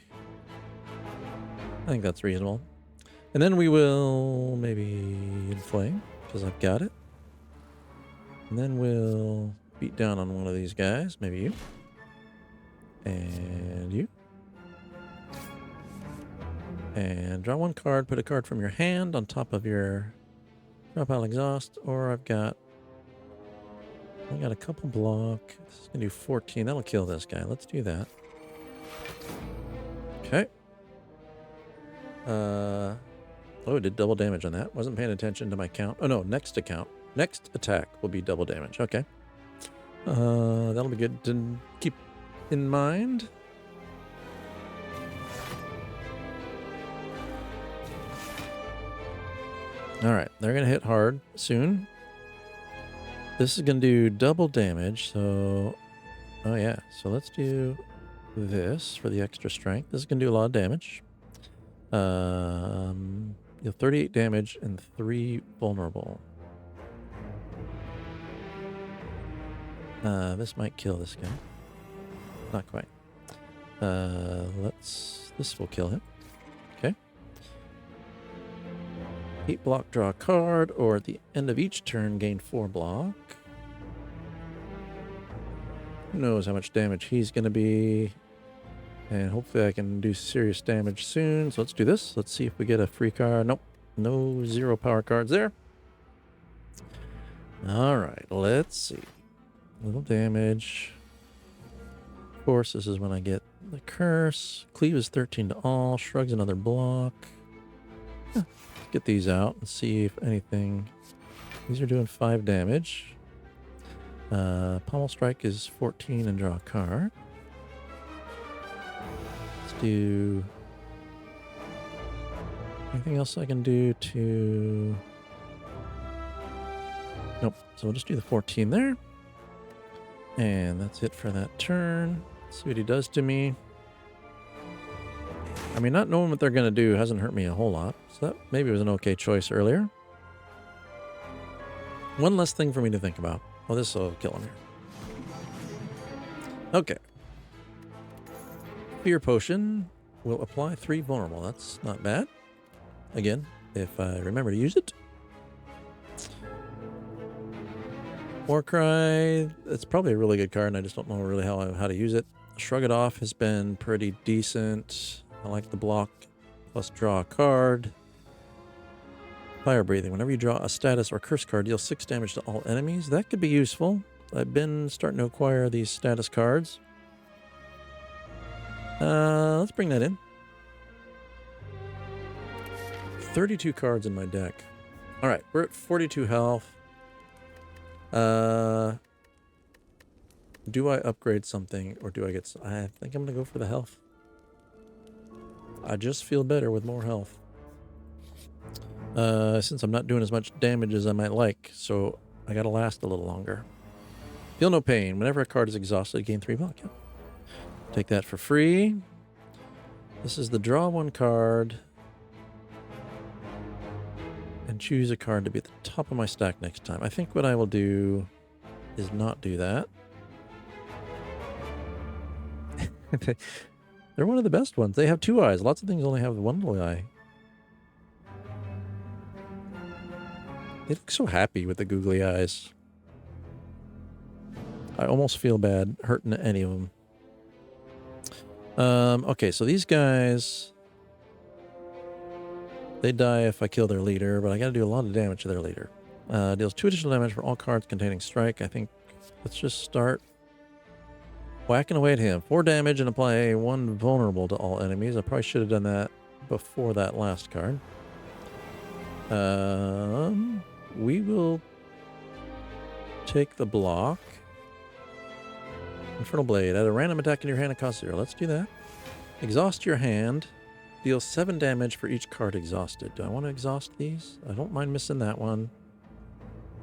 B: I think that's reasonable. And then we will maybe inflame, because I've got it. And then we'll beat down on one of these guys, maybe you. And you. And draw 1 card, put a card from your hand on top of your draw pile exhaust, or I got a couple block. This is gonna do 14. That'll kill this guy. Let's do that. Okay. Oh, it did double damage on that. Wasn't paying attention to my count. Oh no, next attack will be double damage. Okay. That'll be good to keep in mind. All right, they're going to hit hard soon. This is going to do double damage, so... Oh, yeah. So let's do this for the extra strength. This is going to do a lot of damage. You'll 38 damage and 3 vulnerable. This might kill this guy. Not quite. This will kill him. Okay. 8 block, draw a card, or at the end of each turn, gain 4 block. Who knows how much damage he's going to be. And hopefully I can do serious damage soon. So let's do this. Let's see if we get a free card. Nope. No 0 power cards there. All right. Let's see. A little damage. Of course, this is when I get the curse. Cleave is 13 to all. Shrugs another block. Get these out and see if anything. These are doing 5 damage. Pommel strike is 14 and draw a card. Let's do anything else I can do to... Nope. So we'll just do the 14 there. And that's it for that turn. Let's see what he does to me. I mean, not knowing what they're going to do hasn't hurt me a whole lot. So that maybe was an okay choice earlier. One less thing for me to think about. Oh, this will kill him here. Okay. Fear Potion will apply 3 vulnerable. That's not bad. Again, if I remember to use it. Warcry, it's probably a really good card, and I just don't know really how to use it. Shrug It Off has been pretty decent. I like the block plus draw a card. Fire Breathing. Whenever you draw a status or curse card, deal 6 damage to all enemies. That could be useful. I've been starting to acquire these status cards. Let's bring that in. 32 cards in my deck. All right, we're at 42 health. Do I upgrade something or do I get... I think I'm going to go for the health. I just feel better with more health. Since I'm not doing as much damage as I might like, so I got to last a little longer. Feel no pain. Whenever a card is exhausted, gain 3 block. Yep. Take that for free. This is the draw 1 card. And choose a card to be at the top of my stack next time. I think what I will do is not do that. They're one of the best ones. They have 2 eyes. Lots of things only have 1 little eye. They look so happy with the googly eyes. I almost feel bad hurting any of them. Okay, so these guys, they die if I kill their leader, but I gotta do a lot of damage to their leader. Deals 2 additional damage for all cards containing strike. I think let's just start whacking away at him. 4 damage and apply 1 vulnerable to all enemies. I probably should have done that before that last card. We will take the block. Infernal Blade. Add a random attack in your hand and cost 0. Let's do that. Exhaust your hand. Deal 7 damage for each card exhausted. Do I want to exhaust these? I don't mind missing that one.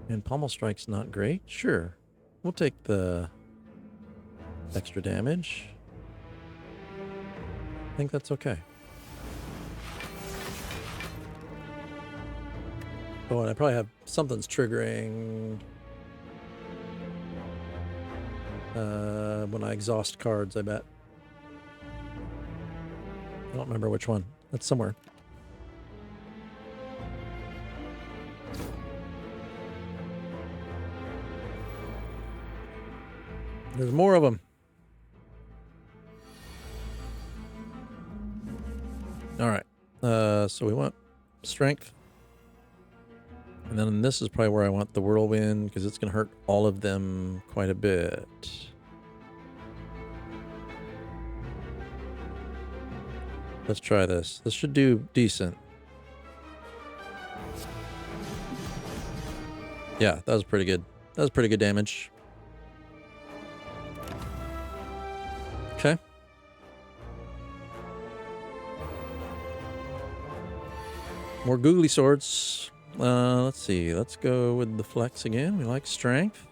B: And Pommel Strike's not great. Sure. We'll take the extra damage. I think that's okay. Oh, and I probably have something's triggering when I exhaust cards, I bet. I don't remember which one. That's somewhere. There's more of them. All right. So we want strength. And then this is probably where I want the whirlwind, because it's going to hurt all of them quite a bit. Let's try this. This should do decent. Yeah, that was pretty good. That was pretty good damage. Okay. More googly swords. Let's see. Let's go with the flex again. We like strength.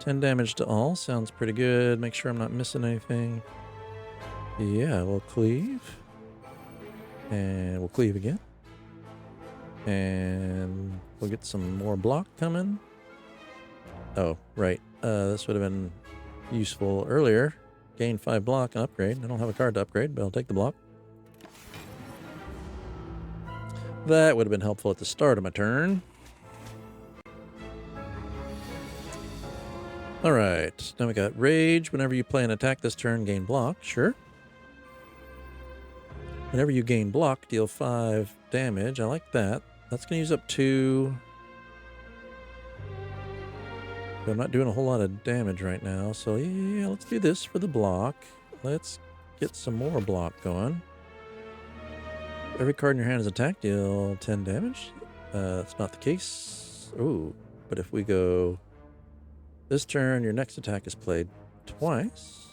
B: 10 damage to all. Sounds pretty good. Make sure I'm not missing anything. Yeah, we'll cleave. And we'll cleave again. And we'll get some more block coming. Oh, right. This would have been useful earlier. Gain 5 block and upgrade. I don't have a card to upgrade, but I'll take the block. That would have been helpful at the start of my turn. Alright, now we got Rage. Whenever you play an attack this turn, gain block. Sure. Whenever you gain block, deal 5 damage. I like that. That's going to use up 2. But I'm not doing a whole lot of damage right now. So yeah, let's do this for the block. Let's get some more block going. Every card in your hand is attacked, deal 10 damage. That's not the case. Ooh, but if we go this turn, your next attack is played twice.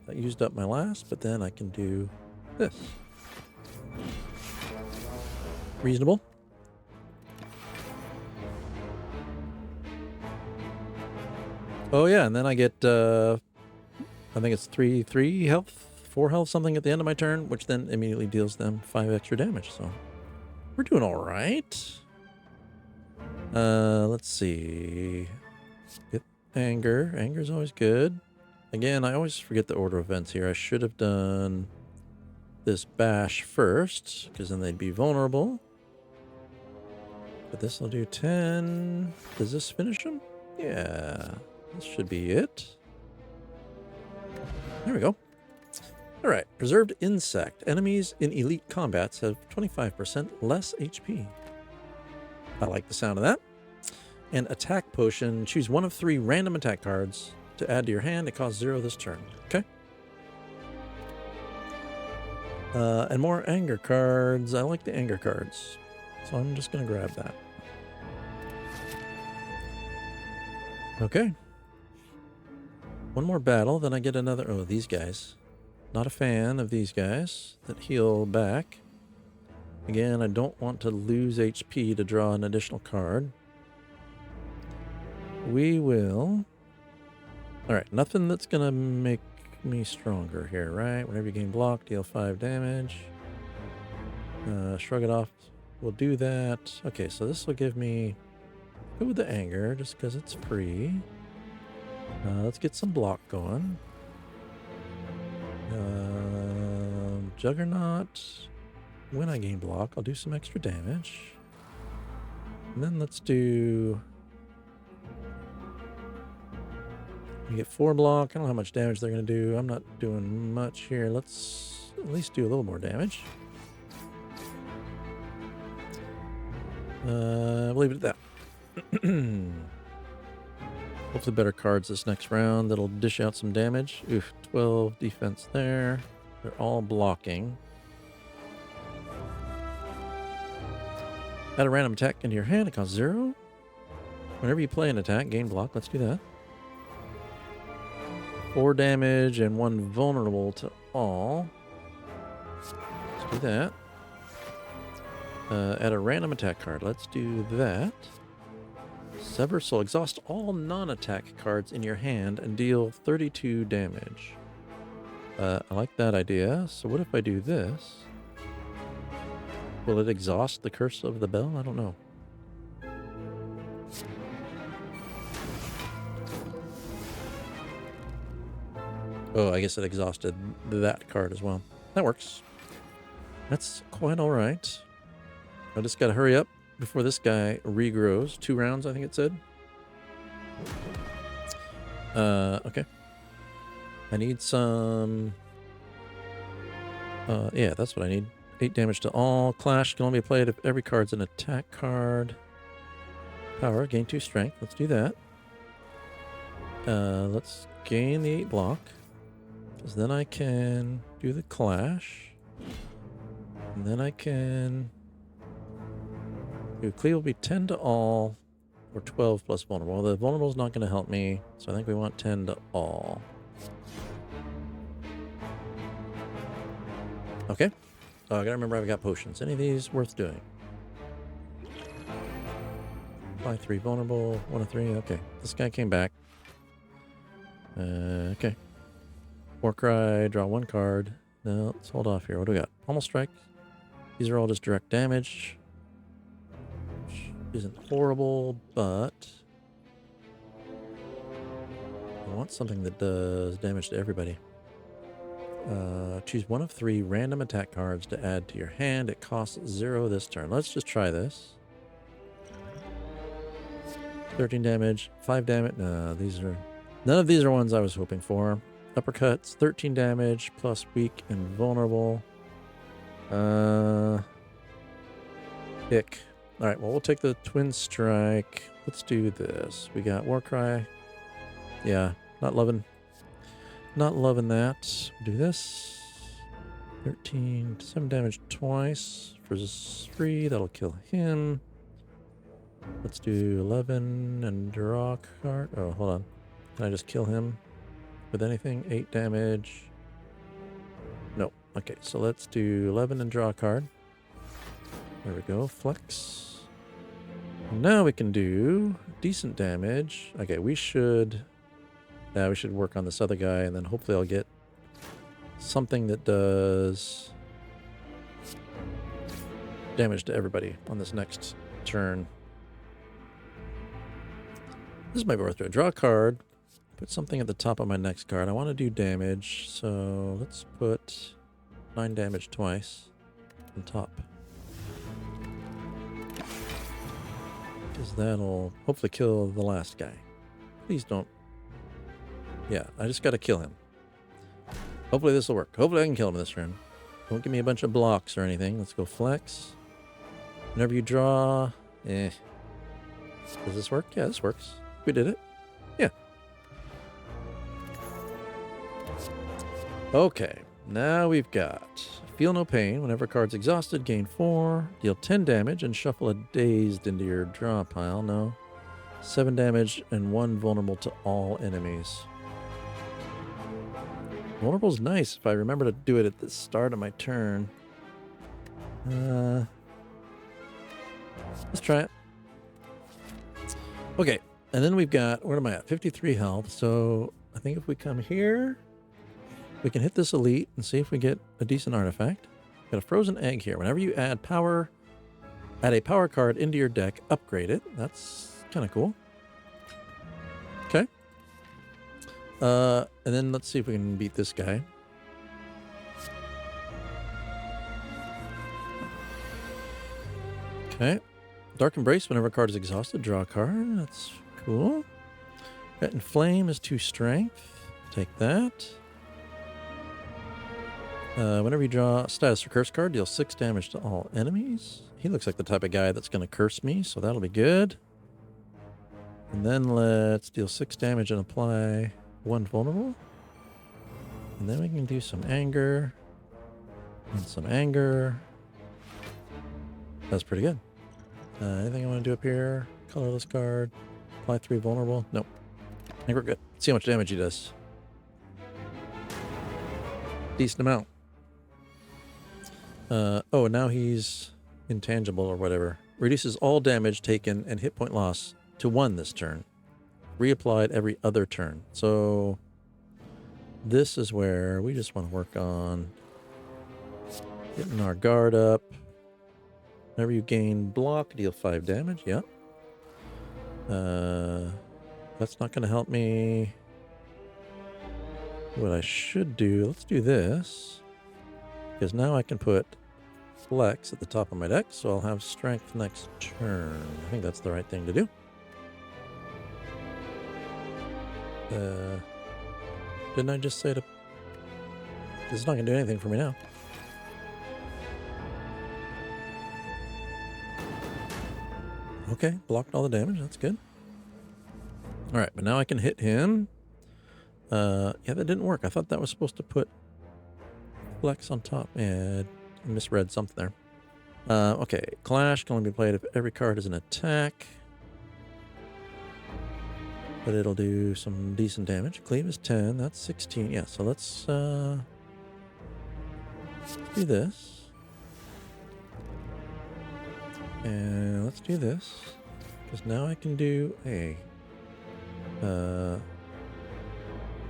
B: I used up my last, but then I can do this. Reasonable. Oh yeah, and then I get, I think it's 3 health. 4 health something at the end of my turn, which then immediately deals them 5 extra damage. So we're doing all right. Let's see. Get anger. Anger's always good. Again, I always forget the order of events here. I should have done this bash first, because then they'd be vulnerable. But this will do 10. Does this finish them? Yeah, this should be it. There we go. All right, Preserved Insect. Enemies in elite combats have 25% less HP. I like the sound of that. And Attack Potion. Choose one of 3 random attack cards to add to your hand. It costs 0 this turn. Okay. And more anger cards. I like the anger cards. So I'm just going to grab that. Okay. One more battle, then I get another... Oh, these guys. Not a fan of these guys that heal back. Again, I don't want to lose HP to draw an additional card. We will... Alright, nothing that's going to make me stronger here, right? Whenever you gain block, deal 5 damage. Shrug it off. We'll do that. Okay, so this will give me... Go with the anger, just because it's free. Let's get some block going. Juggernaut. When I gain block, I'll do some extra damage. And then let's do... You get 4 block. I don't know how much damage they're going to do. I'm not doing much here. Let's at least do a little more damage. I'll leave it at that. Hopefully better cards this next round that'll dish out some damage. Oof, 12 defense there. They're all blocking. Add a random attack into your hand. It costs 0. Whenever you play an attack, gain block. Let's do that. 4 damage and 1 vulnerable to all. Let's do that. Add a random attack card. Let's do that. Sever Soul. Exhaust all non-attack cards in your hand and deal 32 damage. I like that idea. So what if I do this? Will it exhaust the Curse of the Bell? I don't know. Oh, I guess it exhausted that card as well. That works. That's quite all right. I just got to hurry up before this guy regrows. 2 rounds, I think it said. Okay. I need some... yeah, that's what I need. 8 damage to all. Clash can only be played if every card's an attack card. Power, gain 2 strength. Let's do that. Let's gain the 8 block. Because then I can do the clash. And then I can... Cleave will be 10 to all, or 12 plus vulnerable. Well, the vulnerable is not going to help me, so I think we want 10 to all. Okay. Oh, I gotta remember I've got potions. Any of these worth doing? 5, 3 vulnerable, 1 of 3. Okay. This guy came back. Okay. Warcry, draw 1 card. No, let's hold off here. What do we got? Almost strike. These are all just direct damage. Isn't horrible, but I want something that does damage to everybody. Choose 1 of 3 random attack cards to add to your hand. It costs 0 this turn. Let's just try this. 13 damage, 5 damage. No, none of these are ones I was hoping for. Uppercuts, 13 damage, plus weak and vulnerable. Ick. Alright, well, we'll take the Twin Strike. Let's do this. We got Warcry. Yeah, not loving that. Do this. 13, 7 damage twice for 3. That'll kill him. Let's do 11 and draw a card. Oh, hold on. Can I just kill him with anything? 8 damage. No. Okay, so let's do 11 and draw a card. There we go. Flex. Now we can do decent damage. Okay, we should work on this other guy, and then hopefully I'll get something that does damage to everybody on this next turn. This might be worth it. Draw a card. Put something at the top of my next card. I want to do damage, so let's put 9 damage twice on top. Because that'll hopefully kill the last guy. Please don't. Yeah, I just got to kill him. Hopefully this will work. Hopefully I can kill him this turn. Don't give me a bunch of blocks or anything. Let's go flex. Whenever you draw... Does this work? Yeah, this works. We did it. Yeah. Okay. Now we've got... Feel no pain. Whenever a card's exhausted, gain 4. Deal 10 damage and shuffle a dazed into your draw pile. No. 7 damage and 1 vulnerable to all enemies. Vulnerable's nice if I remember to do it at the start of my turn. Let's try it. Okay, and then we've got, where am I at? 53 health. So I think if we come here, we can hit this elite and see if we get a decent artifact. Got a frozen egg here. Whenever you add a power card into your deck, upgrade it. That's kind of cool. Okay. And then let's see if we can beat this guy. Okay. Dark Embrace, whenever a card is exhausted, draw a card. That's cool. Vet and Flame is 2 strength. Take that. Whenever you draw a status or curse card, deal 6 damage to all enemies. He looks like the type of guy that's going to curse me, so that'll be good. And then let's deal 6 damage and apply 1 vulnerable. And then we can do some anger. And some anger. That's pretty good. Anything I want to do up here? Colorless card. Apply 3 vulnerable. Nope. I think we're good. Let's see how much damage he does. Decent amount. Oh, now he's intangible or whatever. Reduces all damage taken and hit point loss to 1 this turn. Reapplied every other turn. So this is where we just want to work on getting our guard up. Whenever you gain block, deal 5 damage. Yep. That's not going to help me. What I should do, let's do this. Because now I can put Flex at the top of my deck, so I'll have Strength next turn. I think that's the right thing to do. Didn't I just say to... This is not going to do anything for me now. Okay, blocked all the damage. That's good. All right, but now I can hit him. Yeah, that didn't work. I thought that was supposed to put Flex on top. Yeah, I misread something there. Okay, Clash can only be played if every card is an attack. But it'll do some decent damage. Cleave is 10. That's 16. Yeah, so let's do this. And let's do this. Because now I can do a...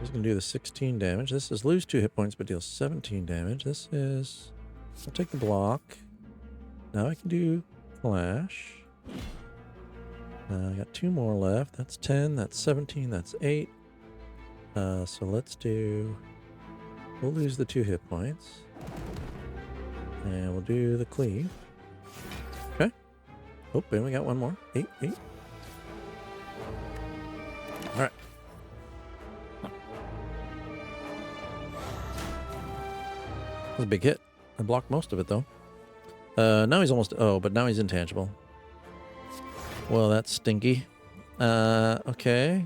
B: He's going to do the 16 damage. This is lose 2 hit points, but deals 17 damage. This is... I'll take the block. Now I can do Flash. I got 2 more left. That's 10. That's 17. That's 8. So let's do... We'll lose the 2 hit points. And we'll do the cleave. Okay. Oh, and we got 1 more. 8, 8. All right. That was a big hit. I blocked most of it, though. Now he's almost... Oh, but now he's intangible. Well, that's stinky. Okay.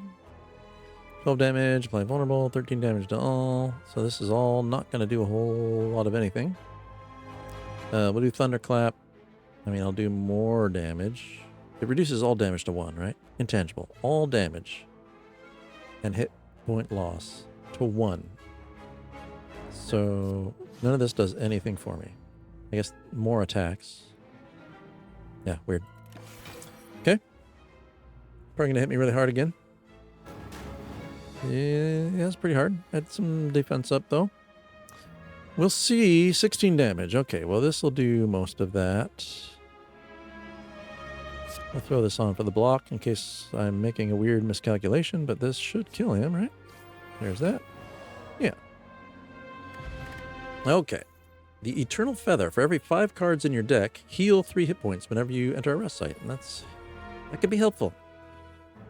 B: 12 damage, apply vulnerable, 13 damage to all. So this is all not going to do a whole lot of anything. We'll do Thunderclap. I mean, I'll do more damage. It reduces all damage to 1, right? Intangible. All damage. And hit point loss to 1. So none of this does anything for me. I guess more attacks. Yeah, weird. Okay. Probably gonna hit me really hard again. Yeah, it's pretty hard. Had some defense up though. We'll see. 16 damage. Okay, well this will do most of that. I'll throw this on for the block in case I'm making a weird miscalculation, but this should kill him, right? There's that. Yeah. Okay. The Eternal Feather. For every 5 cards in your deck, heal 3 hit points whenever you enter a rest site. And that could be helpful.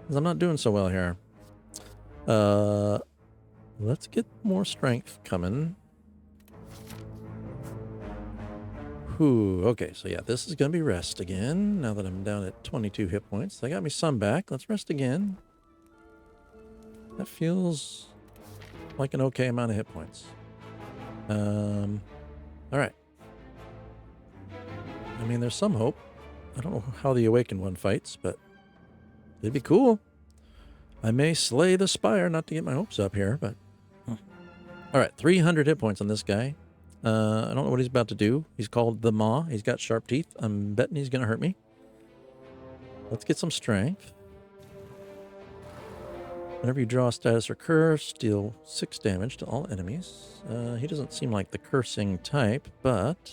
B: Because I'm not doing so well here. Let's get more strength coming. Whew. Okay, so yeah, this is going to be rest again. Now that I'm down at 22 hit points. They got me some back. Let's rest again. That feels like an okay amount of hit points. All right. I mean, there's some hope. I don't know how the Awakened one fights, but it'd be cool. I may slay the Spire, not to get my hopes up here, but... All right, 300 hit points on this guy. I don't know what he's about to do. He's called the Maw. He's got sharp teeth. I'm betting he's going to hurt me. Let's get some strength. Whenever you draw a status or curse, deal 6 damage to all enemies. He doesn't seem like the cursing type, but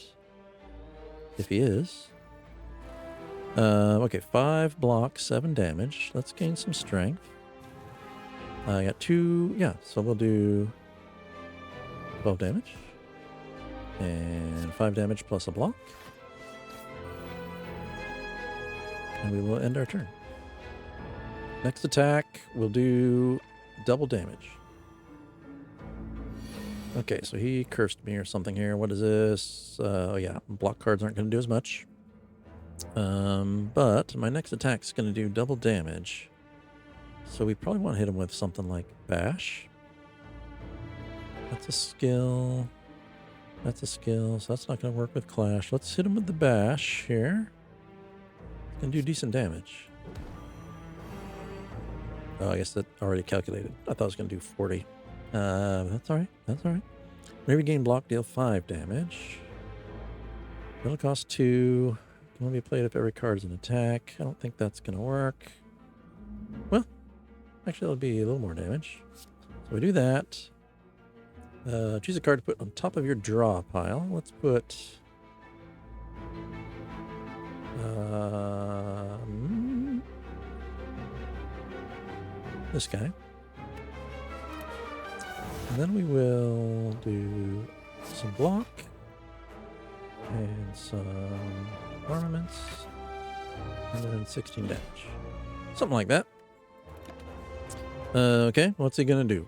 B: if he is... okay, 5 block, 7 damage. Let's gain some strength. I got 2... Yeah, so we'll do 12 damage. And 5 damage plus a block. And we will end our turn. Next attack will do double damage. Okay, so he cursed me or something here. What is this? Oh yeah, block cards aren't going to do as much. But my next attack is going to do double damage. So we probably want to hit him with something like Bash. That's a skill. That's a skill, so that's not going to work with Clash. Let's hit him with the Bash here. It's going to do decent damage. Oh, I guess that already calculated. I thought it was going to do 40. That's all right. That's all right. Whenever you gain block, deal 5 damage. It'll cost 2. Can only be played if every card is an attack. I don't think that's going to work. Well, actually, it'll be a little more damage. So we do that. Choose a card to put on top of your draw pile. Let's put... this guy. And then we will do some block and some ornaments and then 16 damage. Something like that. Okay, what's he gonna do?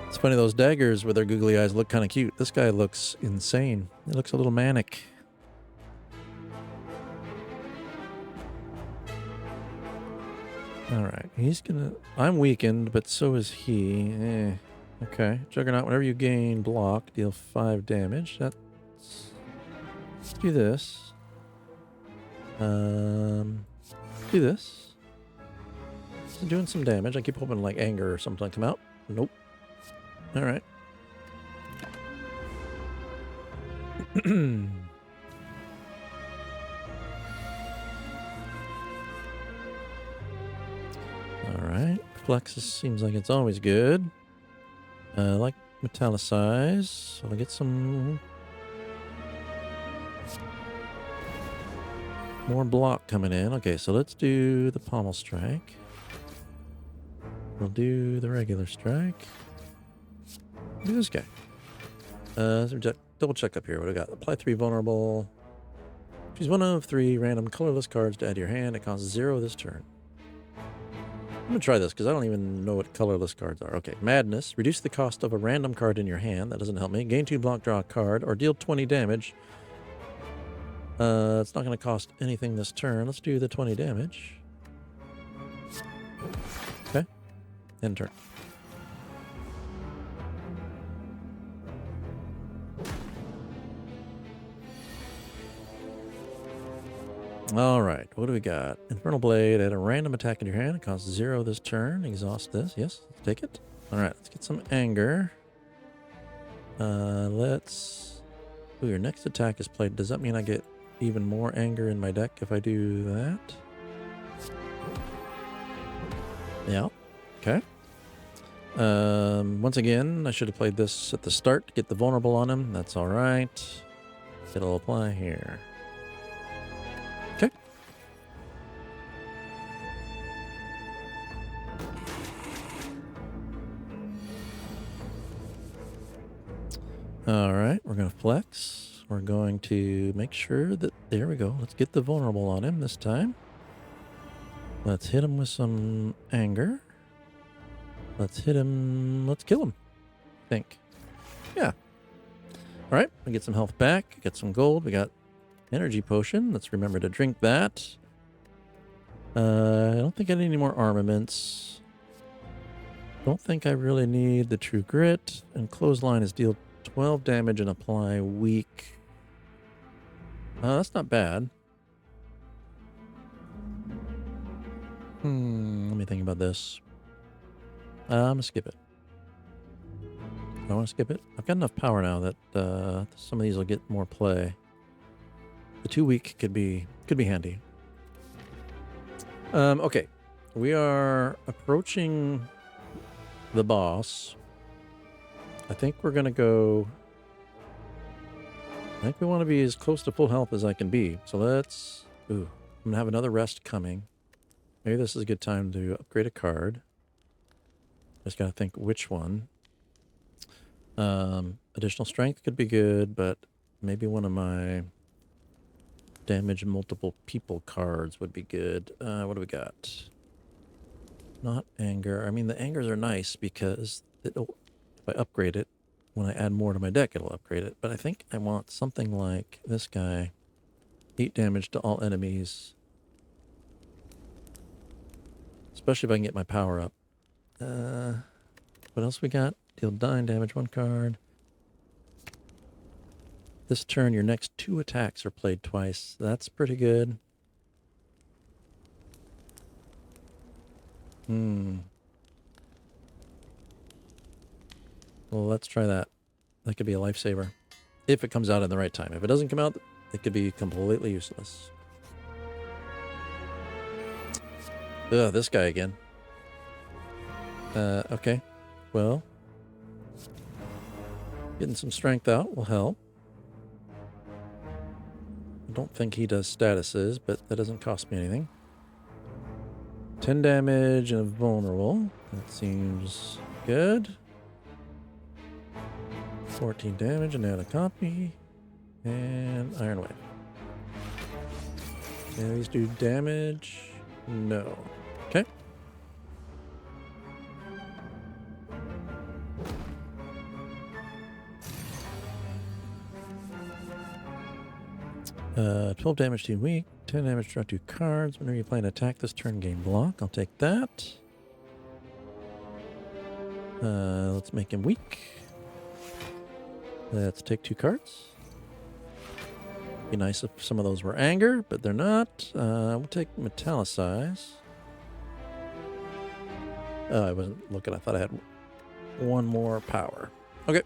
B: It's funny, those daggers with their googly eyes look kind of cute. This guy looks insane. He looks a little manic. Alright, he's gonna... I'm weakened, but so is he. Okay. Juggernaut, whenever you gain block, deal 5 damage. Let's do this. Do this. It's doing some damage. I keep hoping like anger or something to come out. Nope. Alright. Alright. Plexus seems like it's always good. I like metallicize, so I'll get some more block coming in. Okay, so let's do the pommel strike. We'll do the regular strike. Do this guy. Double check up here. What do we got? Apply 3 vulnerable. Choose one of 3 random colorless cards to add to your hand. It costs 0 this turn. I'm going to try this because I don't even know what colorless cards are. Okay, Madness. Reduce the cost of a random card in your hand. That doesn't help me. Gain 2 block, draw a card, or deal 20 damage. It's not going to cost anything this turn. Let's do the 20 damage. Okay. End turn. All right, what do we got? Infernal Blade, add a random attack in your hand. It costs 0 this turn. Exhaust this. Yes, let's take it. All right, let's get some anger. Let's... Ooh, your next attack is played. Does that mean I get even more anger in my deck if I do that? Yeah, okay. Once again, I should have played this at the start to get the vulnerable on him. That's all right. It'll apply here. All right, we're going to flex. We're going to make sure that... There we go. Let's get the vulnerable on him this time. Let's hit him with some anger. Let's hit him... Let's kill him, I think. Yeah. All right, we get some health back. Get some gold. We got energy potion. Let's remember to drink that. I don't think I need any more armaments. Don't think I really need the true grit. And clothesline is deal 12 damage and apply weak. That's not bad. Let me think about this. I'm gonna skip it. I want to skip it. I've got enough power now that some of these will get more play. The 2 weak could be handy. Okay, we are approaching the boss. I think we're going to go... I think we want to be as close to full health as I can be. So let's... Ooh, I'm going to have another rest coming. Maybe this is a good time to upgrade a card. Just got to think which one. Additional strength could be good, but maybe one of my damage multiple people cards would be good. What do we got? Not anger. I mean, the angers are nice because if I upgrade it, when I add more to my deck, it'll upgrade it. But I think I want something like this guy. 8 damage to all enemies. Especially if I can get my power up. What else we got? Deal 9 damage, 1 card. This turn, your next 2 attacks are played twice. That's pretty good. Well, let's try that. That could be a lifesaver. If it comes out in the right time. If it doesn't come out, it could be completely useless. Ugh, this guy again. Okay. Well, getting some strength out will help. I don't think he does statuses, but that doesn't cost me anything. 10 damage and vulnerable. That seems good. 14 damage and add a copy. And Iron Wave. Yeah, these do damage. No. Okay. Uh, 12 damage to weak. 10 damage to draw 2 cards. Whenever you play an attack this turn, gain block. I'll take that. Let's make him weak. Let's take 2 cards. Be nice if some of those were anger, but they're not. We'll take metallicize. Oh, I wasn't looking. I thought I had 1 more power. Okay.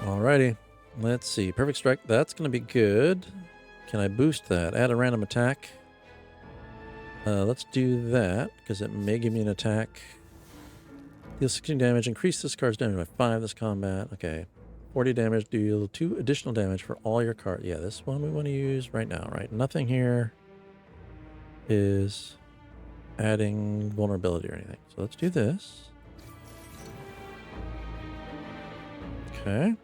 B: Alrighty. Let's see. Perfect strike. That's going to be good. Can I boost that? Add a random attack. Let's do that, because it may give me an attack. Deal 16 damage. Increase this card's damage by 5 this combat. Okay. 40 damage. Deal 2 additional damage for all your cards. Yeah, this one we want to use right now, right? Nothing here is adding vulnerability or anything. So let's do this. Okay.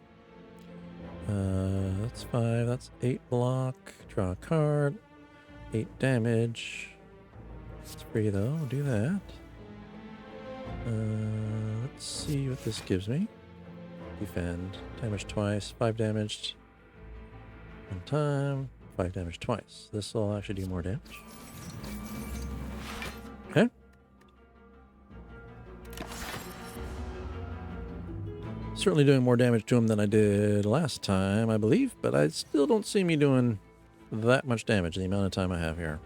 B: That's 5. That's 8 block. Draw a card. 8 damage. It's free though. We'll do that. Let's see what this gives me. Defend. Damage twice. 5 damage. 1 time. 5 damage twice. This will actually do more damage. Okay. Certainly doing more damage to him than I did last time, I believe, but I still don't see me doing that much damage in the amount of time I have here.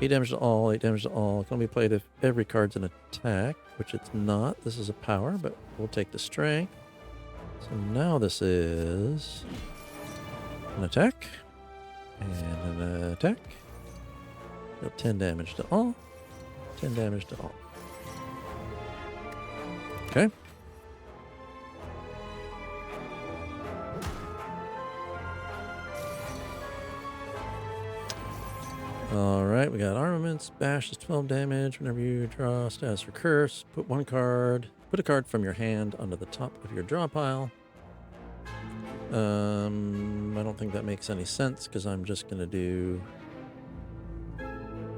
B: 8 damage to all, 8 damage to all. It can be played if every card's an attack, which it's not. This is a power, but we'll take the strength. So now this is an attack and an attack. 10 damage to all. 10 damage to all. Okay. Alright, we got armaments. Bash is 12 damage. Whenever you draw status for curse, put 1 card. Put a card from your hand onto the top of your draw pile. I don't think that makes any sense because I'm just going to do...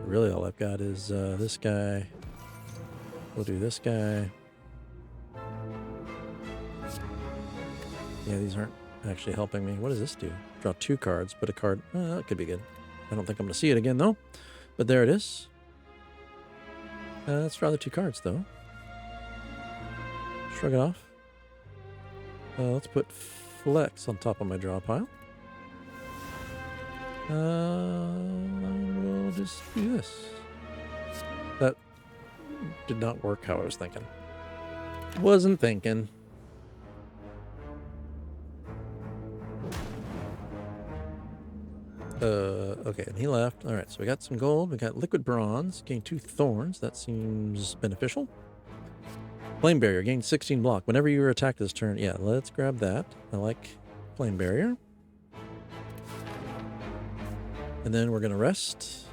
B: Really all I've got is this guy. We'll do this guy. Yeah, these aren't actually helping me. What does this do? Draw 2 cards, put a card... that could be good. I don't think I'm going to see it again, though. But there it is. Let's draw the 2 cards, though. Shrug it off. Let's put Flex on top of my draw pile. We'll just do this. That did not work how I was thinking. Wasn't thinking. Okay, and he left. All right, so we got some gold. We got liquid bronze. Gain 2 thorns. That seems beneficial. Flame barrier. Gain 16 block. Whenever you are attacked this turn. Yeah, let's grab that. I like flame barrier. And then we're going to rest.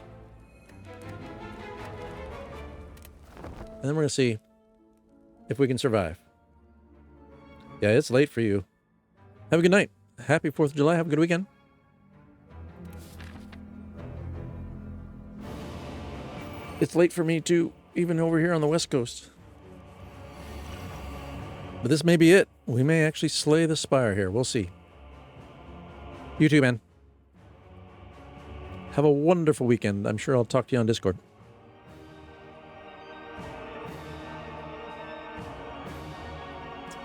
B: then we're going to see if we can survive. Yeah, it's late for you. Have a good night. Happy 4th of July. Have a good weekend. It's late for me too, even over here on the West Coast. But this may be it. We may actually slay the Spire here. We'll see. You too, man. Have a wonderful weekend. I'm sure I'll talk to you on Discord.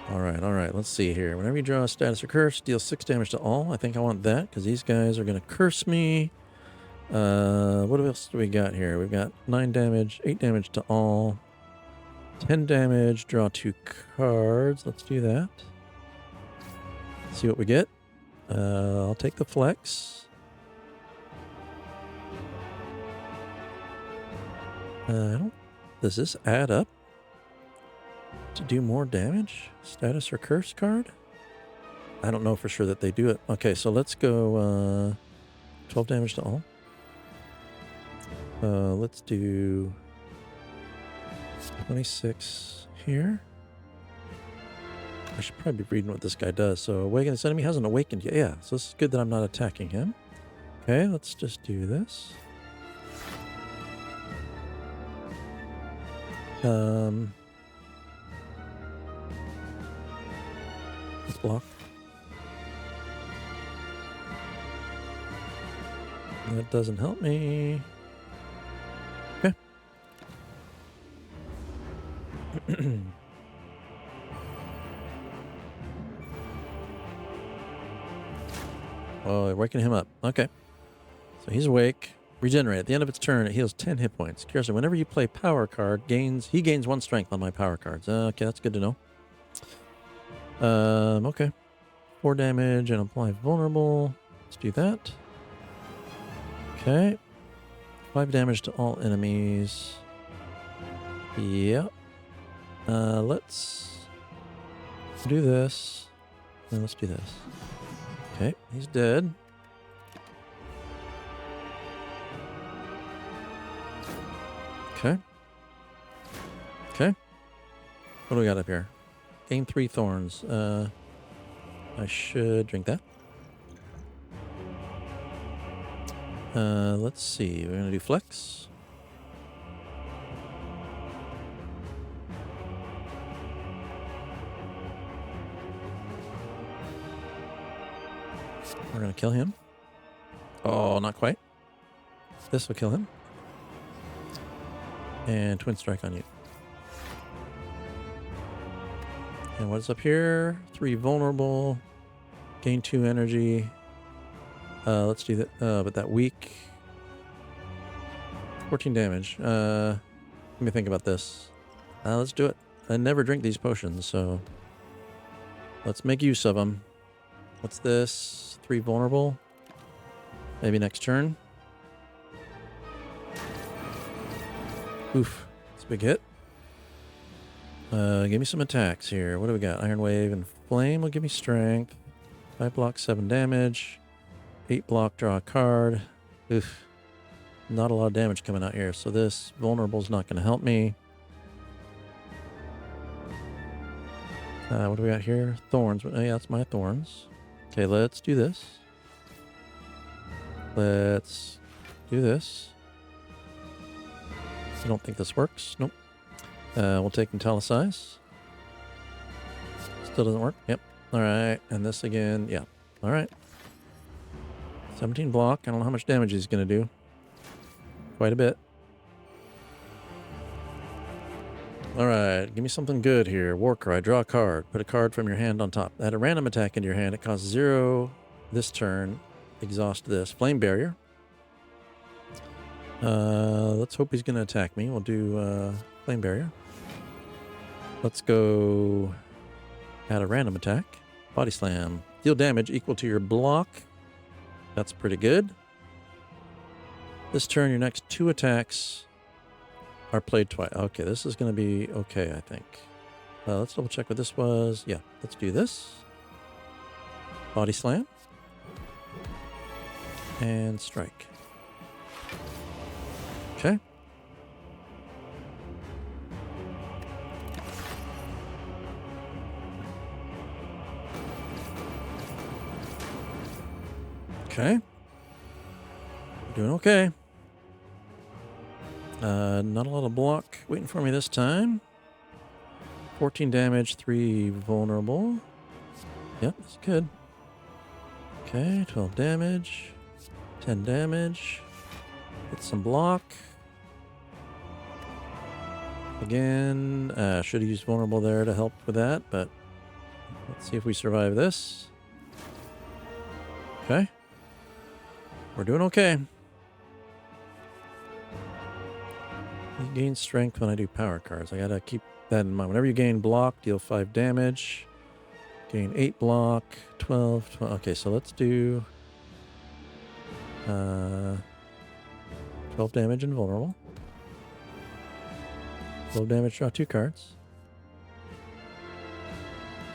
B: All right. Let's see here. Whenever you draw a status or curse, deal 6 damage to all. I think I want that because these guys are going to curse me. What else do we got here? We've got 9 damage, 8 damage to all, 10 damage, draw 2 cards. Let's do that. See what we get. I'll take the flex. Does this add up to do more damage? Status or curse card? I don't know for sure that they do it. Okay, so let's go 12 damage to all. Let's do 26 here. I should probably be reading what this guy does. So awaken this enemy hasn't awakened yet. Yeah, so this is good that I'm not attacking him. Okay, let's just do this. Let's block. That doesn't help me. Okay. Oh, waking him up. Okay. So he's awake. Regenerate. At the end of its turn, it heals 10 hit points. Curiously, whenever you play power card, he gains 1 strength on my power cards. Okay, that's good to know. Okay. 4 damage and apply vulnerable. Let's do that. Okay. 5 damage to all enemies. Yeah. Let's do this. And let's do this. Okay, he's dead. Okay. Okay. What do we got up here? Gain 3 thorns. I should drink that. Let's see. We're gonna do flex. We're gonna kill him. Oh, not quite. This will kill him. And twin strike on you. And what's up here? 3 vulnerable. Gain 2 energy. Let's do that. But that weak. 14 damage. Let me think about this. Let's do it. I never drink these potions, so let's make use of them. What's this? 3 vulnerable. Maybe next turn. Oof. That's a big hit. Give me some attacks here. What do we got? Iron Wave and Flame will give me strength. 5 block, 7 damage. 8 block, draw a card. Oof. Not a lot of damage coming out here. So this vulnerable is not going to help me. What do we got here? Thorns. Oh, yeah, that's my thorns. Okay, let's do this. Let's do this. I don't think this works. Nope. We'll take Metallicize. Still doesn't work. Yep. All right. And this again. Yeah. All right. 17 block. I don't know how much damage he's going to do. Quite a bit. All right. Give me something good here. Warcry. Draw a card. Put a card from your hand on top. Add a random attack into your hand. It costs 0 this turn. Exhaust this. Flame Barrier. Let's hope he's going to attack me. We'll do Flame Barrier. Let's go add a random attack. Body Slam. Deal damage equal to your block. That's pretty good. This turn, your next 2 attacks are played twice. Okay, this is going to be okay, I think. Let's double check what this was. Yeah, let's do this. Body Slam. And strike. Okay. Okay. Doing okay. Not a lot of block waiting for me this time. 14 damage, 3 vulnerable. Yep, that's good. Okay, 12 damage. 10 damage. Get some block. Again, should have used vulnerable there to help with that, but let's see if we survive this. Okay. We're doing okay. You gain strength when I do power cards. I gotta keep that in mind. Whenever you gain block, deal 5 damage. Gain 8 block, 12. Okay, so let's do 12 damage and vulnerable. 12 damage, draw 2 cards.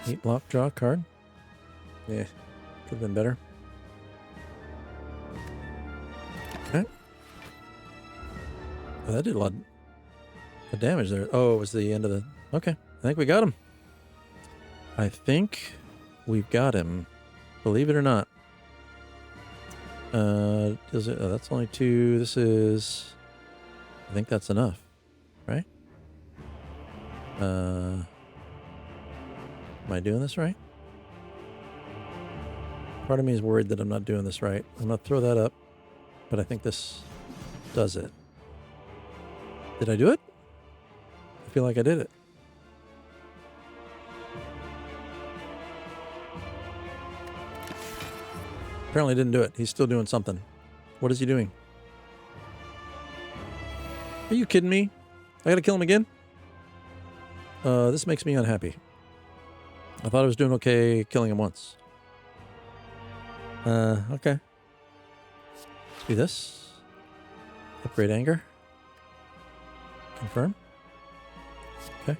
B: 8 block, draw a card. Yeah, could have been better. Okay. Oh, that did a lot of damage there. Oh, it was the end of the... Okay, I think we got him. I think we've got him. Believe it or not. Does it? Oh, that's only 2. This is... I think that's enough, right? Am I doing this right? Part of me is worried that I'm not doing this right. I'm going to throw that up, but I think this does it. Did I do it? I feel like I did it. Apparently didn't do it. He's still doing something. What is he doing? Are you kidding me? I gotta kill him again? This makes me unhappy. I thought I was doing okay killing him once. Okay. Let's do this. Upgrade anger. Confirm. Okay.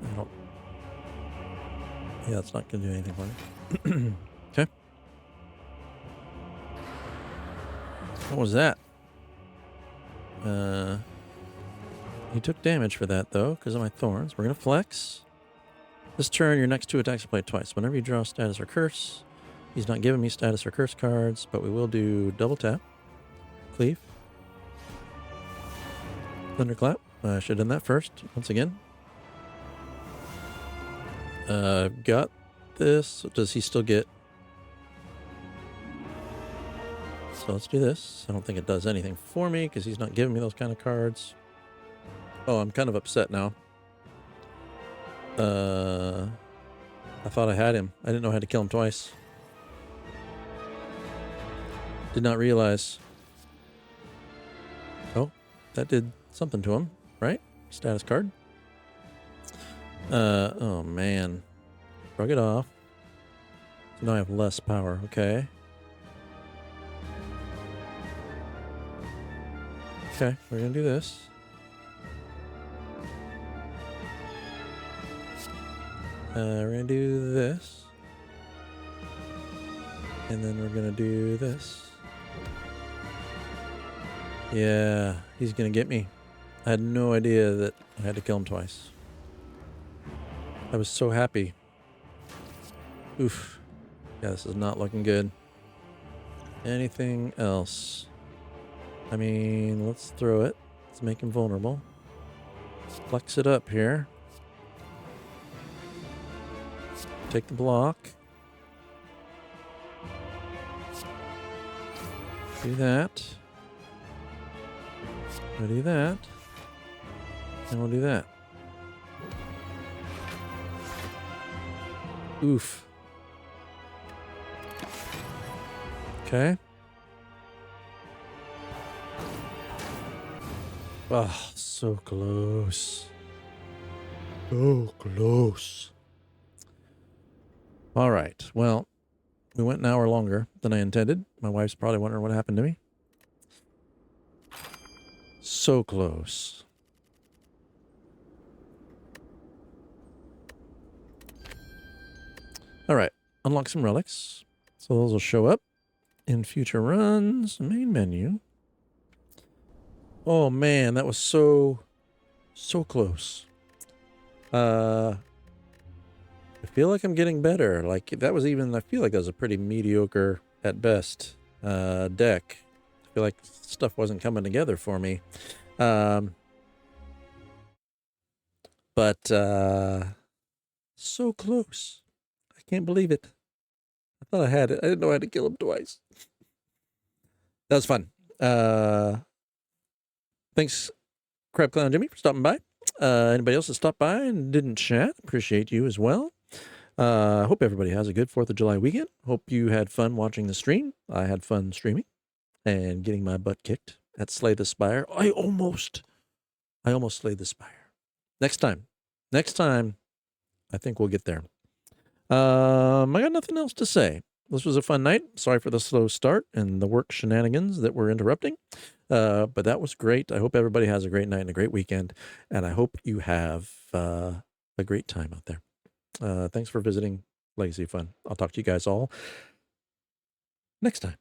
B: I don't... Yeah, it's not going to do anything for me. Okay. What was that? He took damage for that, though, because of my thorns. We're going to flex. This turn, your next 2 attacks are played twice. Whenever you draw status or curse, he's not giving me status or curse cards, but we will do double tap. Cleave. Thunderclap. I should have done that first, once again. Got this. Does he still get... So let's do this. I don't think it does anything for me because he's not giving me those kind of cards. Oh, I'm kind of upset now. I thought I had him. I didn't know how to kill him twice. Did not realize. Oh, that did something to him, right? Status card. Oh man. Shrug it off. So now I have less power, okay. Okay, we're gonna do this. We're gonna do this. And then we're gonna do this. Yeah, he's gonna get me. I had no idea that I had to kill him twice. I was so happy. Oof. Yeah, this is not looking good. Anything else? I mean, let's throw it. Let's make him vulnerable. Let's flex it up here. Take the block. Do that. We'll do that. And we'll do that. Oof. Okay. Oh, so close. So close. All right. Well, we went an hour longer than I intended. My wife's probably wondering what happened to me. So close. All right. Unlock some relics. So those will show up in future runs. Main menu. Oh man, that was so close. I feel like I'm getting better. Like that was even, I feel like that was a pretty mediocre at best deck. I feel like stuff wasn't coming together for me. But so close. I can't believe it. I thought I had it. I didn't know I had to kill him twice. That was fun. Thanks, Crab Clown Jimmy, for stopping by. Anybody else that stopped by and didn't chat, appreciate you as well. Hope everybody has a good 4th of July weekend. Hope you had fun watching the stream. I had fun streaming and getting my butt kicked at Slay the Spire. I almost slayed the Spire. Next time, I think we'll get there. I got nothing else to say. This was a fun night. Sorry for the slow start and the work shenanigans that were interrupting. But that was great. I hope everybody has a great night and a great weekend. And I hope you have a great time out there. Thanks for visiting Legacy of Fun. I'll talk to you guys all next time.